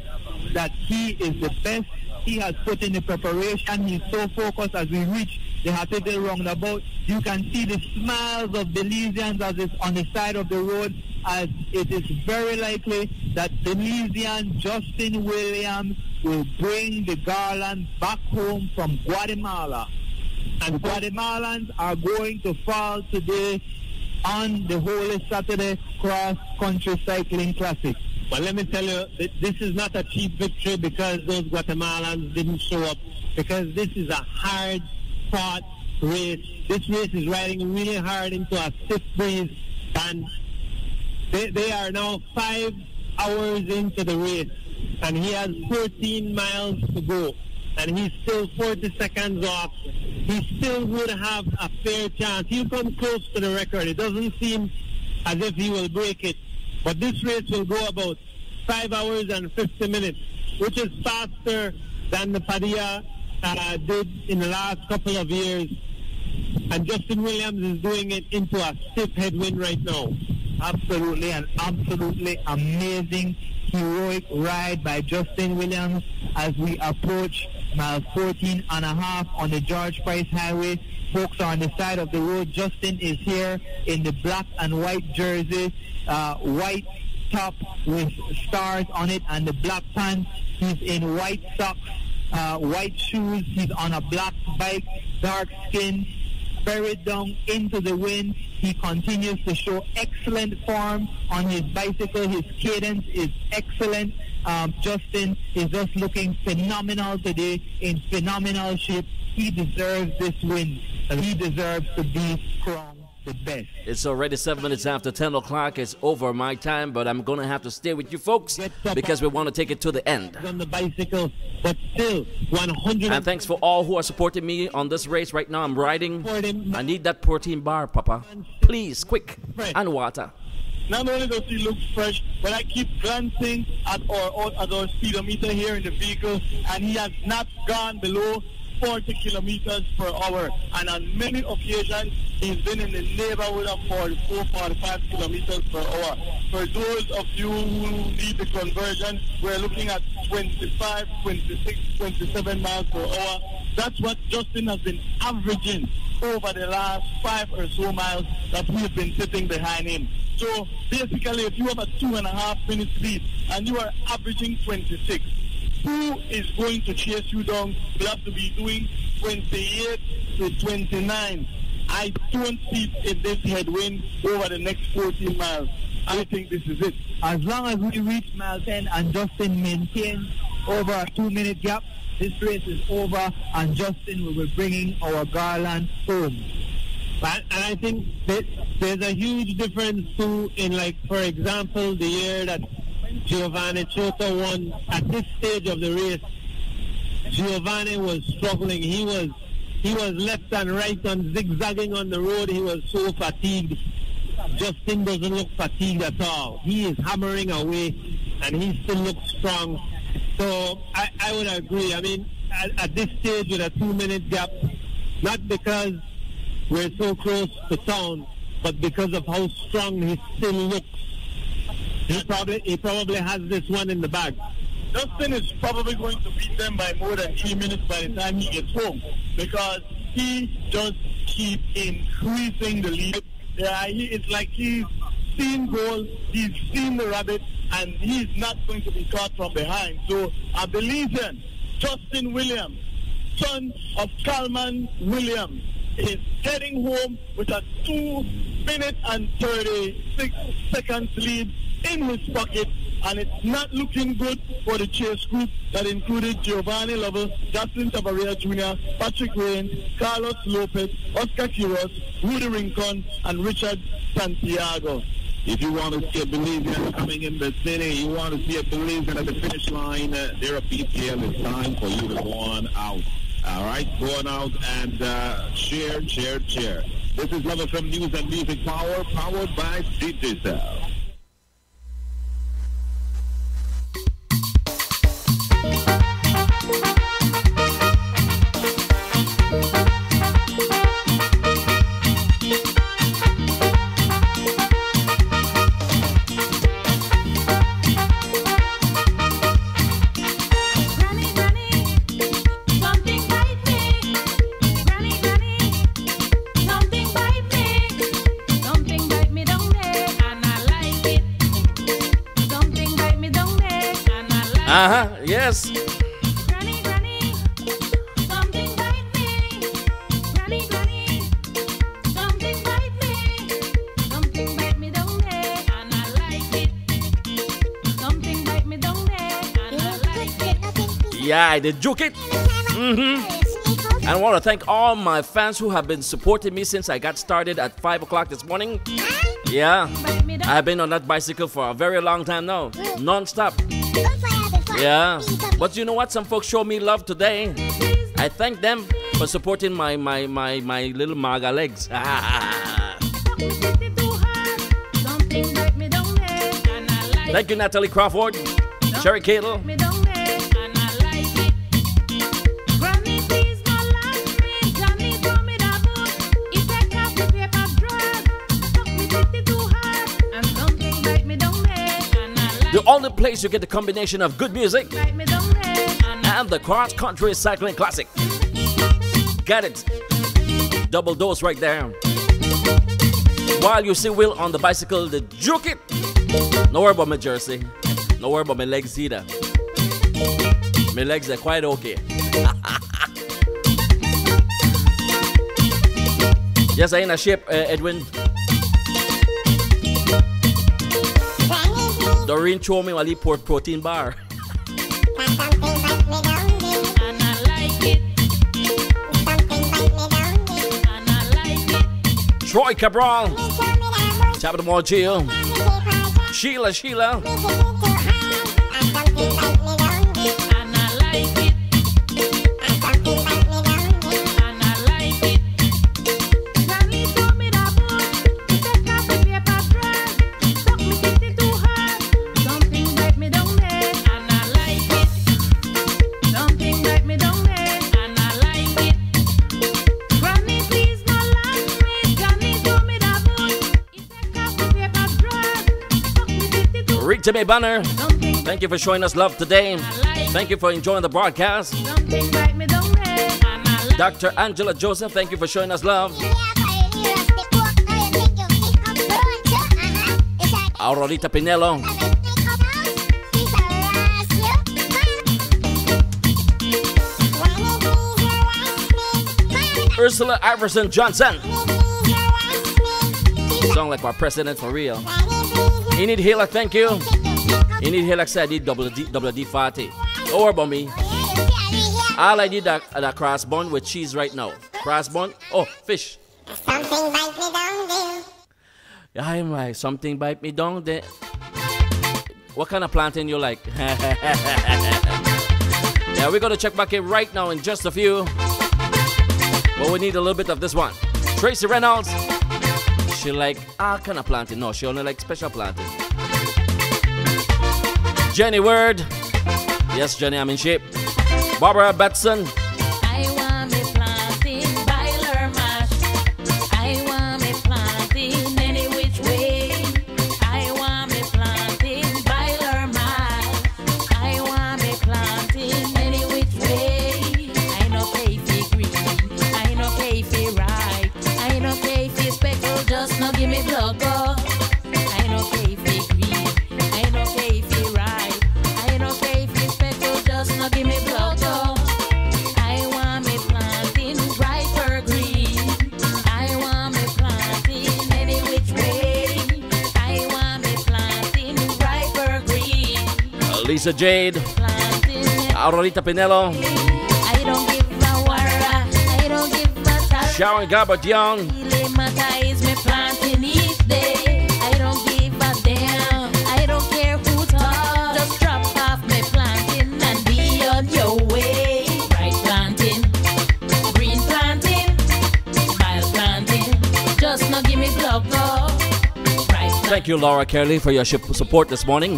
F: that he is the best. He has put in the preparation. He's so focused as we reach the Hatfield roundabout. You can see the smiles of Belizeans as it's on the side of the road, as it is very likely that Belizean Justin Williams will bring the garland back home from Guatemala. And Guatemalans are going to fall today on the Holy Saturday Cross Country Cycling Classic.
E: But let me tell you, this is not a cheap victory because those Guatemalans didn't show up, because this is a hard-fought race. This race is riding really hard into a stiff breeze, and they are now 5 hours into the race, and he has 14 miles to go, and he's still 40 seconds off. He still would have a fair chance. He'll come close to the record. It doesn't seem as if he will break it. But this race will go about 5 hours and 50 minutes, which is faster than the Padilla did in the last couple of years. And Justin Williams is doing it into a stiff headwind right now.
F: Absolutely, an absolutely amazing, heroic ride by Justin Williams as we approach mile 14 and a half on the George Price Highway. Folks are on the side of the road. Justin is here in the black and white jersey, white top with stars on it, and the black pants. He's in white socks, white shoes. He's on a black bike, dark skin, buried down into the wind. He continues to show excellent form on his bicycle. His cadence is excellent. Justin is just looking phenomenal today, in phenomenal shape. He deserves this win, and he deserves to be crowned the best.
C: It's already 7 minutes after 10 o'clock. It's over my time, but I'm going to have to stay with you folks because we want to take it to the end.
E: On the bicycle, but still 100.
C: And thanks for all who are supporting me on this race right now. I'm riding. I need that protein bar, Papa. Please, quick. And water.
D: Not only does he look fresh, but I keep glancing at our speedometer here in the vehicle, and he has not gone below 40 kilometers per hour, and on many occasions he's been in the neighborhood of 44, 45 kilometers per hour. For those of you who need the conversion, we're looking at 25, 26, 27 miles per hour. That's what Justin has been averaging over the last 5 or so miles that we've been sitting behind him. So basically, if you have a 2.5 minute lead and you are averaging 26, who is going to chase you down? You have to be doing 28 to 29. I don't see it in this headwind over the next 14 miles. I think this is it.
F: As long as we reach mile 10 and Justin maintains over a 2-minute gap, this race is over, and Justin will be bringing our garland home.
E: And I think there's a huge difference too in, like, for example, the year that Giovanni Chota won. At this stage of the race, Giovanni was struggling. He was left and right and zigzagging on the road. He was so fatigued. Justin doesn't look fatigued at all. He is hammering away, and he still looks strong. So I would agree. I mean, at this stage with a 2-minute gap, not because we're so close to town, but because of how strong he still looks. He probably has this one in the bag.
D: Justin is probably going to beat them by more than 3 minutes by the time he gets home, because he just keeps increasing the lead. It's like he's seen goal, he's seen the rabbit, and he's not going to be caught from behind. So a Belizean, Justin Williams, son of Calman Williams, is heading home with a 2 minute and 36 seconds lead in his pocket, and it's not looking good for the chase group that included Giovanni Lovell, Jocelyn Tavares Jr., Patrick Rains, Carlos Lopez, Oscar Quiroz, Rudy Rincon, and Richard Santiago.
L: If you want to see a Belizean coming in the city, you want to see a Belizean at the finish line, there at BTL, it's time for you to go on out. All right, go on out and share. This is Love FM News and Music Power, powered by Digicel.
C: Yes. Yeah, I did juke it. And I want to thank all my fans who have been supporting me since I got started at 5 o'clock this morning. Yeah, I've been on that bicycle for a very long time now, non-stop. Yeah, but you know what? Some folks showed me love today. I thank them for supporting my little maga legs. Thank you, Natalie Crawford, Sherry Cadle. The only place you get the combination of good music and the cross-country cycling classic. Get it. Double dose right there. While you see Will on the bicycle, the juke it. No worry about my jersey. No worry about my legs either. My legs are quite okay. Yes, I in a shape, Edwin. Doreen showed me while he poured protein bar. Troy Cabral. Top of the mall, Jill. Sheila. Jimmy Banner, thank you for showing us love today. Thank you for enjoying the broadcast. Dr. Angela Joseph, thank you for showing us love. Aurorita Pinello. Ursula Iverson Johnson. Sound like our president for real. Enid Hillock, thank you. Enid Hillock said I did double D fatty. Don't worry about me. All I did that cross bun with cheese right now. Cross bun. Oh, fish.
O: Something bite me down there.
C: Yeah, I'm like, something bite me down there. What kind of plantain you like? Yeah, we're going to check back in right now in just a few. But we need a little bit of this one. Tracy Reynolds. She like all kind of planting. No, she only like special planting. Jenny Word. Yes, Jenny, I'm in shape. Barbara Batson.
P: I want me planting boiler mash. I want me planting any which way. I want me planting boiler mash. I want me planting any which way. I no pay for green. I no pay for right. I no pay for speckle. Just no give me blood. I no pay for green. I no pay for right. I no pay for speckle. Just no give me blood. I
C: Lisa Jade, Aurorita Pinello,
P: I don't give a wara, I don't give a tara.
C: Sharon Garbert Young,
P: Really matter is me planting each day. I don't give a damn, I don't care who talk. Just drop off me planting and be on your way. Right planting, green planting, vile planting. Just not give me block off. Right
C: Thank you, Laura Kelly, for your support this morning.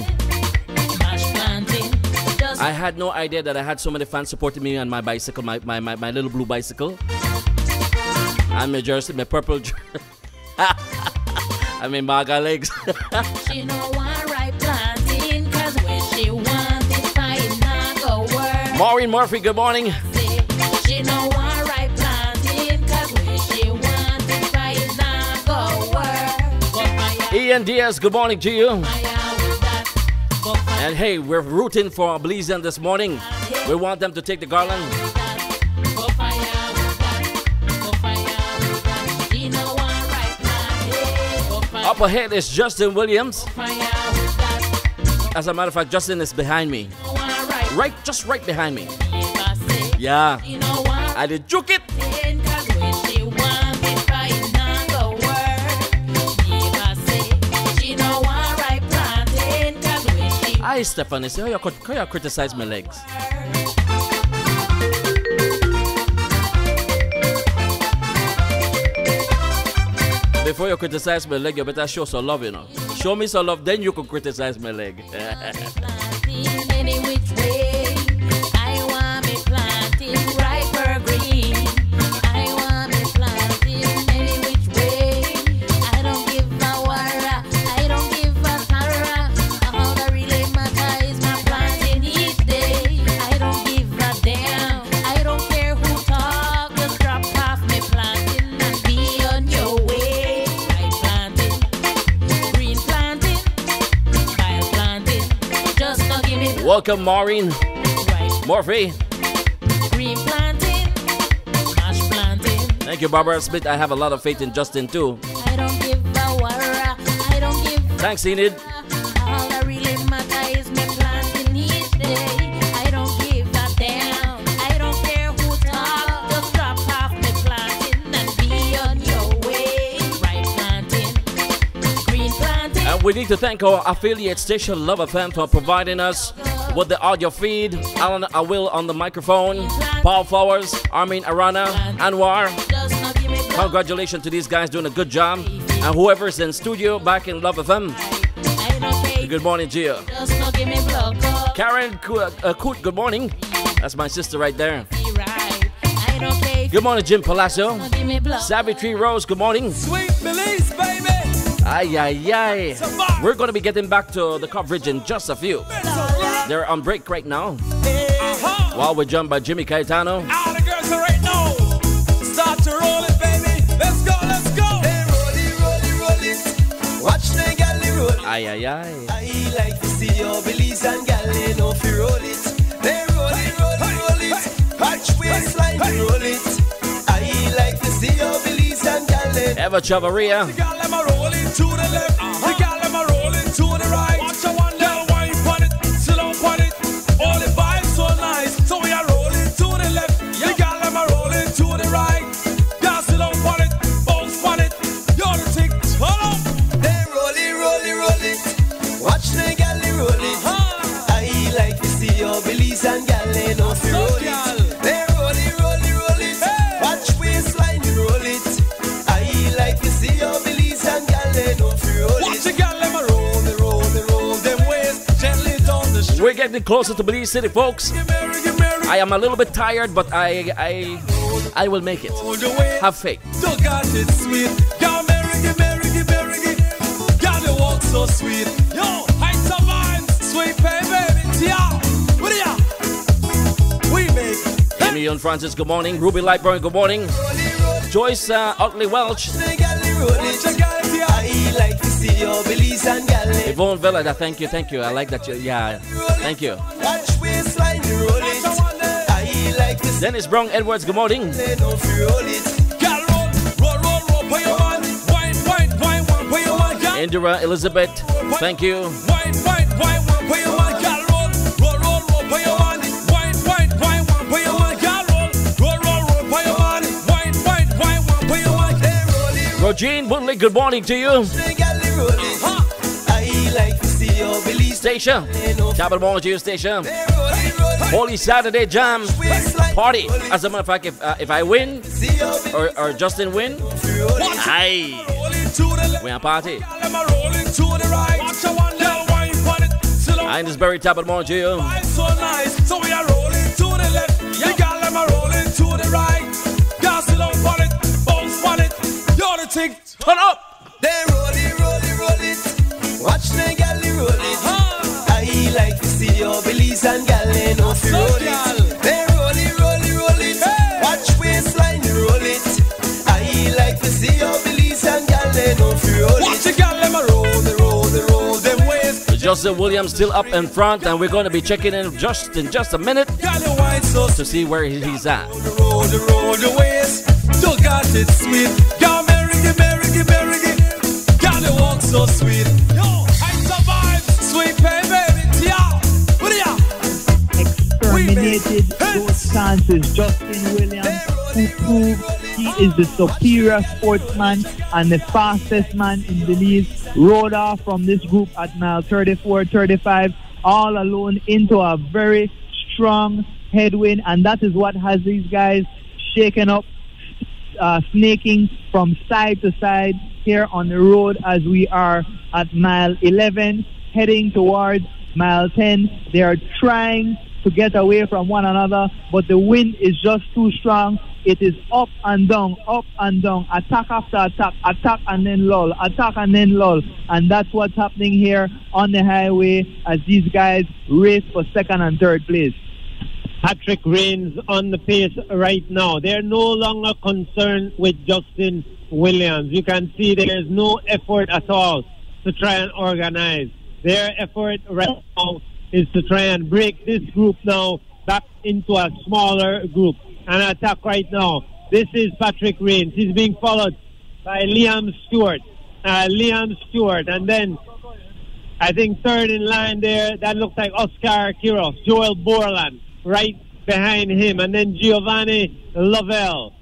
P: mash planting. Just
C: I had no idea that I had so many fans supporting me on my bicycle, my little blue bicycle. And my jersey, my purple jersey. I mean, maga legs.
P: she know one right planting, cause when she want it, fine not go work.
C: Maureen Murphy, good morning.
P: She know one right planting, cause when she want it, fine not go work. Go fire,
C: Ian Diaz, good morning to you.
P: fire with that. Go fire
C: And hey, we're rooting for Belizem this morning. We want them to take the garland.
P: with that. Go fire with that. Go fire with that. She know one right planting. Go fire,
C: Up ahead is Justin Williams.
P: fire with that.
C: As a matter of fact, Justin is behind me.
P: Go one right
C: Just right behind me.
P: if I say.
C: Yeah,
P: She know one
C: I did juke it.
P: right, cause when she want it, fine not go work. If I say, she know one right planting, cause when she
C: Hi, Stephanie. See how you criticize my legs? Before you criticize my leg, you better show some love, you know. Show me some love, then you can criticize my leg.
P: planting any which way. I want me planting ripe or green. I want me planting any which way. I don't give a wara, I don't give a tara. All that really matter is my planting each day. I don't give a damn, I don't care who talk. Just drop off me planting and be on your way. Right planting, green planting, vile planting. Just not give me
C: Welcome, Maureen
P: right.
C: Murphy.
P: Green planting, mash planting.
C: Thank you, Barbara Smith. I have a lot of faith in Justin, too.
P: I don't give a wara, I don't give
C: Thanks, Enid.
P: all that really matter is me planting each day. I don't give a damn, I don't care who talk. Just drop off me planting and be on your way. Right planting, green planting.
C: And we need to thank our affiliate station, Love FM, for providing us with the audio feed. Alan Awil on the microphone, Paul Flowers, Armin Arana, Anwar.
P: Just not give me blood.
C: Congratulations to these guys doing a good job. And whoever's in studio back in Love FM,
P: I don't care.
C: good morning to you.
P: Just not give me blood.
C: Karen Coot, good morning. That's my sister right there.
P: Be right. I don't care.
C: Good morning, Jim Palacio.
P: Don't give me blood.
C: Savitri Rose, good morning.
Q: Sweet Belize, baby.
C: Ay, ay, ay. We're going to be getting back to the coverage in just a few. They're on break right now. While we're joined by Jimmy Cayetano.
Q: All the girls are right now. Start to roll it, baby. Let's go, let's go. Hey, roll it. Watch the galley roll it.
C: Ay, ay, ay.
Q: I like to see your Belize and galley, no fi roll it. Hey, roll it. Watch waistline, roll it. I like to see your Belize and galley.
C: Eva Chavaria.
Q: The gal them a rolling to the left. The gal them a rolling to the right. Watch a one girl wine pon it, sit down pon it. All the vibes so nice, so we are rolling to the left. The gal them a rolling to the right. Girl sit down pon it, bounce pon it. You're the tick, turn up. Hey, roll it. Watch the gal roll it. I like to see your Belize and gal no fi roll it. Hey, roll it. Watch waistline roll it. I like to see your Belize and gal no fi roll it. Watch the gal them a roll them waist gently down the street.
C: We're getting closer to Belize City, folks. I am a little bit tired, but I will make it. Have faith.
Q: Don't got it sweet. Girl, Mary, girl, you walk so sweet. Yo, heights of vibes, sweet baby. Tia, what are ya? We make.
C: Amy Young Francis, good morning. Ruby Lightburn, good morning. Joyce Otley Welch.
Q: I like to see your Belize and galley.
C: Yvonne Villa, thank you. I like that. Yeah, thank you.
Q: Watch waistline roll it. I like to see
C: Dennis Brown Edwards, good morning.
Q: no fi roll it. Girl, roll, put your man. Wine, put your man, girl.
C: Indira Elizabeth, thank you.
Q: Wine, put your man, girl, roll.
C: Rogine Bunley, good morning to you. Station, capital morning to you, Station. Holy Saturday Jam party. As a matter of fact, if I win or Justin win, aye, we are party. I this very top of the morning to you.
Q: So nice, so we are rolling to the left. You got them rolling to the right. Gas it up on it, bounce on it. You're the thing, turn up.
J: They roll it. Watch the galley roll it. I like to see your Belize and galley no fi roll it. They roll it. Watch waistline roll it. I like to see your Belize and galley no fi roll it.
Q: Watch the galley roll them ways.
C: Justin Williams still up in front, and we're going to be checking in just a minute to see where he's at.
Q: Roll the ways. You got it sweet. Girl, Mary. Girl, you walk so sweet. Yo, I survive. Sweet baby. Yeah. What are ya?
F: Exterminated those chances. Justin Williams, who proved he is the superior sportsman and the fastest man in Belize, rode off from this group at mile 34-35, all alone into a very strong headwind, and that is what has these guys shaken up, snaking from side to side here on the road as we are at mile 11, heading towards mile 10. They are trying to get away from one another, but the wind is just too strong. It is up and down, attack after attack and then lull, and that's what's happening here on the highway as these guys race for second and third place.
E: Patrick Rains on the pace right now. They're no longer concerned with Justin Williams. You can see there's no effort at all to try and organize. Their effort right now is to try and break this group now back into a smaller group. An attack right now. This is Patrick Rains. He's being followed by Liam Stewart. And then I think third in line there, that looks like Oscar Kiros, Joel Borland right behind him, and then Giovanni Lovell.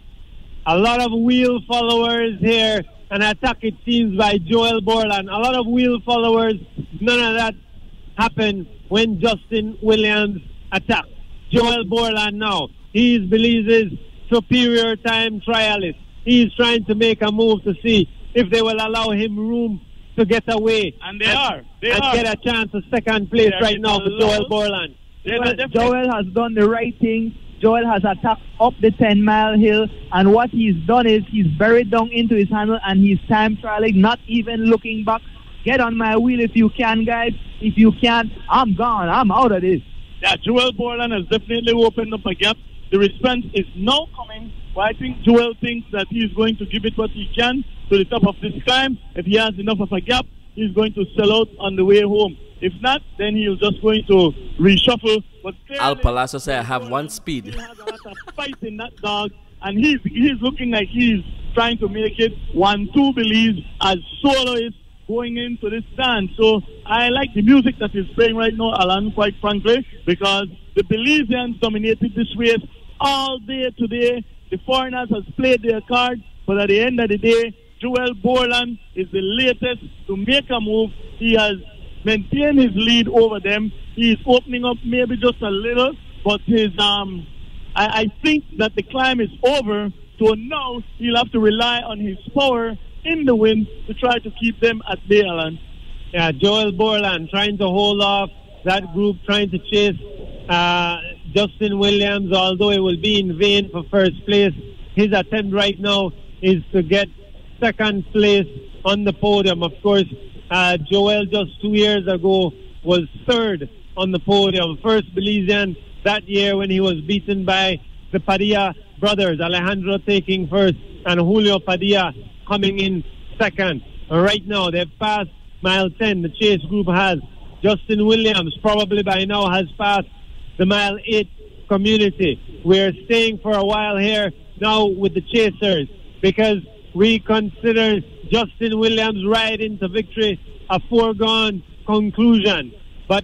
E: A lot of wheel followers here. An attack, it seems, by Joel Borland. A lot of wheel followers. None of that happened when Justin Williams attacked. Joel Borland now. He is Belize's superior time trialist. He is trying to make a move to see if they will allow him room to get away.
D: And they are.
E: Get a chance of second place right now for Joel Borland.
F: Joel has done the right thing. Joel has attacked up the 10-mile hill, and what he's done is he's buried down into his handle and he's time trialing, not even looking back. Get on my wheel if you can, guys. If you can't, I'm gone. I'm out of this.
D: Yeah, Joel Borland has definitely opened up a gap. The response is now coming, but I think Joel thinks that he's going to give it what he can to the top of this climb. If he has enough of a gap, he's going to sell out on the way home. If not, then he's just going to reshuffle. But
C: Al Palazzo said I have one speed.
D: He has a lot of fight in that dog, and he's looking like he's trying to make it 1-2 Belize as soloist going into this stand. So I like the music that is playing right now, Alan, quite frankly, because the Belizeans dominated this race all day today. The foreigners has played their cards, but at the end of the day, Joel Borland is the latest to make a move. He has maintained his lead over them. He is opening up maybe just a little, but his I think that the climb is over, so now he'll have to rely on his power in the wind to try to keep them at bay, Alan.
E: Yeah, Joel Borland trying to hold off that group, trying to chase Justin Williams, although it will be in vain for first place. His attempt right now is to get second place on the podium. Of course, Joel just 2 years ago was third on the podium. First Belizean that year when he was beaten by the Padilla brothers, Alejandro taking first and Julio Padilla coming in second. Right now they've passed mile 10. The chase group has. Justin Williams probably by now has passed the mile 8 community. We're staying for a while here now with the chasers because we consider Justin Williams' ride into victory a foregone conclusion. But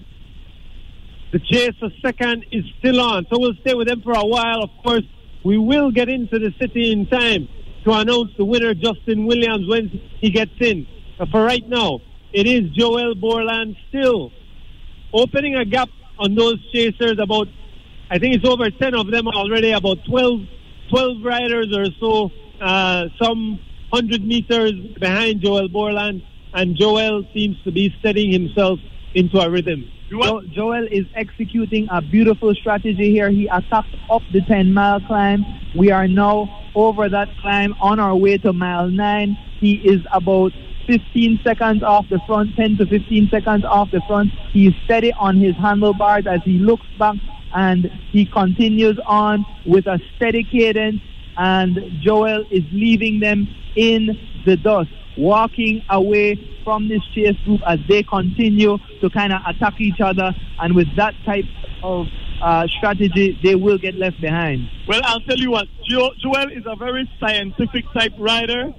E: the chase for second is still on, so we'll stay with them for a while. Of course, we will get into the city in time to announce the winner, Justin Williams, when he gets in. But for right now, it is Joel Borland still opening a gap on those chasers. About, I think it's over 10 of them already, about 12 riders or so, some 100 meters behind Joel Borland, and Joel seems to be steadying himself into a rhythm.
F: Joel is executing a beautiful strategy here. He attacked up the 10-mile climb. We are now over that climb on our way to mile 9. He is about 15 seconds off the front, 10 to 15 seconds off the front. He is steady on his handlebars as he looks back, and he continues on with a steady cadence, and Joel is leaving them in the dust, walking away from this chase group as they continue to kind of attack each other, and with that type of strategy, they will get left behind.
D: Well, I'll tell you what, Joel is a very scientific type rider.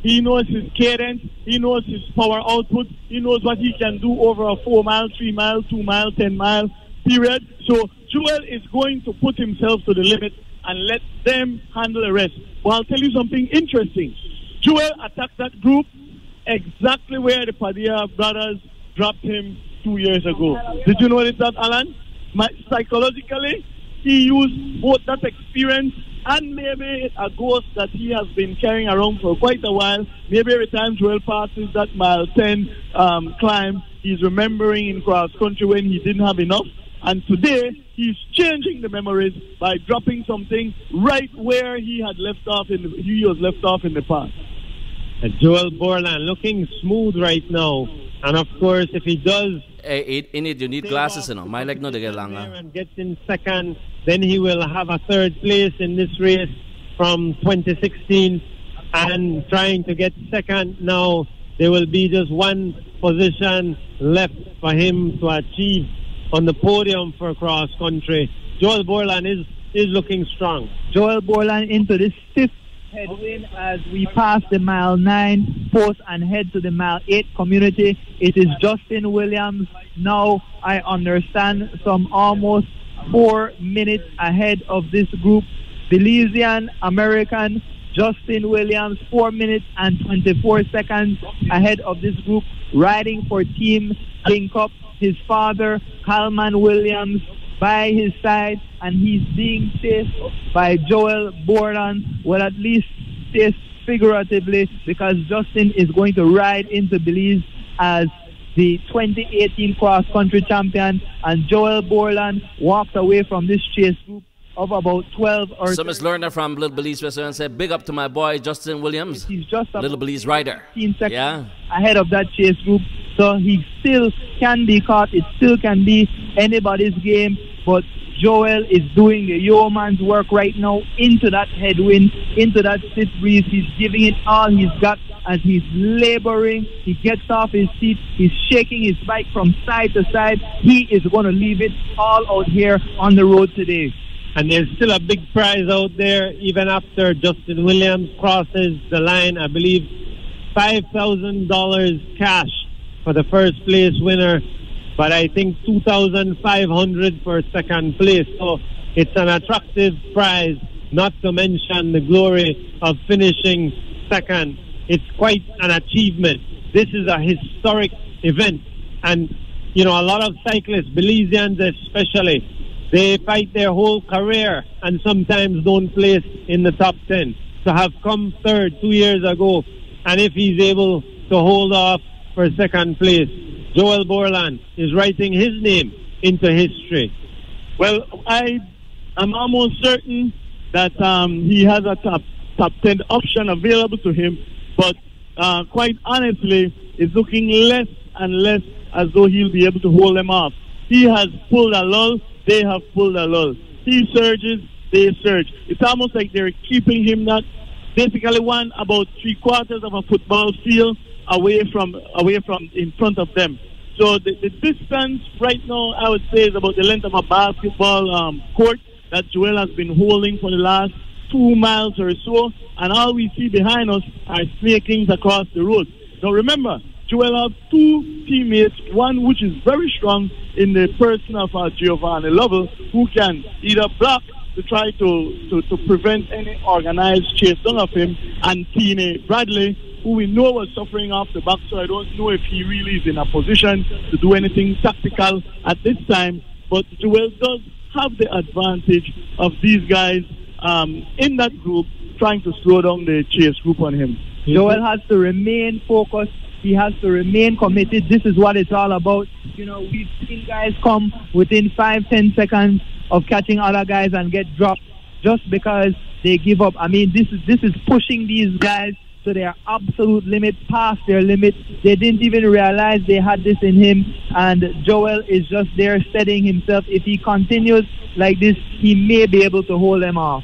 D: He knows his cadence, he knows his power output, he knows what he can do over a 4-mile, 3-mile, 2-mile, 10-mile period. So Joel is going to put himself to the limit and let them handle the rest. But I'll tell you something interesting. Joel attacked that group exactly where the Padilla brothers dropped him 2 years ago. Did you notice that, Alan? Psychologically, he used both that experience and maybe a ghost that he has been carrying around for quite a while. Maybe every time Joel passes that mile 10 climb, he's remembering in cross country when he didn't have enough. And today, he's changing the memories by dropping something right where he had left off in the past.
E: Joel Borland looking smooth right now. And of course, if he does...
C: you need glasses, you know. My leg no de get longer.
E: And gets in second, then he will have a third place in this race from 2016. And trying to get second now, there will be just one position left for him to achieve on the podium for cross country. Joel Borland is looking strong.
F: Joel Borland into this fifth headwind as we pass the mile 9 post and head to the mile 8 community. It is Justin Williams now, I understand, some almost 4 minutes ahead of this group. Belizean American Justin Williams, 4 minutes and 24 seconds ahead of this group, riding for Team King Cup. His father, Kalman Williams, by his side, and he's being chased by Joel Borland, well, at least chased figuratively, because Justin is going to ride into Belize as the 2018 cross-country champion, and Joel Borland walked away from this chase group of about 12 or...
C: So Miss Lerner from Little Belize Restaurant said, big up to my boy Justin Williams.
F: He's just
C: Little Belize rider.
F: 15 seconds ahead of that chase group. So he still can be caught. It still can be anybody's game. But Joel is doing the yeoman's work right now into that headwind, into that stiff breeze. He's giving it all he's got as he's laboring. He gets off his seat. He's shaking his bike from side to side. He is going to leave it all out here on the road today.
E: And there's still a big prize out there, even after Justin Williams crosses the line. I believe $5,000 cash for the first place winner, but I think $2,500 for second place. So it's an attractive prize, not to mention the glory of finishing second. It's quite an achievement. This is a historic event. And, you know, a lot of cyclists, Belizeans especially, they fight their whole career and sometimes don't place in the top 10. To have come third 2 years ago, and if he's able to hold off for second place, Joel Borland is writing his name into history.
D: Well, I'm almost certain that he has a top 10 option available to him, but quite honestly, it's looking less and less as though he'll be able to hold them off. He has pulled a lull. They have pulled a lull. He surges, they surge. It's almost like they're keeping him not basically about 3/4 of a football field away from in front of them. So the distance right now, I would say, is about the length of a basketball court that Joel has been holding for the last 2 miles or so, and all we see behind us are snakings across the road. Now remember, Joel has 2 teammates, one which is very strong in the person of Giovanni Lovell, who can either block to try to prevent any organized chase down of him. And Tine Bradley, who we know was suffering off the back, so I don't know if he really is in a position to do anything tactical at this time. But Joel does have the advantage of these guys in that group trying to slow down the chase group on him.
F: Joel has to remain focused. He has to remain committed. This is what it's all about. You know, we've seen guys come within 5-10 seconds of catching other guys and get dropped just because they give up. I mean, this is pushing these guys to their absolute limit, past their limit. They didn't even realize they had this in him, and Joel is just there steadying himself. If he continues like this, he may be able to hold them off.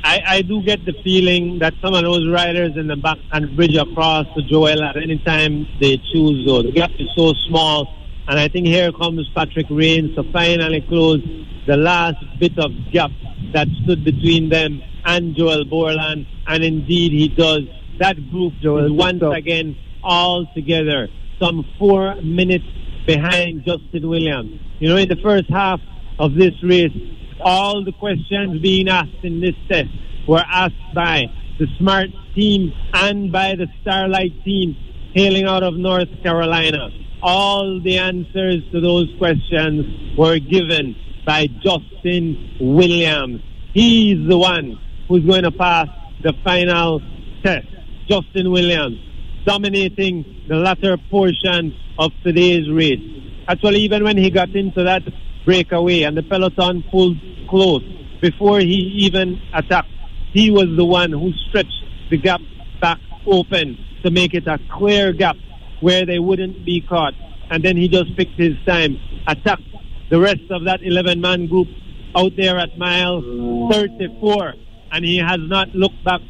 E: I do get the feeling that some of those riders in the back and bridge across to Joel at any time they choose, though. The gap is so small, and I think here comes Patrick Rains to finally close the last bit of gap that stood between them and Joel Borland, and indeed he does. That group is once again all together, some 4 minutes behind Justin Williams. You know, in the first half of this race, all the questions being asked in this test were asked by the Smart team and by the Starlight team hailing out of North Carolina. All the answers to those questions were given by Justin Williams. He's the one who's going to pass the final test. Justin Williams dominating the latter portion of today's race. Actually, even when he got into that breakaway and the peloton pulled close before he even attacked, he was the one who stretched the gap back open to make it a clear gap where they wouldn't be caught. And then he just picked his time, attacked the rest of that 11-man group out there at mile 34, and he has not looked back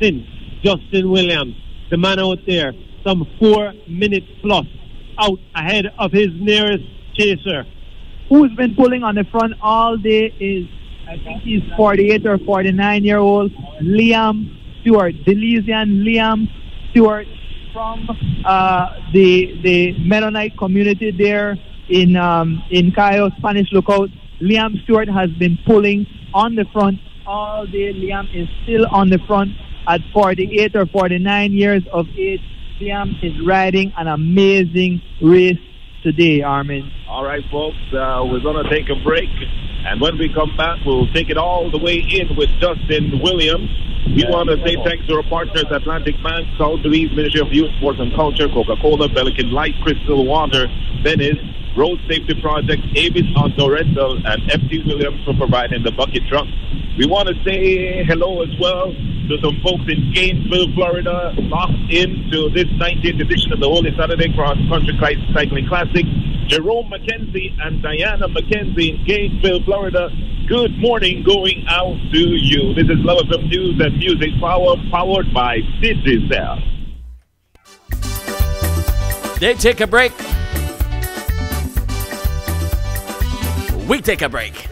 E: since. Justin Williams, the man out there, some 4 minutes plus out ahead of his nearest chaser.
F: Who's been pulling on the front all day is, I think he's 48 or 49-year-old Liam Stewart, Belizean Liam Stewart from the Mennonite community there in Cayo, Spanish Lookout. Liam Stewart has been pulling on the front all day. Liam is still on the front at 48 or 49 years of age. Liam is riding an amazing race today, Armin.
L: All right, folks, we're going to take a break. And when we come back, we'll take it all the way in with Justin Williams. We want to say thanks to our partners, Atlantic Bank, South Louise Ministry of Youth, Sports and Culture, Coca-Cola, Pelican Light, Crystal Water, Venice, Road Safety Project, Avis Auto Rental, and FT Williams for providing the bucket truck. We want to say hello as well to some folks in Gainesville, Florida, locked into this 19th edition of the Holy Saturday Cross Country Cycling Classic. Jerome McKenzie and Diana McKenzie in Gainesville, Florida. Good morning going out to you. This is Love FM News and Music powered by Digicel.
C: They take a break. We take a break.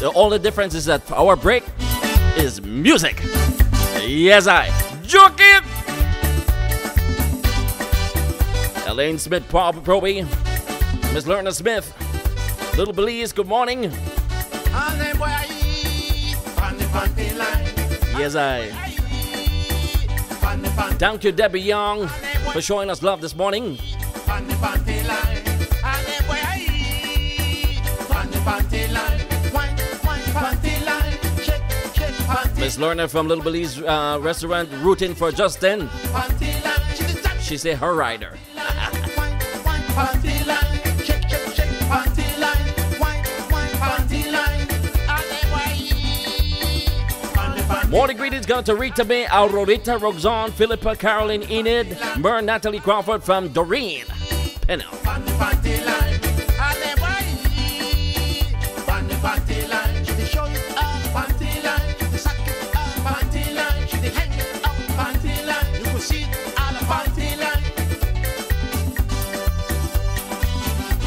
C: The only difference is that our break is music. Yes, I joke it. Elaine Smith, Proby, Miss Lerner Smith, Little Belize, good morning. Yes, I. Thank you, Debbie Young, for showing us love this morning. Miss Lerner from Little Belize restaurant rooting for Justin. She say her rider. Morning greetings go to Rita May, Aurorita, Roxanne, Philippa, Caroline, Enid, Myrn, Natalie Crawford from Doreen. Pennell.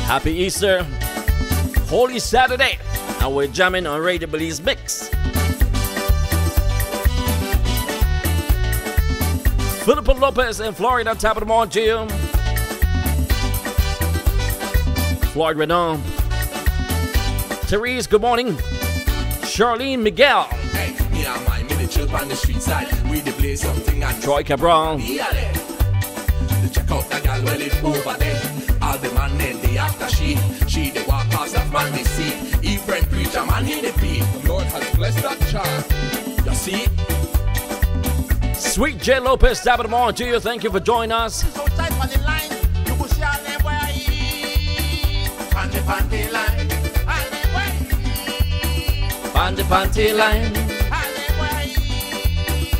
C: Happy Easter, Holy Saturday, and we're jamming on Radio Belizemix. Philippa Lopez in Florida, top of the morning to you. Floyd Renault. Therese, good morning. Charlene Miguel.
R: Hey, me and my me the chill on the street side. We the play something and
C: Troy Cabral.
R: Check out the girl well it over there. All the man then they after she the walk past that man they see. He friend preacher man he the beat. Lord has blessed that child. You see?
C: Sweet J Lopez, top of the morning to you. Thank you for joining us.
M: Outside on the line, you go share them where I eat. On the panty line, and them where I eat.
C: On the panty line.
M: And them where I eat.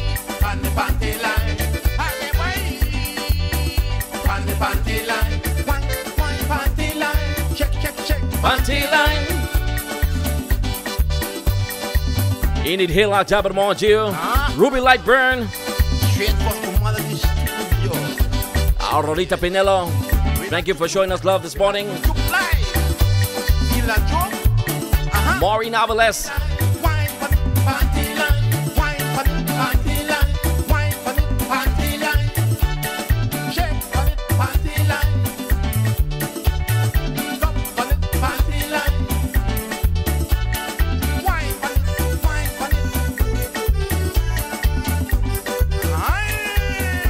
M: On the panty line, and them where I eat. On the panty line, one panty line. Check.
C: Panty line. Enid Hill, our top of the morning to you. Ruby Lightburn.
M: Straight from the mother to studio.
C: Aurorita Pinello. Thank you for showing us love this morning.
M: Feel that joke?
C: Maureen Avales.
M: Wine for the panty line, wine for the panty line, wine for the panty line. Check for the panty line. Stop for the panty line. Wine for the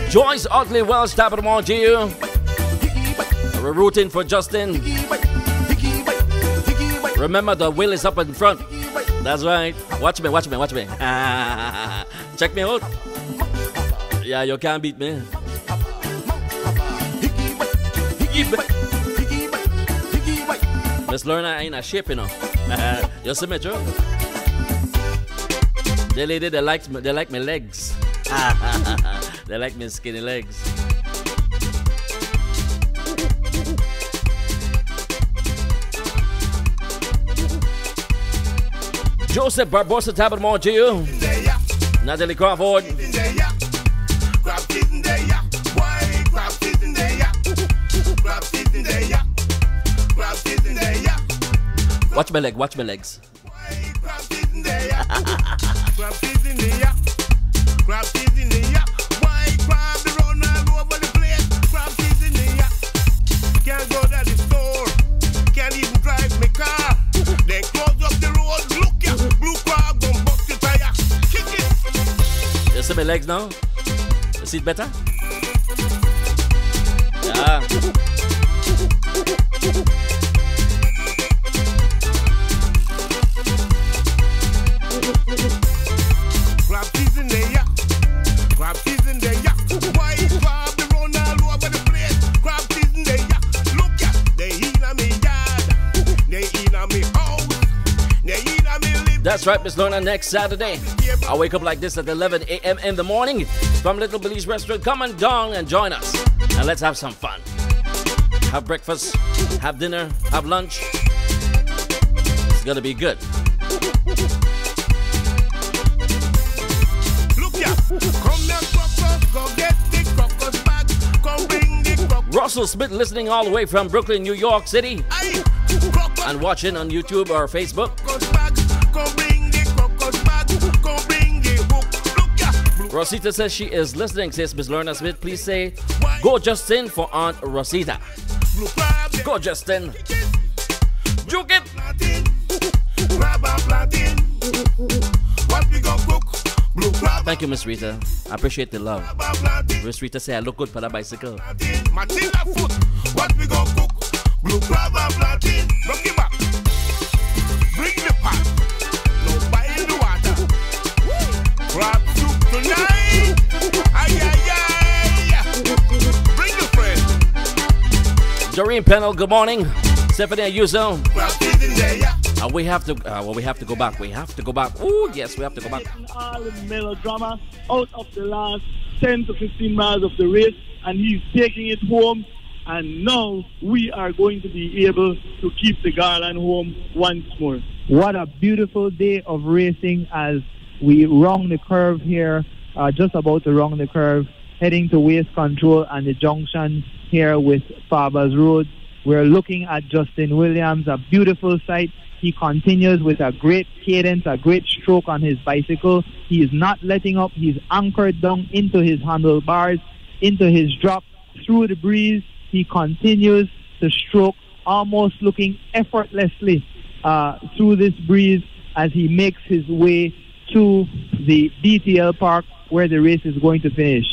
C: Joyce Ugly Wells, top of the morning to you. We're rooting for Justin. Remember, the wheel is up in front. That's right. Watch me. Check me out. Yeah, you can't beat me. Miss Lorna ain't a shape, you know. You see me, Joe? The lady, they like my legs. They like my skinny legs. Joseph Barbosa, top of the morning to you. Natalie Crawford. Watch my legs.
S: Can't go to the store, can't even drive my car. They close up the road, look ya, blue car gon' bust the tire. Kick it.
C: You see my legs now? You see it better? Yeah.
S: Grab keys in there, yeah. Grab keys in there, yeah. Why grab the road all over the place? Grab keys in there, yeah. Look ya, they in a me yard, they in a me house, they in a me live.
C: That's right, Miss Lorna. Next Saturday, I wake up like this at 11 a.m. in the morning from Little Billy's Restaurant. Come on down and join us, and let's have some fun. Have breakfast, have dinner, have lunch. It's gonna be good.
S: Look ya, come here, crocus, go get the crocus back, come bring the crocus.
C: Russell Smith listening all the way from Brooklyn, New York City, and watching on YouTube or Facebook.
S: Come bring the crocus back, come bring the hook. Look ya.
C: Rosita says she is listening, says Miss Lorna Smith. Please say, go Justin for Aunt Rosita. Go Justin. Juke it.
S: Grab a plantain. What we go cook? Blue crab.
C: Thank you, Miss Rita. I appreciate the love. Miss Rita say I look good for that bicycle.
S: Matilda foot. What we go cook? Blue crab and plantain. Rock it back. Bring the pot. No buying the water. Crab soup tonight. Ay, ay, ay. Bring the friend.
C: Doreen Pennell, good morning. Stephanie Ayuso.
S: Crab is in there, yeah.
C: We have to go back. We have to go back. Oh, yes, we have to go back.
D: All the melodrama out of the last 10 to 15 miles of the race, and he's taking it home. And now we are going to be able to keep the Garland home once more.
F: What a beautiful day of racing as we round the curve here, just about to round the curve, heading to Waste Control and the junction here with Faber's Road. We're looking at Justin Williams, a beautiful sight. He continues with a great cadence, a great stroke on his bicycle. He is not letting up. He's anchored down into his handlebars, into his drop, through the breeze. He continues to stroke, almost looking effortlessly through this breeze. as he makes his way to the BTL Park where the race is going to finish.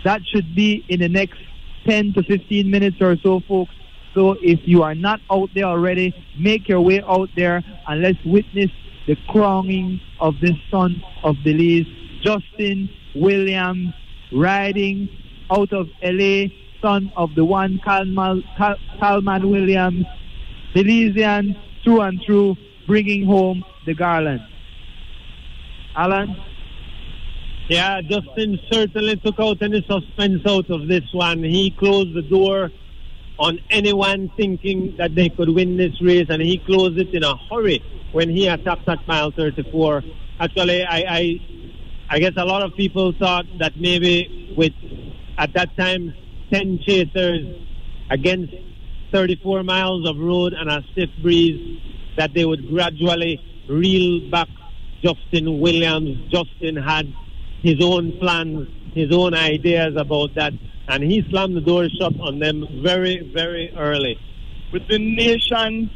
F: That should be in the next 10 to 15 minutes or so, folks. So if you are not out there already, make your way out there and let's witness the crowning of this son of Belize, Justin Williams, riding out of LA, son of the one Calman Williams, Belizean through and through, bringing home the garland. Alan?
E: Yeah, Justin certainly took out any suspense out of this one. He closed the door on anyone thinking that they could win this race, and he closed it in a hurry when he attacked at mile 34. Actually, I guess a lot of people thought that maybe with, at that time, 10 chasers against 34 miles of road and a stiff breeze, that they would gradually reel back Justin Williams. Justin had his own plans, his own ideas about that, and he slammed the door shut on them very, very early.
D: With the nation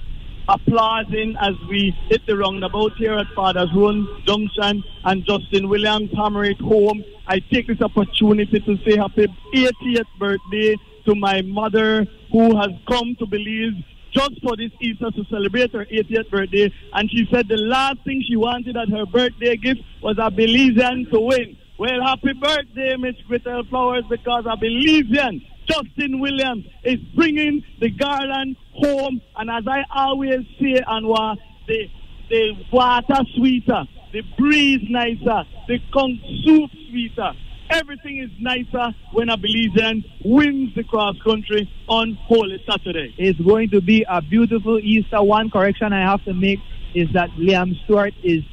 D: applauding as we hit the roundabout here at Father's Run Junction and Justin Williams hammer it home, I take this opportunity to say happy 80th birthday to my mother, who has come to Belize just for this Easter to celebrate her 80th birthday, and she said the last thing she wanted at her birthday gift was a Belizean to win. Well, happy birthday, Miss Gretel Flowers, because a Belizean, Justin Williams, is bringing the garland home, and as I always say, Anwar, the water sweeter, the breeze nicer, the conch soup sweeter. Everything is nicer when a Belizean wins the cross country on Holy Saturday.
F: It's going to be a beautiful Easter. One correction I have to make is that Liam Stewart is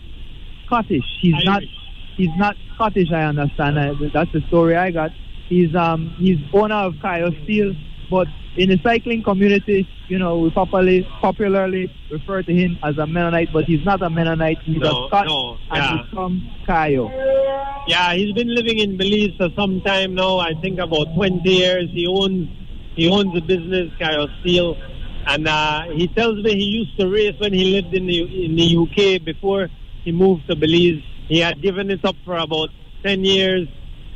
F: Scottish. He's not Scottish, I understand. That's the story I got. He's owner of Kyle Steel, but in the cycling community, you know, we popularly refer to him as a Mennonite, but he's not a Mennonite. He's a Scot, and he's from Kyle.
E: Yeah, he's been living in Belize for some time now. I think about 20 years. He owns a business, Kyle Steel, and he tells me he used to race when he lived in the UK before he moved to Belize. He had given it up for about 10 years,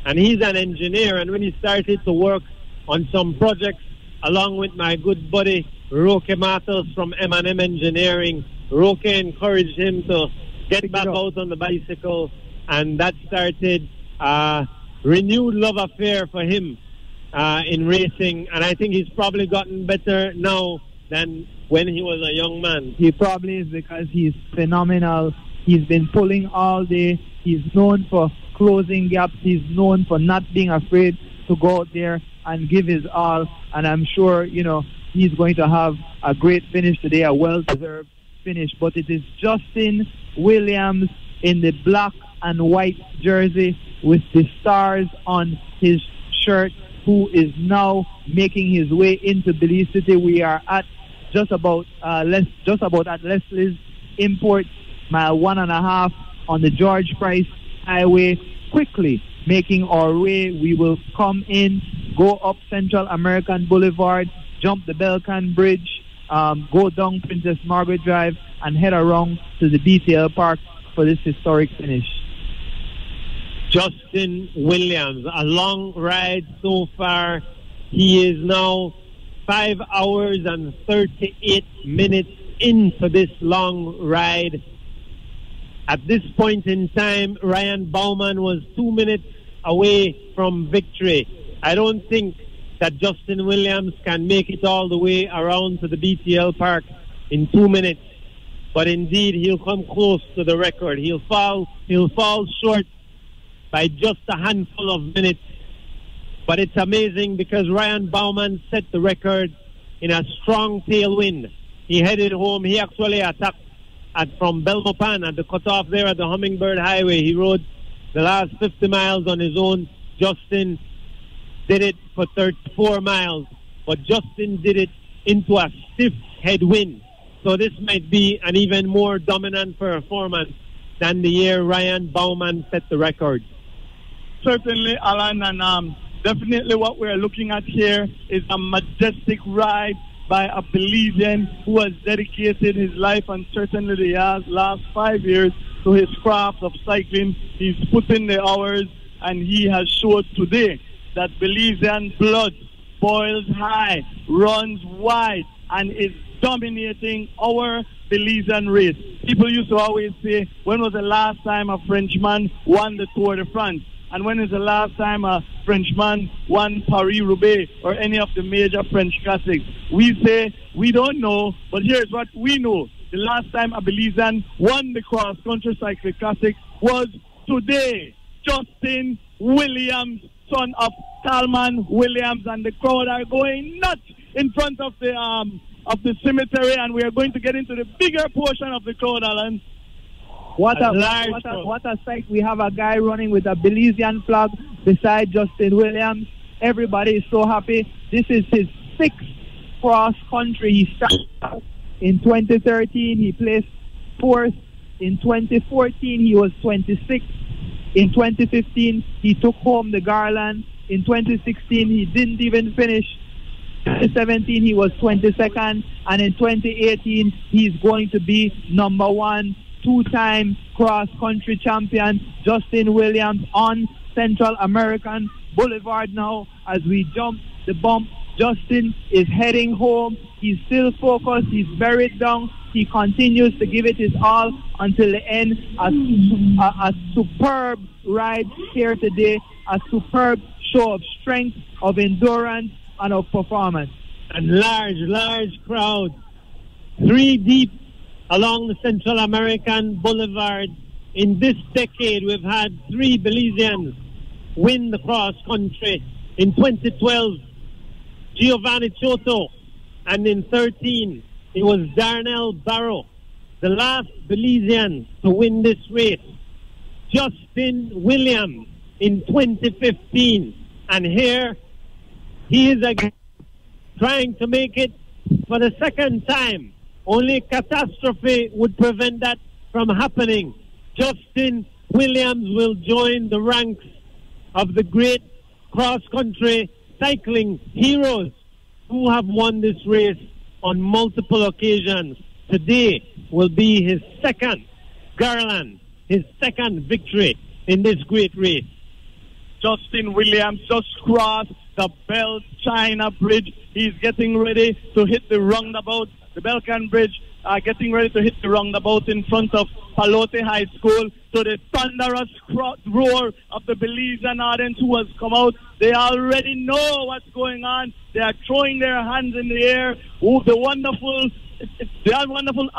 E: and he's an engineer. And when he started to work on some projects, along with my good buddy Roque Matos from M&M Engineering, Roque encouraged him to get back out on the bicycle, and that started a renewed love affair for him in racing. And I think he's probably gotten better now than when he was a young man.
F: He probably is, because he's phenomenal. He's been pulling all day. He's known for closing gaps. He's known for not being afraid to go out there and give his all. And I'm sure, you know, he's going to have a great finish today, a well-deserved finish. But it is Justin Williams in the black and white jersey with the stars on his shirt, who is now making his way into Belize City. We are at just about at Leslie's Import, mile 1.5 on the George Price Highway, quickly making our way. We will come in, go up Central American Boulevard, jump the Belcan Bridge, go down Princess Margaret Drive, and head around to the BTL Park for this historic finish.
E: Justin Williams, a long ride so far. He is now 5 hours and 38 minutes into this long ride. At this point in time, Ryan Baumann was 2 minutes away from victory. I don't think that Justin Williams can make it all the way around to the BTL Park in 2 minutes. But indeed, he'll come close to the record. He'll fall short by just a handful of minutes. But it's amazing because Ryan Baumann set the record in a strong tailwind. He headed home. He actually attacked from Belmopan at the cutoff there at the Hummingbird Highway. He rode the last 50 miles on his own. Justin did it for 34 miles. But Justin did it into a stiff headwind. So this might be an even more dominant performance than the year Ryan Baumann set the record.
D: Certainly, Alan, and definitely what we're looking at here is a majestic ride by a Belizean who has dedicated his life and certainly the last 5 years to his craft of cycling. He's put in the hours, and he has showed today that Belizean blood boils high, runs wide, and is dominating our Belizean race. People used to always say, when was the last time a Frenchman won the Tour de France? And when is the last time a Frenchman won Paris-Roubaix or any of the major French classics? We say, we don't know, but here's what we know. The last time a Belizean won the cross-country cycling classic was today. Justin Williams, son of Talman Williams, and the crowd are going nuts in front of the cemetery, and we are going to get into the bigger portion of the crowd, Alan.
F: What a sight. We have a guy running with a Belizean flag beside Justin Williams. Everybody is so happy. This is his 6th cross country. He started out in 2013. He placed 4th. In 2014, he was 26th. In 2015, he took home the Garland. In 2016, he didn't even finish. In 2017, he was 22nd. And in 2018, he's going to be number 1. 2-time cross-country champion Justin Williams on Central American Boulevard now. As we jump the bump, Justin is heading home. He's still focused. He's buried down. He continues to give it his all until the end. A superb ride here today. A superb show of strength, of endurance, and of performance.
E: And large crowd. 3 deep along the Central American Boulevard. In this decade, we've had 3 Belizeans win the cross country. In 2012, Giovanni Choto, and in 2013, it was Darnell Barrow, the last Belizean to win this race. Justin Williams in 2015, and here he is again trying to make it for the 2nd time. Only catastrophe would prevent that from happening. Justin Williams will join the ranks of the great cross-country cycling heroes who have won this race on multiple occasions. Today will be his 2nd Garland, his 2nd victory in this great race.
D: Justin Williams just crossed the Bell China Bridge. He's getting ready to hit the roundabout. The Belcan Bridge getting ready to hit the roundabout in front of Palote High School. So the thunderous roar of the Belizean audience who has come out, they already know what's going on. They are throwing their hands in the air. Oh, the wonderful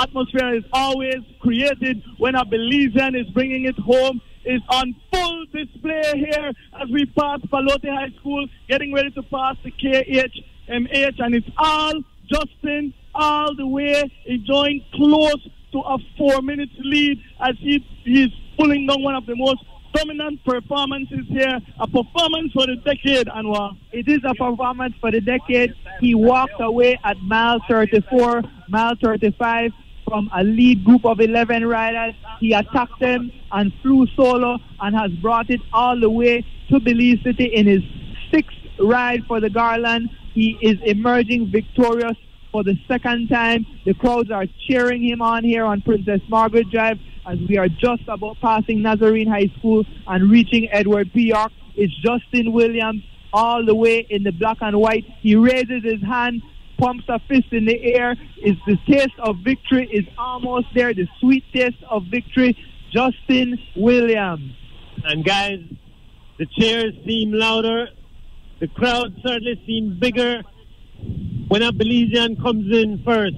D: atmosphere is always created when a Belizean is bringing it home. Is on full display here as we pass Palote High School, getting ready to pass the KHMH, and it's all Justin all the way, enjoying close to a 4-minute lead as he's pulling down one of the most dominant performances here. A performance for the decade, Anwar.
F: It is a performance for the decade. He walked away at mile 34, mile 35 from a lead group of 11 riders. He attacked them and flew solo and has brought it all the way to Belize City in his 6th ride for the Garland. He is emerging victorious for the 2nd time. The crowds are cheering him on here on Princess Margaret Drive as we are just about passing Nazarene High School and reaching Edward P. York. It's Justin Williams all the way in the black and white. He raises his hand, pumps a fist in the air. The taste of victory is almost there, the sweet taste of victory. Justin Williams.
E: And guys, the cheers seem louder. The crowd certainly seems bigger when a Belizean comes in first.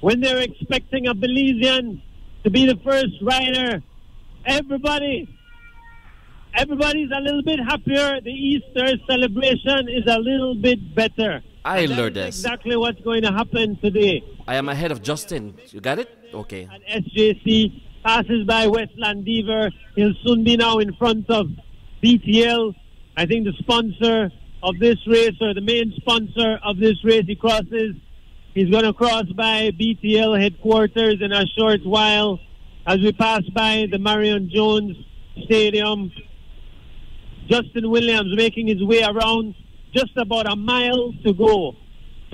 E: When they're expecting a Belizean to be the first rider, everybody's a little bit happier. The Easter celebration is a little bit better.
C: I learned this.
E: Exactly what's going to happen today.
C: I am ahead of Justin. You got it? Okay.
E: And SJC passes by Westland Deaver. He'll soon be now in front of BTL. I think the sponsor of this race, or the main sponsor of this race, he crosses. He's going to cross by BTL headquarters in a short while as we pass by the Marion Jones Stadium. Justin Williams making his way around, just about a mile to go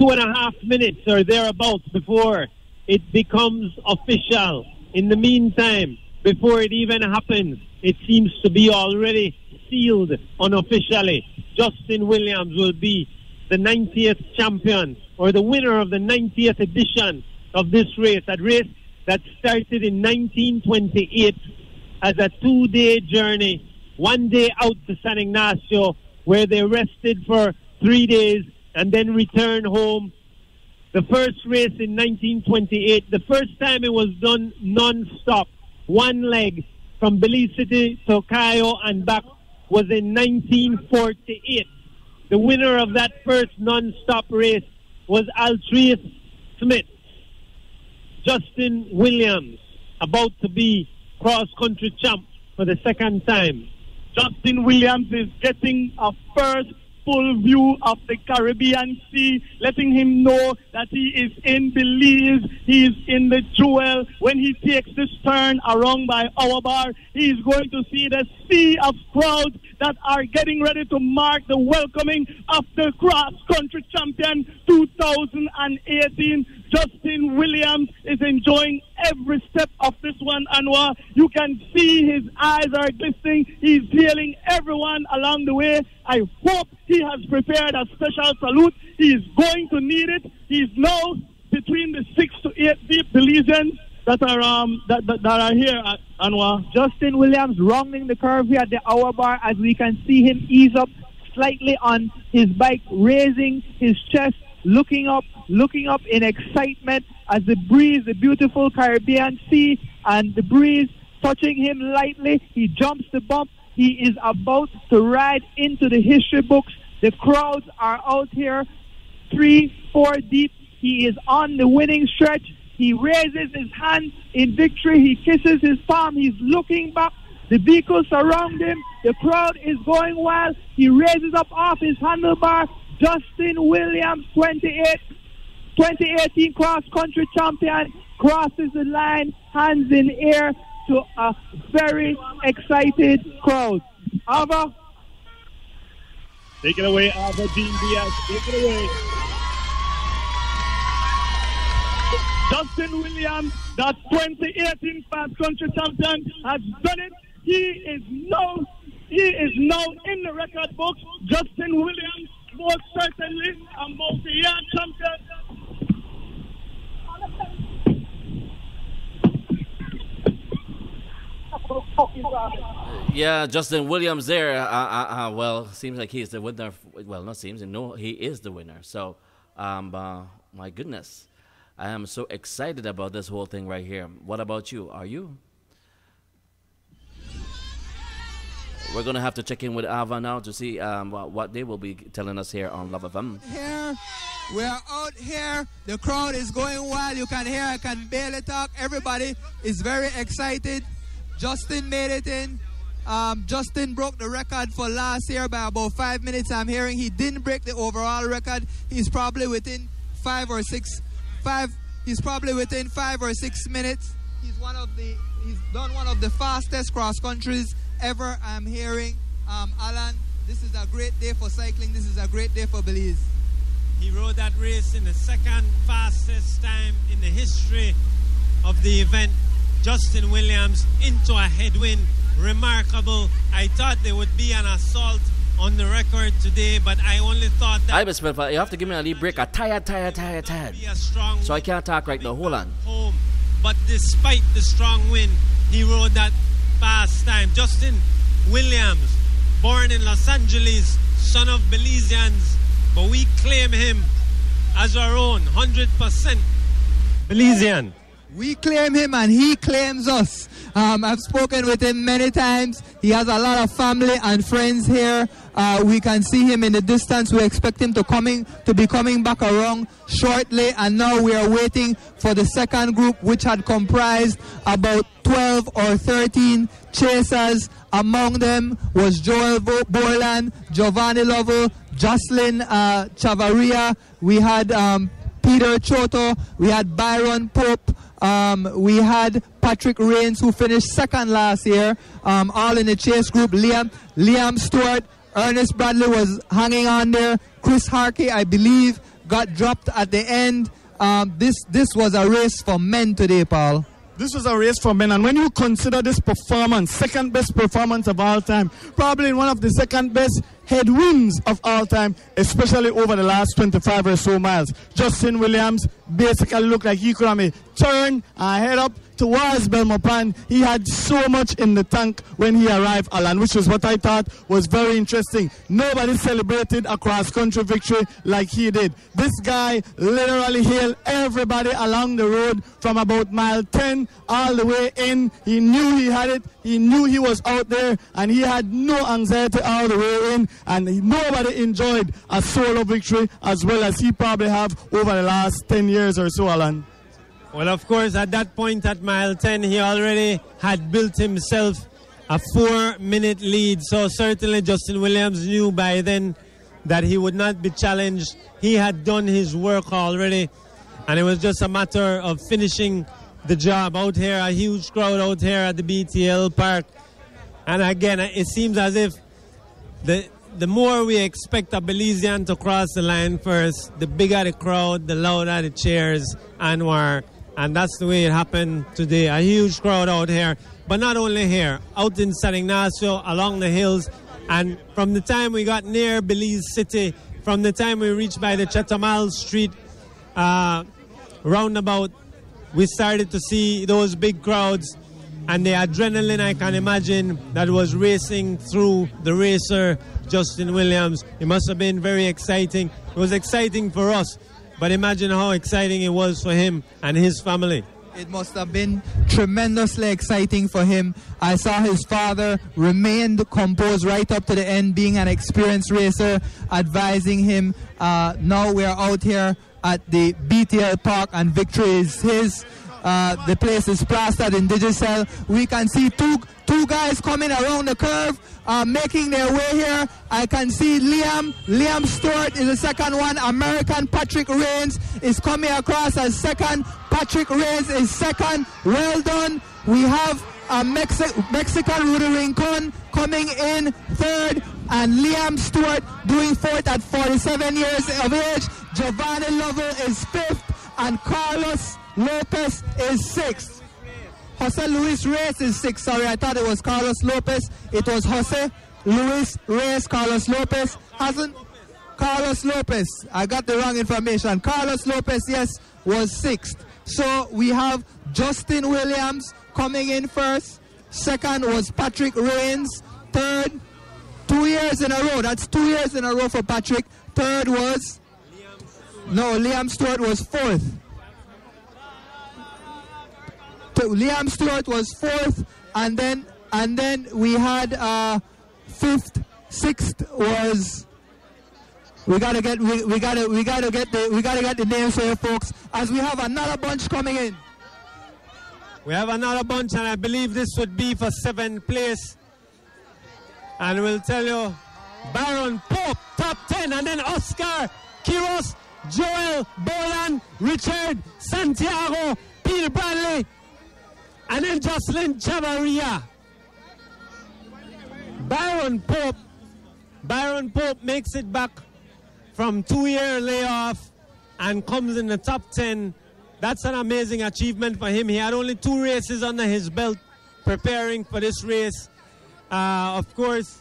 E: 2.5 minutes or thereabouts before it becomes official. In the meantime, before it even happens, it seems to be already sealed unofficially. Justin Williams will be the 90th champion, or the winner of the 90th edition of this race, a race that started in 1928 as a 2-day journey, 1 day out to San Ignacio, where they rested for 3 days and then returned home. The first race in 1928, the first time it was done non-stop, one leg from Belize City to Cayo and back, was in 1948. The winner of that first non-stop race was Altrius Smith. Justin Williams, about to be cross-country champ for the second time.
D: Justin Williams is getting a first full view of the Caribbean Sea, letting him know that he is in Belize, he is in the Jewel. When he takes this turn around by our bar, he is going to see the sea of crowds that are getting ready to mark the welcoming of the cross-country champion 2018. Justin Williams is enjoying every step of this one, Anwar. You can see his eyes are glistening. He's hailing everyone along the way. I hope he has prepared a special salute. He is going to need it. He is now between the 6 to 8 deep Belizeans that are here, Anwar.
F: Justin Williams rounding the curve here at the hour bar, as we can see him ease up slightly on his bike, raising his chest, looking up in excitement as the breeze, the beautiful Caribbean Sea, and the breeze touching him lightly. He jumps the bump. He is about to ride into the history books. The crowds are out here 3-4 deep. He is on the winning stretch. He raises his hand in victory. He kisses his palm. He's looking back. The vehicles surround him. The crowd is going wild. He raises up off his handlebar. Justin Williams, 2018 cross-country champion, crosses the line, hands in air to a very excited crowd. Ava?
D: Take it away, Ava Jean Diaz. Take it away. Justin Williams, the 2018 cross-country champion, has done it. He is now in the record books. Justin Williams, most certainly a multi-year champion.
C: Yeah, Justin Williams there. Well, seems like he's the winner. Well, not seems. No, he is the winner. So, my goodness, I am so excited about this whole thing right here. What about you? Are you? We're going to have to check in with Ava now to see what they will be telling us here on Love FM.
T: Here, we're out here. The crowd is going wild. You can hear, I can barely talk. Everybody is very excited. Justin made it in. Justin broke the record for last year by about 5 minutes. I'm hearing he didn't break the overall record. He's probably within 5 or 6 minutes. He's done one of the fastest cross countries ever. I'm hearing. Alan, this is a great day for cycling. This is a great day for Belize.
E: He rode that race in the second fastest time in the history of the event. Justin Williams into a headwind. Remarkable. I thought there would be an assault on the record today, but I only thought that...
C: You have to give me a little break. A tired. So I can't talk right now. Hold on.
E: Home. But despite the strong wind, he rode that fast time. Justin Williams, born in Los Angeles, son of Belizeans, but we claim him as our own, 100% Belizean.
T: We claim him and he claims us. I've spoken with him many times. He has a lot of family and friends here. We can see him in the distance. We expect him to be coming back around shortly. And now we are waiting for the second group, which had comprised about 12 or 13 chasers. Among them was Joel Borland, Giovanni Lovell, Jocelyn Chavaria. We had Peter Choto. We had Byron Pope. We had Patrick Rains, who finished second last year, all in the chase group. Liam Stewart, Ernest Bradley was hanging on there. Chris Harkey, I believe, got dropped at the end. This was a race for men today, Paul.
D: This was a race for men, and when you consider this performance, second best performance of all time, probably one of the second best headwinds of all time, especially over the last 25 or so miles. Justin Williams basically looked like he could have turned and head up towards Belmopan. He had so much in the tank when he arrived, Alan, which is what I thought was very interesting. Nobody celebrated a cross-country victory like he did. This guy literally hailed everybody along the road from about mile 10 all the way in. He knew he had it. He knew he was out there, and he had no anxiety all the way in, and nobody enjoyed a solo victory as well as he probably have over the last 10 years or so, Alan.
E: Well, of course, at that point at mile 10, he already had built himself a 4-minute lead. So certainly Justin Williams knew by then that he would not be challenged. He had done his work already, and it was just a matter of finishing the job out here. A huge crowd out here at the BTL Park. And again, it seems as if the more we expect a Belizean to cross the line first, the bigger the crowd, the louder the cheers, Anwar. And that's the way it happened today. A huge crowd out here. But not only here, out in San Ignacio, along the hills. And from the time we got near Belize City, from the time we reached by the Chetamal Street roundabout, we started to see those big crowds. And the adrenaline, I can imagine, that was racing through the racer, Justin Williams. It must have been very exciting. It was exciting for us. But imagine how exciting it was for him and his family.
T: It must have been tremendously exciting for him. I saw his father remained composed right up to the end, being an experienced racer, advising him. Now we're out here at the BTL Park, and victory is his. The place is plastered in Digicel. We can see two guys coming around the curve, making their way here. I can see Liam Stewart is the second one. American Patrick Rains is coming across as second. Patrick Rains is second. Well done. We have a Mexican Rudy Rincon coming in third, and Liam Stewart doing fourth at 47 years of age. Giovanni Lovell is fifth, and Carlos Lopez is sixth. Jose Luis Reyes is sixth. Sorry, I thought it was Carlos Lopez. It was Jose Luis Reyes. Carlos Lopez hasn't. Carlos Lopez. I got the wrong information. Carlos Lopez, yes, was sixth. So we have Justin Williams coming in first. Second was Patrick Rains. Third, 2 years in a row. That's 2 years in a row for Patrick. Third was Liam Stewart was fourth. Liam Stewart was fourth, and then we had fifth, sixth was. We gotta get the names here, folks, as we have another bunch coming in.
E: We have another bunch, and I believe this would be for 7th place. And we'll tell you, Baron Pope, top 10, and then Oscar, Kiros, Joel, Bolan, Richard, Santiago, Peter Bradley, and then Jocelyn Chavaria. Baron Pope makes it back from 2-year layoff and comes in the top 10. That's an amazing achievement for him. He had only 2 races under his belt preparing for this race. Of course,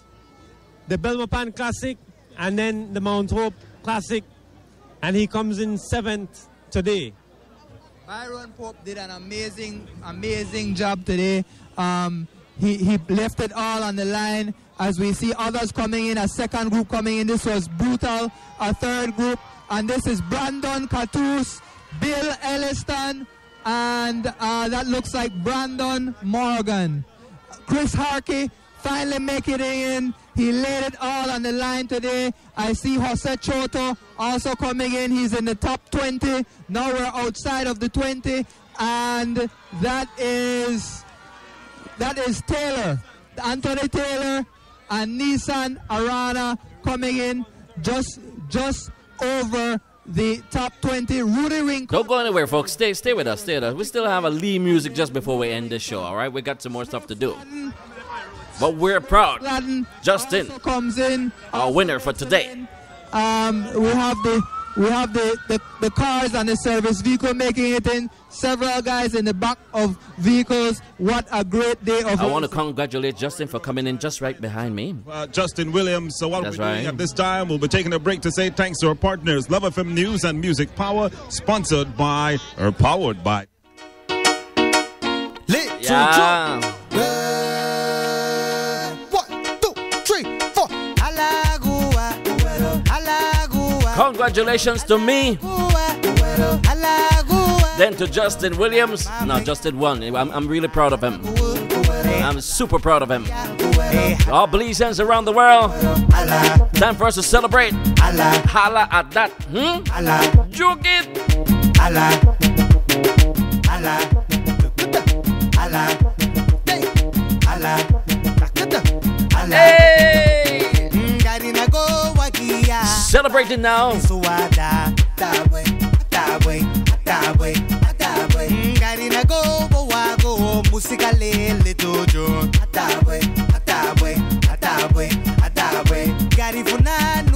E: the Belmopan Classic and then the Mount Hope Classic. And he comes in 7th today.
T: Byron Pope did an amazing job today. He left it all on the line. As we see others coming in, a second group coming in. This was Brutal, a third group. And this is Brandon Catus, Bill Elliston, and that looks like Brandon Morgan. Chris Harkey finally making it in. He laid it all on the line today. I see Jose Choto also coming in. He's in the top 20. Now we're outside of the 20. And that is Taylor, Anthony Taylor, and Nissan Arana coming in just over the top 20. Rudy Rincon.
C: Don't go anywhere, folks. Stay with us. Stay with us. We still have a Lee music just before we end this show, all right? We got some more stuff to do. But we're proud. Justin
T: comes in.
C: Our winner for today.
T: We have We have the cars and the service vehicle making it in. Several guys in the back of vehicles. What a great day of
C: I want to congratulate Justin for coming in just right behind me.
U: Justin Williams. So what
C: That's
U: we're doing
C: right.
U: at this time, we'll be taking a break to say thanks to our partners, Love FM News and Music Power, sponsored by or powered by.
C: Yeah.
M: 1, 2, 3, 4. Alagua, alagua.
C: Congratulations to me. Then to Justin Williams. No, Justin won. I'm really proud of him. I'm super proud of him. All Belizeans around the world. Time for us to celebrate. Holla at that. Juke it. Hey! Celebrating now.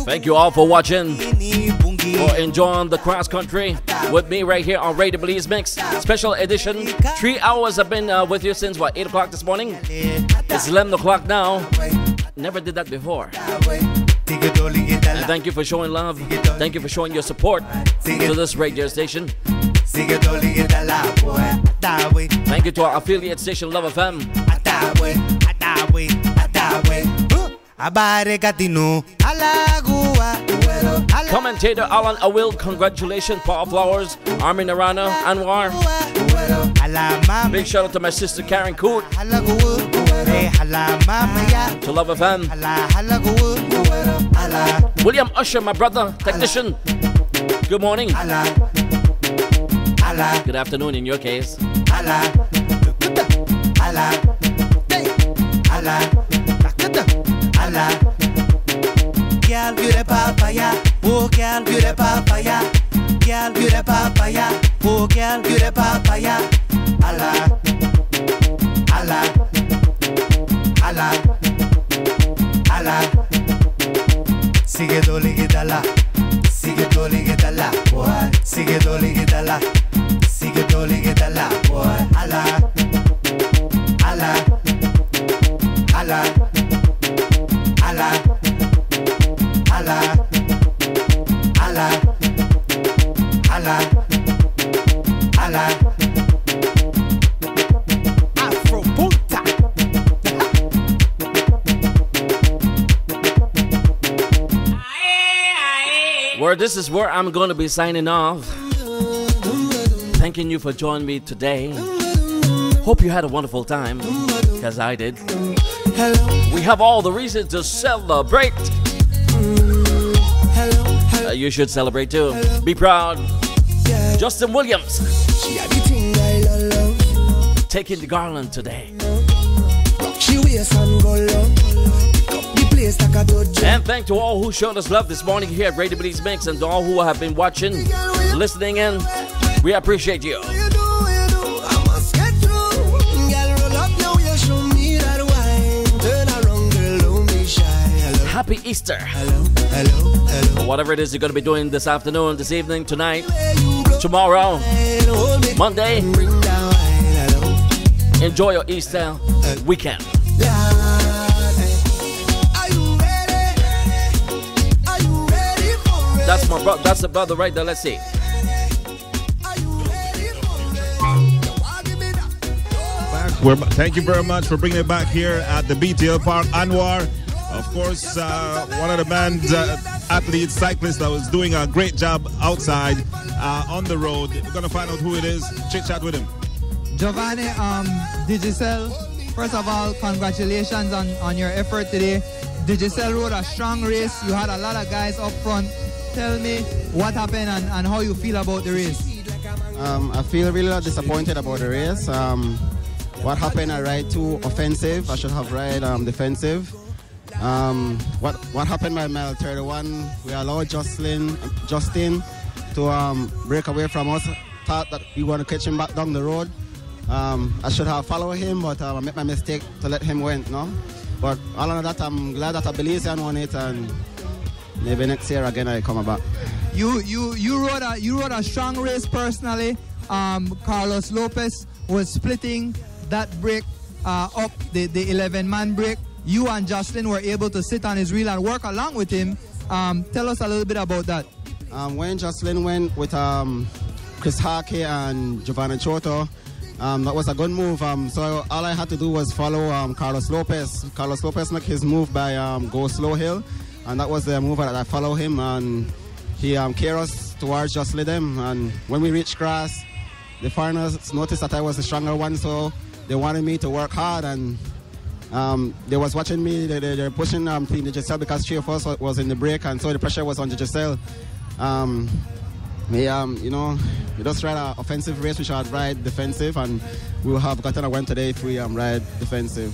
C: Thank you all for watching, for enjoying the cross country with me right here on Radio Belizemix special edition. 3 hours I've been with you since what, 8 o'clock this morning. It's 11 o'clock now. Never did that before. And thank you for showing love. Thank you for showing your support to this radio station. Thank you to our affiliate station, Love FM. Commentator Alan Awil, congratulations. Paul Flowers, Armin Arana, Anwar. Big shout out to my sister Karen Coot. To Love FM. William Usher, my brother, technician. Good morning. Good afternoon in your case.
M: Girl, you the papaya. Oh, girl, you the papaya. Girl, you the papaya. Oh, girl, you the papaya. Allah, Allah, Allah, Allah. Sigue doli gitala, sigue doli gitala, boy. Sigue doli gitala, sigue doli gitala, boy. Allah, Allah, Allah, Allah. Allah, Allah, Allah, Allah. Afro Punta.
C: Where this is where I'm going to be signing off. Thanking you for joining me today. Hope you had a wonderful time, because I did. We have all the reason to celebrate. You should celebrate too. Be proud. Justin Williams taking the garland today. And thank to all who showed us love this morning here at Radio Belizemix, and to all who have been watching, listening in. We appreciate you. Happy Easter. Whatever it is you're going to be doing this afternoon, this evening, tonight, tomorrow, Monday, enjoy your Easter weekend. That's my brother. That's the brother right there. Let's see.
U: Thank you very much for bringing it back here at the BTL Park. Anwar, of course, one of the band's athletes, cyclists that was doing a great job outside on the road. We're going to find out who it is. Chit chat with him.
T: Giovanni, Digicel, first of all, congratulations on your effort today. Digicel rode a strong race. You had a lot of guys up front. Tell me what happened and how you feel about the race.
V: I feel really disappointed about the race. What happened, I ride too offensive. I should have ride defensive. What happened by mile 31, we allowed Justin to break away from us. Thought that we want to catch him back down the road. I should have followed him, but I made my mistake to let him win, no? But all of that, I'm glad that a Belizean won it, and maybe next year again I come back.
T: You rode a strong race personally. Carlos Lopez was splitting that break up, the 11-man break. You and Jocelyn were able to sit on his wheel and work along with him. Tell us a little bit about that.
V: When Jocelyn went with Chris Harkey and Giovanni Choto, that was a good move. So all I had to do was follow Carlos Lopez. Carlos Lopez made his move by go slow hill, and that was the move that I follow him, and he carried us towards Jocelyn them. And when we reached grass, the foreigners noticed that I was the stronger one, so they wanted me to work hard, and they was watching me. They're pushing Team Giselle because 3 of us was in the break, and so the pressure was on Giselle. We just ride an offensive race. We should ride defensive, and we will have gotten a win today if we ride defensive.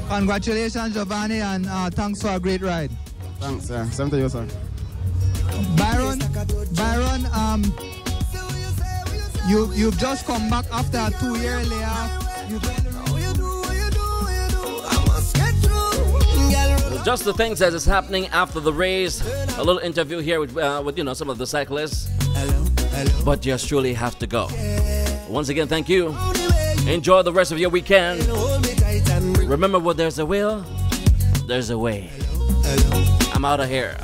T: Congratulations, Giovanni, and thanks for a great ride.
V: Thanks, sir. Same to you, sir.
T: Byron, you've just come back after a 2-year layoff.
C: Just the things that is happening after the race. A little interview here with some of the cyclists. But just truly have to go. Once again, thank you. Enjoy the rest of your weekend. Remember, where there's a will, there's a way. I'm out of here.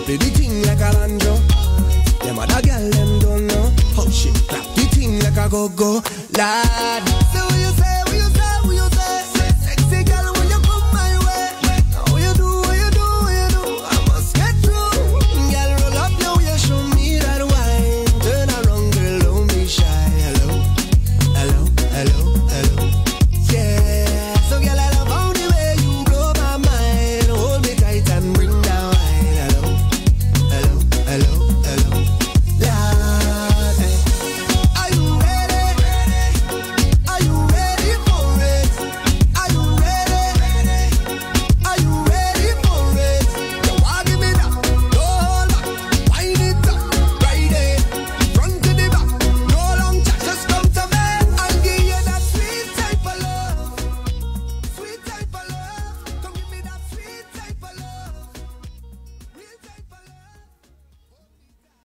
A: Play the thing like a banjo. Them other girl them don't know how she clap the thing like a go-go.